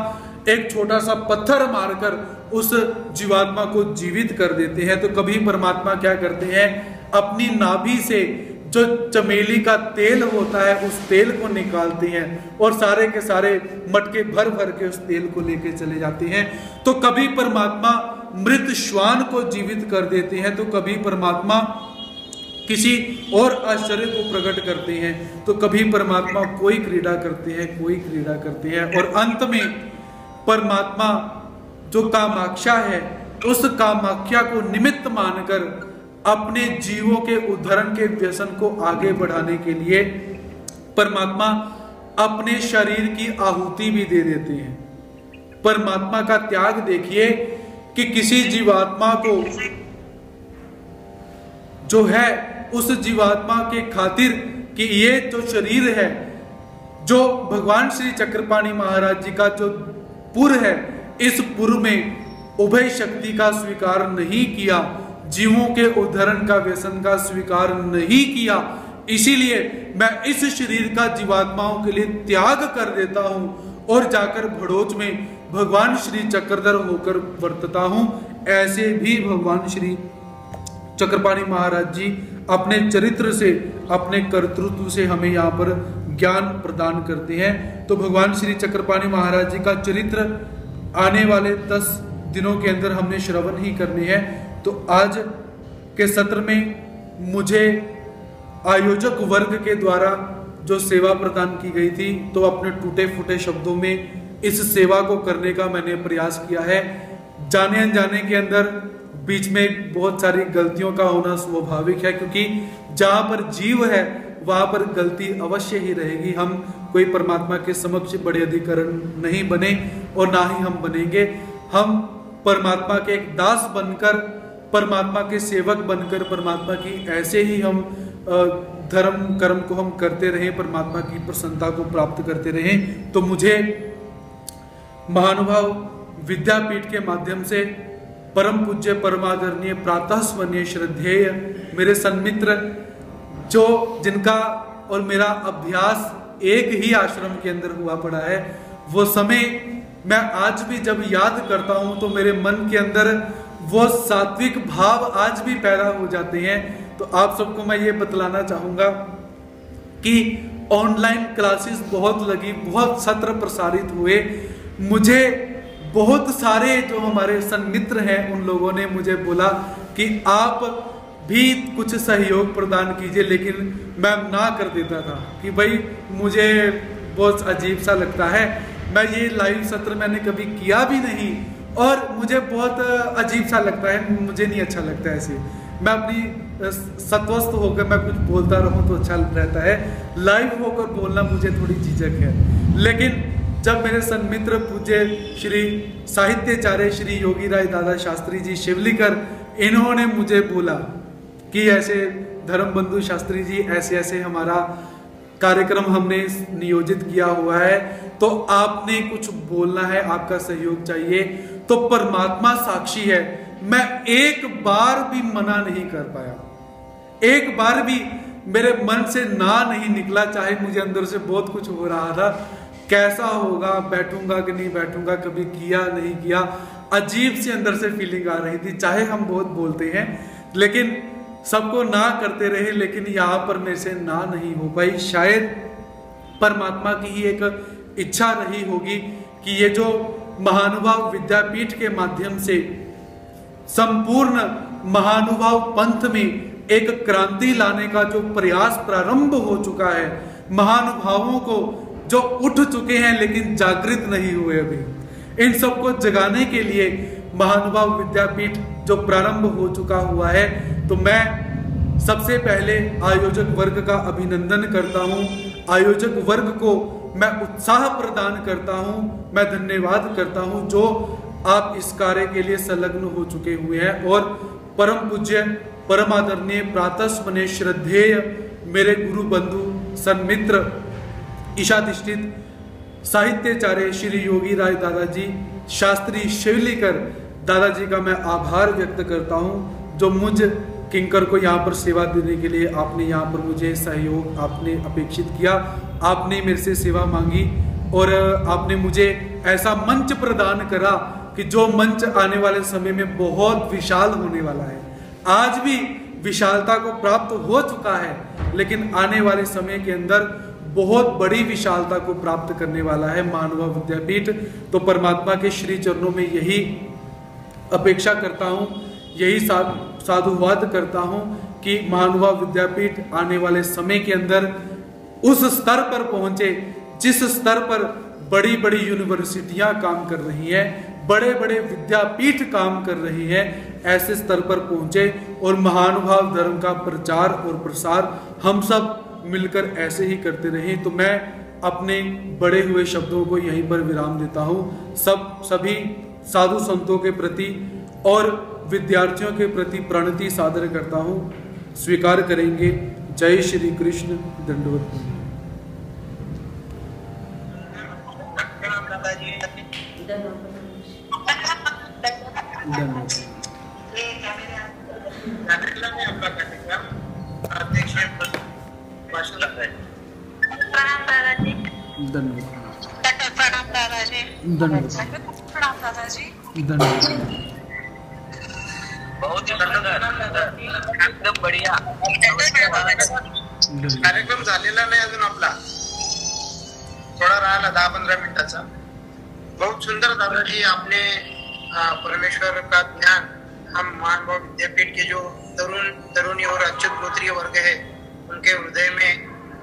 एक छोटा सा पत्थर मारकर उस जीवात्मा को जीवित कर देते हैं। तो कभी परमात्मा क्या करते हैं, अपनी नाभि से जो चमेली का तेल होता है उस तेल को निकालते हैं और सारे के सारे मटके भर भर के उस तेल को लेके चले जाते हैं। तो कभी परमात्मा मृत श्वान को जीवित कर देते हैं, तो कभी परमात्मा किसी और आश्चर्य को प्रकट करते हैं, तो कभी परमात्मा कोई क्रीड़ा करते हैं, कोई क्रीड़ा करते हैं। और अंत में परमात्मा जो कामाक्षा है, उस कामाक्षा को निमित्त मानकर अपने जीवों के उद्धरण के व्यसन को आगे बढ़ाने के लिए परमात्मा अपने शरीर की आहुति भी दे देते हैं। परमात्मा का त्याग देखिए कि किसी जीवात्मा को जो है, उस जीवात्मा के खातिर कि ये जो शरीर है, जो भगवान श्री चक्रपाणि महाराज जी का जो पुर है, इस पुर में उभय शक्ति का स्वीकार नहीं किया, जीवों के उद्धरण का व्यसन का स्वीकार नहीं किया, इसीलिए मैं इस शरीर का जीवात्माओं के लिए त्याग कर देता हूं और जाकर भड़ोच में भगवान श्री चक्रधर होकर वर्तता हूं। ऐसे भी भगवान श्री चक्रपाणि महाराज जी अपने चरित्र से, अपने कर्तृत्व से हमें यहाँ पर ज्ञान प्रदान करते हैं। तो भगवान श्री चक्रपाणि महाराज जी का चरित्र आने वाले 10 दिनों के अंदर हमने श्रवण ही करने हैं। तो आज के सत्र में मुझे आयोजक वर्ग के द्वारा जो सेवा प्रदान की गई थी, तो अपने टूटे फूटे शब्दों में इस सेवा को करने का मैंने प्रयास किया है। जाने अनजाने के अंदर बीच में बहुत सारी गलतियों का होना स्वाभाविक है, क्योंकि जहां पर जीव है वहां पर गलती अवश्य ही रहेगी। हम कोई परमात्मा के समक्ष बड़े अधिकरण नहीं बने और ना ही हम बनेंगे। हम परमात्मा के एक दास बनकर, परमात्मा के सेवक बनकर, परमात्मा की ऐसे ही हम धर्म कर्म को हम करते रहें, परमात्मा की प्रसन्नता को प्राप्त करते रहें। तो मुझे महानुभाव विद्यापीठ के माध्यम से परम पूज्य परमादरणीय प्रातः स्मरणीय श्रद्धेय मेरे सन्मित्र, जो जिनका और मेरा अभ्यास एक ही आश्रम के अंदर हुआ पड़ा है, वो समय मैं आज भी जब याद करता हूं तो मेरे मन के अंदर वो सात्विक भाव आज भी पैदा हो जाते हैं। तो आप सबको मैं ये बतलाना चाहूंगा कि ऑनलाइन क्लासेस बहुत लगी, बहुत सत्र प्रसारित हुए। मुझे बहुत सारे जो हमारे सन्मित्र हैं उन लोगों ने मुझे बोला कि आप भी कुछ सहयोग प्रदान कीजिए, लेकिन मैं ना कर देता था कि भाई मुझे बहुत अजीब सा लगता है, मैं ये लाइव सत्र मैंने कभी किया भी नहीं और मुझे बहुत अजीब सा लगता है, मुझे नहीं अच्छा लगता है ऐसे। मैं अपनी सत्वस्थ होकर मैं कुछ बोलता रहूं तो अच्छा रहता है, लाइव होकर बोलना मुझे थोड़ी झिझक है। लेकिन जब मेरे सन्मित्र पूज्य श्री साहित्याचार्य श्री योगी राय दादा शास्त्री जी शिवलीकर, इन्होंने मुझे बोला कि ऐसे धर्म बंधु शास्त्री जी ऐसे ऐसे हमारा कार्यक्रम हमने नियोजित किया हुआ है, तो आपने कुछ बोलना है, आपका सहयोग चाहिए। तो परमात्मा साक्षी है, मैं एक बार भी मना नहीं कर पाया, एक बार भी मेरे मन से ना नहीं निकला, चाहे मुझे अंदर से बहुत कुछ हो रहा था, कैसा होगा, बैठूंगा कि नहीं बैठूंगा, कभी किया नहीं किया, अजीब सी अंदर से फीलिंग आ रही थी। चाहे हम बहुत बोलते हैं लेकिन सबको ना करते रहे, लेकिन यहाँ पर मेरे से ना नहीं हो पाई। शायद परमात्मा की ही एक इच्छा रही होगी कि ये जो महानुभाव विद्यापीठ के माध्यम से संपूर्ण महानुभाव पंथ में एक क्रांति लाने का जो प्रयास प्रारंभ हो चुका है, महानुभावों को जो उठ चुके हैं लेकिन जागृत नहीं हुए अभी, इन सबको जगाने के लिए महानुभाव विद्यापीठ जो प्रारंभ हो चुका हुआ है, तो मैं सबसे पहले आयोजक वर्ग का अभिनंदन करता हूं। आयोजक वर्ग को मैं उत्साह प्रदान करता हूं, मैं धन्यवाद करता हूं जो आप इस कार्य के लिए संलग्न हो चुके हुए हैं। और परम पूज्य परम आदरणीय प्रातः स्मरणीय श्रद्धेय मेरे गुरु बंधु सन्मित्र ईशाधिष्ठित साहित्याचार्य श्री योगी राय दादाजी शास्त्री शिवलीकर दादाजी का मैं आभार व्यक्त करता हूं, जो मुझ किंकर को यहाँ पर सेवा देने के लिए आपने यहाँ पर मुझे सहयोग आपने अपेक्षित किया, आपने मेरे से सेवा मांगी और आपने मुझे ऐसा मंच प्रदान करा कि जो मंच आने वाले समय में बहुत विशाल होने वाला है। आज भी विशालता को प्राप्त हो चुका है, लेकिन आने वाले समय के अंदर बहुत बड़ी विशालता को प्राप्त करने वाला है महानुभाव विद्यापीठ। तो परमात्मा के श्री चरणों में यही अपेक्षा करता हूँ, यही साधुवाद करता हूँ कि महानुभाव विद्यापीठ आने वाले समय के अंदर उस स्तर पर पहुंचे जिस स्तर पर बड़ी बड़ी यूनिवर्सिटियां काम कर रही हैं, बड़े बड़े विद्यापीठ काम कर रही हैं, ऐसे स्तर पर पहुंचे और महानुभाव धर्म का प्रचार और प्रसार हम सब मिलकर ऐसे ही करते रहें। तो मैं अपने बड़े हुए शब्दों को यहीं पर विराम देता हूँ। सभी साधु संतों के प्रति और विद्यार्थियों के प्रति प्रणति सादर करता हूँ, स्वीकार करेंगे। जय श्री कृष्ण। दंडवत। धन्यवाद। भाषण रख रहे हैं। प्रणाम दादाजी। धन्यवाद। प्रणाम दादाजी। धन्यवाद। प्रणाम दादाजी। धन्यवाद। बहुत ही सुंदर, एकदम बढ़िया। कार्यक्रम झालेला नाही अजून आपला, थोडा राहिला 10-15 मिनिटाचा। बहुत सुंदर दादाजी, आपने परमेश्वर का ज्ञान हम मानव विद्यापीठ के जो तरुणी और अच्युत गोत्रीय वर्ग है उनके हृदय में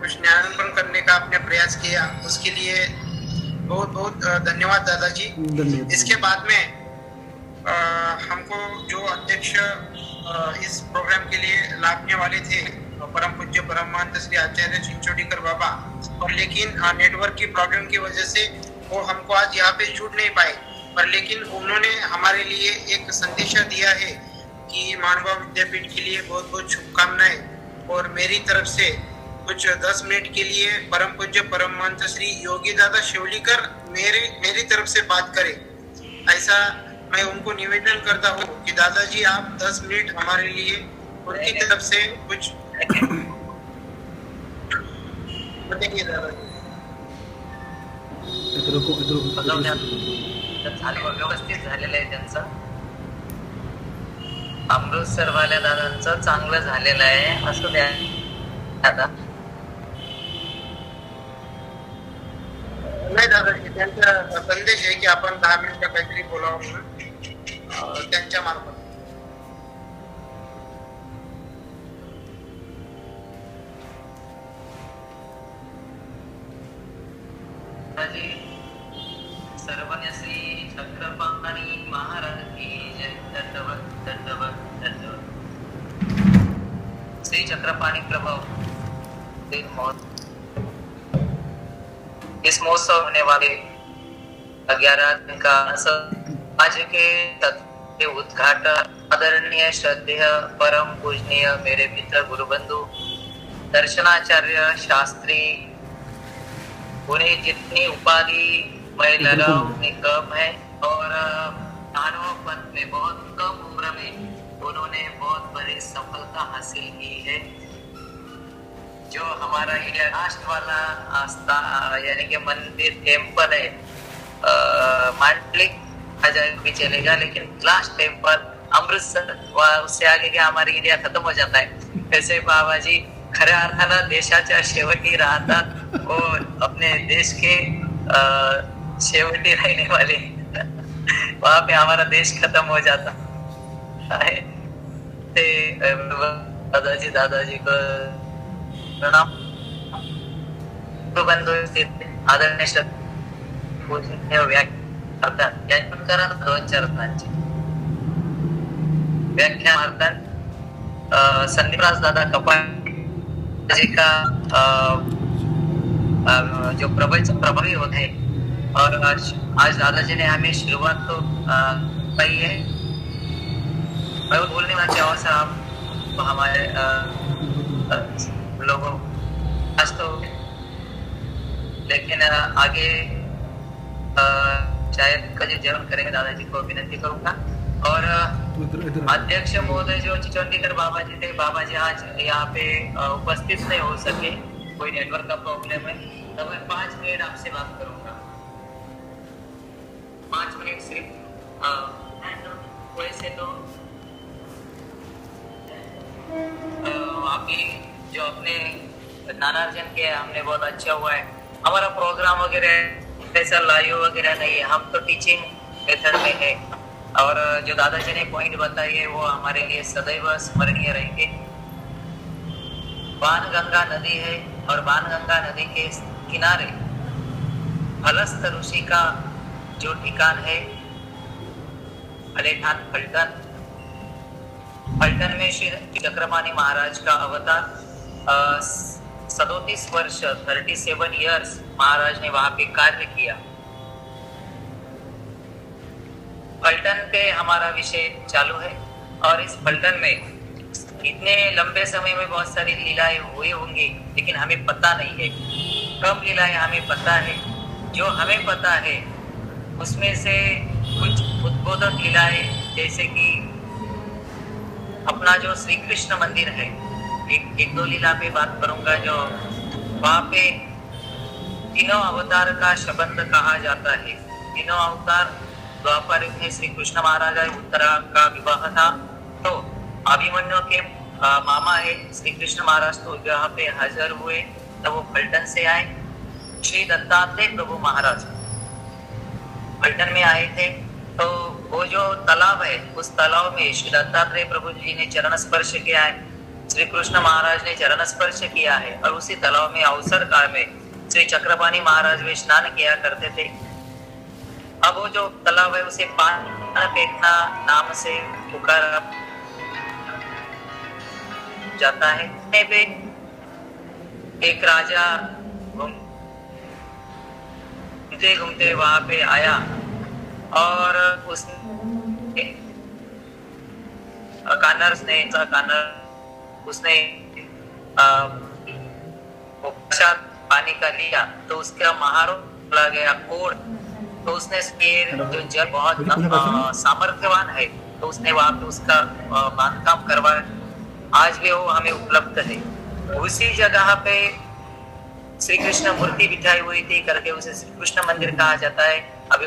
कुछ ज्ञानार्पण करने का आपने प्रयास किया, उसके लिए बहुत बहुत धन्यवाद दादाजी। धन्यवाद। इसके बाद में हमको जो अध्यक्ष इस प्रोग्राम के लिए लाभने वाले थे परम पूज्य परमानंद श्री आचार्य चिंचोलीकर बाबा, और लेकिन नेटवर्क की प्रॉब्लम की वजह से वो हमको आज यहाँ पे जुड़ नहीं पाए, पर लेकिन उन्होंने हमारे लिए एक संदेशा दिया है कि मानवा विद्यापीठ के लिए बहुत बहुत शुभकामनाएं, और मेरी तरफ से कुछ 10 मिनट के लिए परम पूज्य परमहंस श्री योगी दादा शेवलीकर मेरी तरफ से बात करें, ऐसा मैं उनको निवेदन करता हूँ कि दादाजी आप 10 मिनट हमारे लिए उनकी तरफ से कुछ बताइए दादाजी। व्यवस्थित झालेलं आहे त्यांचं, अमृतसर वाल्या दादांचं चांगलं झालेलं आहे असं द्या आता। नाही दादाजी, त्यांचा संदेश आहे की आपण 10 मिनिटं काहीतरी बोलावं म्हणून त्यांच्या मार्फत। सर्वज्ञ श्री चक्रपाणी महाराज की जय। दंडवत दंडवत दंडवत। श्री चक्रपाणी प्रभाव इस महोत्सव होने वाले 11 दिन का आज के तत्व उद्घाटन आदरणीय श्रद्धेय परम पूजनीय मेरे मित्र गुरुबंधु दर्शनाचार्य शास्त्री, उन्हें जितनी उपाधि मैं लगाऊं उतनी कम है, और मानव पंथ में बहुत कम उम्र में उन्होंने बहुत बड़ी सफलता हासिल की है। जो हमारा ये लास्ट वाला आस्था यानी कि मंदिर टेम्पल है, मांडलिक आ जाए भी चलेगा, लेकिन लास्ट टेम्पल अमृतसर, उससे आगे क्या हमारी इंडिया खत्म हो जाता है। ऐसे बाबा जी खऱ्या अर्थानं देशाच्या शेवटी राहतात और अपने देश के शेवटी रहने वाले वहां पे हमारा देश खत्म हो जाता है। दादाजी को प्रणाम। बंधू आदरणीय पूजनीय व्याख्या 2-4 रत्नांची व्याख्या संदीपराज दादा कपाल जी का जो प्रवचन प्रभावी होते हैं, और आज दादाजी ने हमें शुरुआत तो पाई है। मैं बोलने वाला चाहूँ सर, आप हमारे लोगों आज तो, लेकिन आगे शायद कभी जरूर करेंगे। दादाजी को विनती करूंगा। और अध्यक्ष महोदय जो चिचोलीकर बाबा जी थे, बाबा जी आज यहाँ पे उपस्थित नहीं हो सके, कोई नेटवर्क का प्रॉब्लम है, तो मैं 5 मिनट आपसे बात करूंगा। 5 मिनट सिर्फ। वैसे तो आपकी जो अपने नाराजन के हमने बहुत अच्छा हुआ है। हमारा प्रोग्राम वगैरह ऐसा लाइव वगैरह नहीं है, हम तो टीचिंग मेथड में है, और जो दादाजी ने पॉइंट बताई है वो हमारे लिए सदैव स्मरणीय रहेंगे। बाणगंगा नदी है, और बाणगंगा नदी के किनारे हलस्थ ऋषि का जो ठिकान है अलेठान फलटन, फलटन में श्री चक्रपाणी महाराज का अवतार 37 वर्ष 37 ईयर्स महाराज ने वहां पे कार्य किया। फलटन पे हमारा विषय चालू है, और इस फलटन में इतने लंबे समय में बहुत सारी लीलाएं हुई होंगी, लेकिन हमें पता नहीं है। कम लीलाएं हमें पता है, जो हमें पता है उसमें से कुछ उद्बोधक लीलाएं, जैसे कि अपना जो श्री कृष्ण मंदिर है, एक दो लीला पे बात करूंगा। जो वहाँ पे तीनों अवतार का संबंध कहा जाता है। तीनों अवतार द्वापर युग में श्री कृष्ण महाराज उत्तरा का विवाह था, तो अभिमन्यु के मामा है श्री कृष्ण महाराज, तो यहाँ पे हाजिर हुए तब वो पलटन से आए। श्री दत्तात्रेय प्रभु महाराज पलटन में आए थे, तो वो जो तालाब है उस तालाब में श्री दत्तात्रेय प्रभु जी ने चरण स्पर्श किया है, श्री कृष्ण महाराज ने चरण स्पर्श किया है। और उसी तालाब में अवसर काल में श्री चक्रपाणी महाराज वे स्नान किया करते थे। अब वो जो तालाब है उसे पान फेंकना नाम से पुकारा जाता है। एक राजा घूमते घूमते वहां पे आया और उसने उसने पानी का लिया तो उसका महारो चला गया कोड़, तो उसने जो जल बहुत सामर्थ्यवान है तो उसने वहां पे उसका बांधकाम करवाया। आज भी वो हमें उपलब्ध है। उसी जगह पे श्री कृष्ण मूर्ति बिठाई हुई थी करके उसे श्री कृष्ण मंदिर कहा जाता है। अभी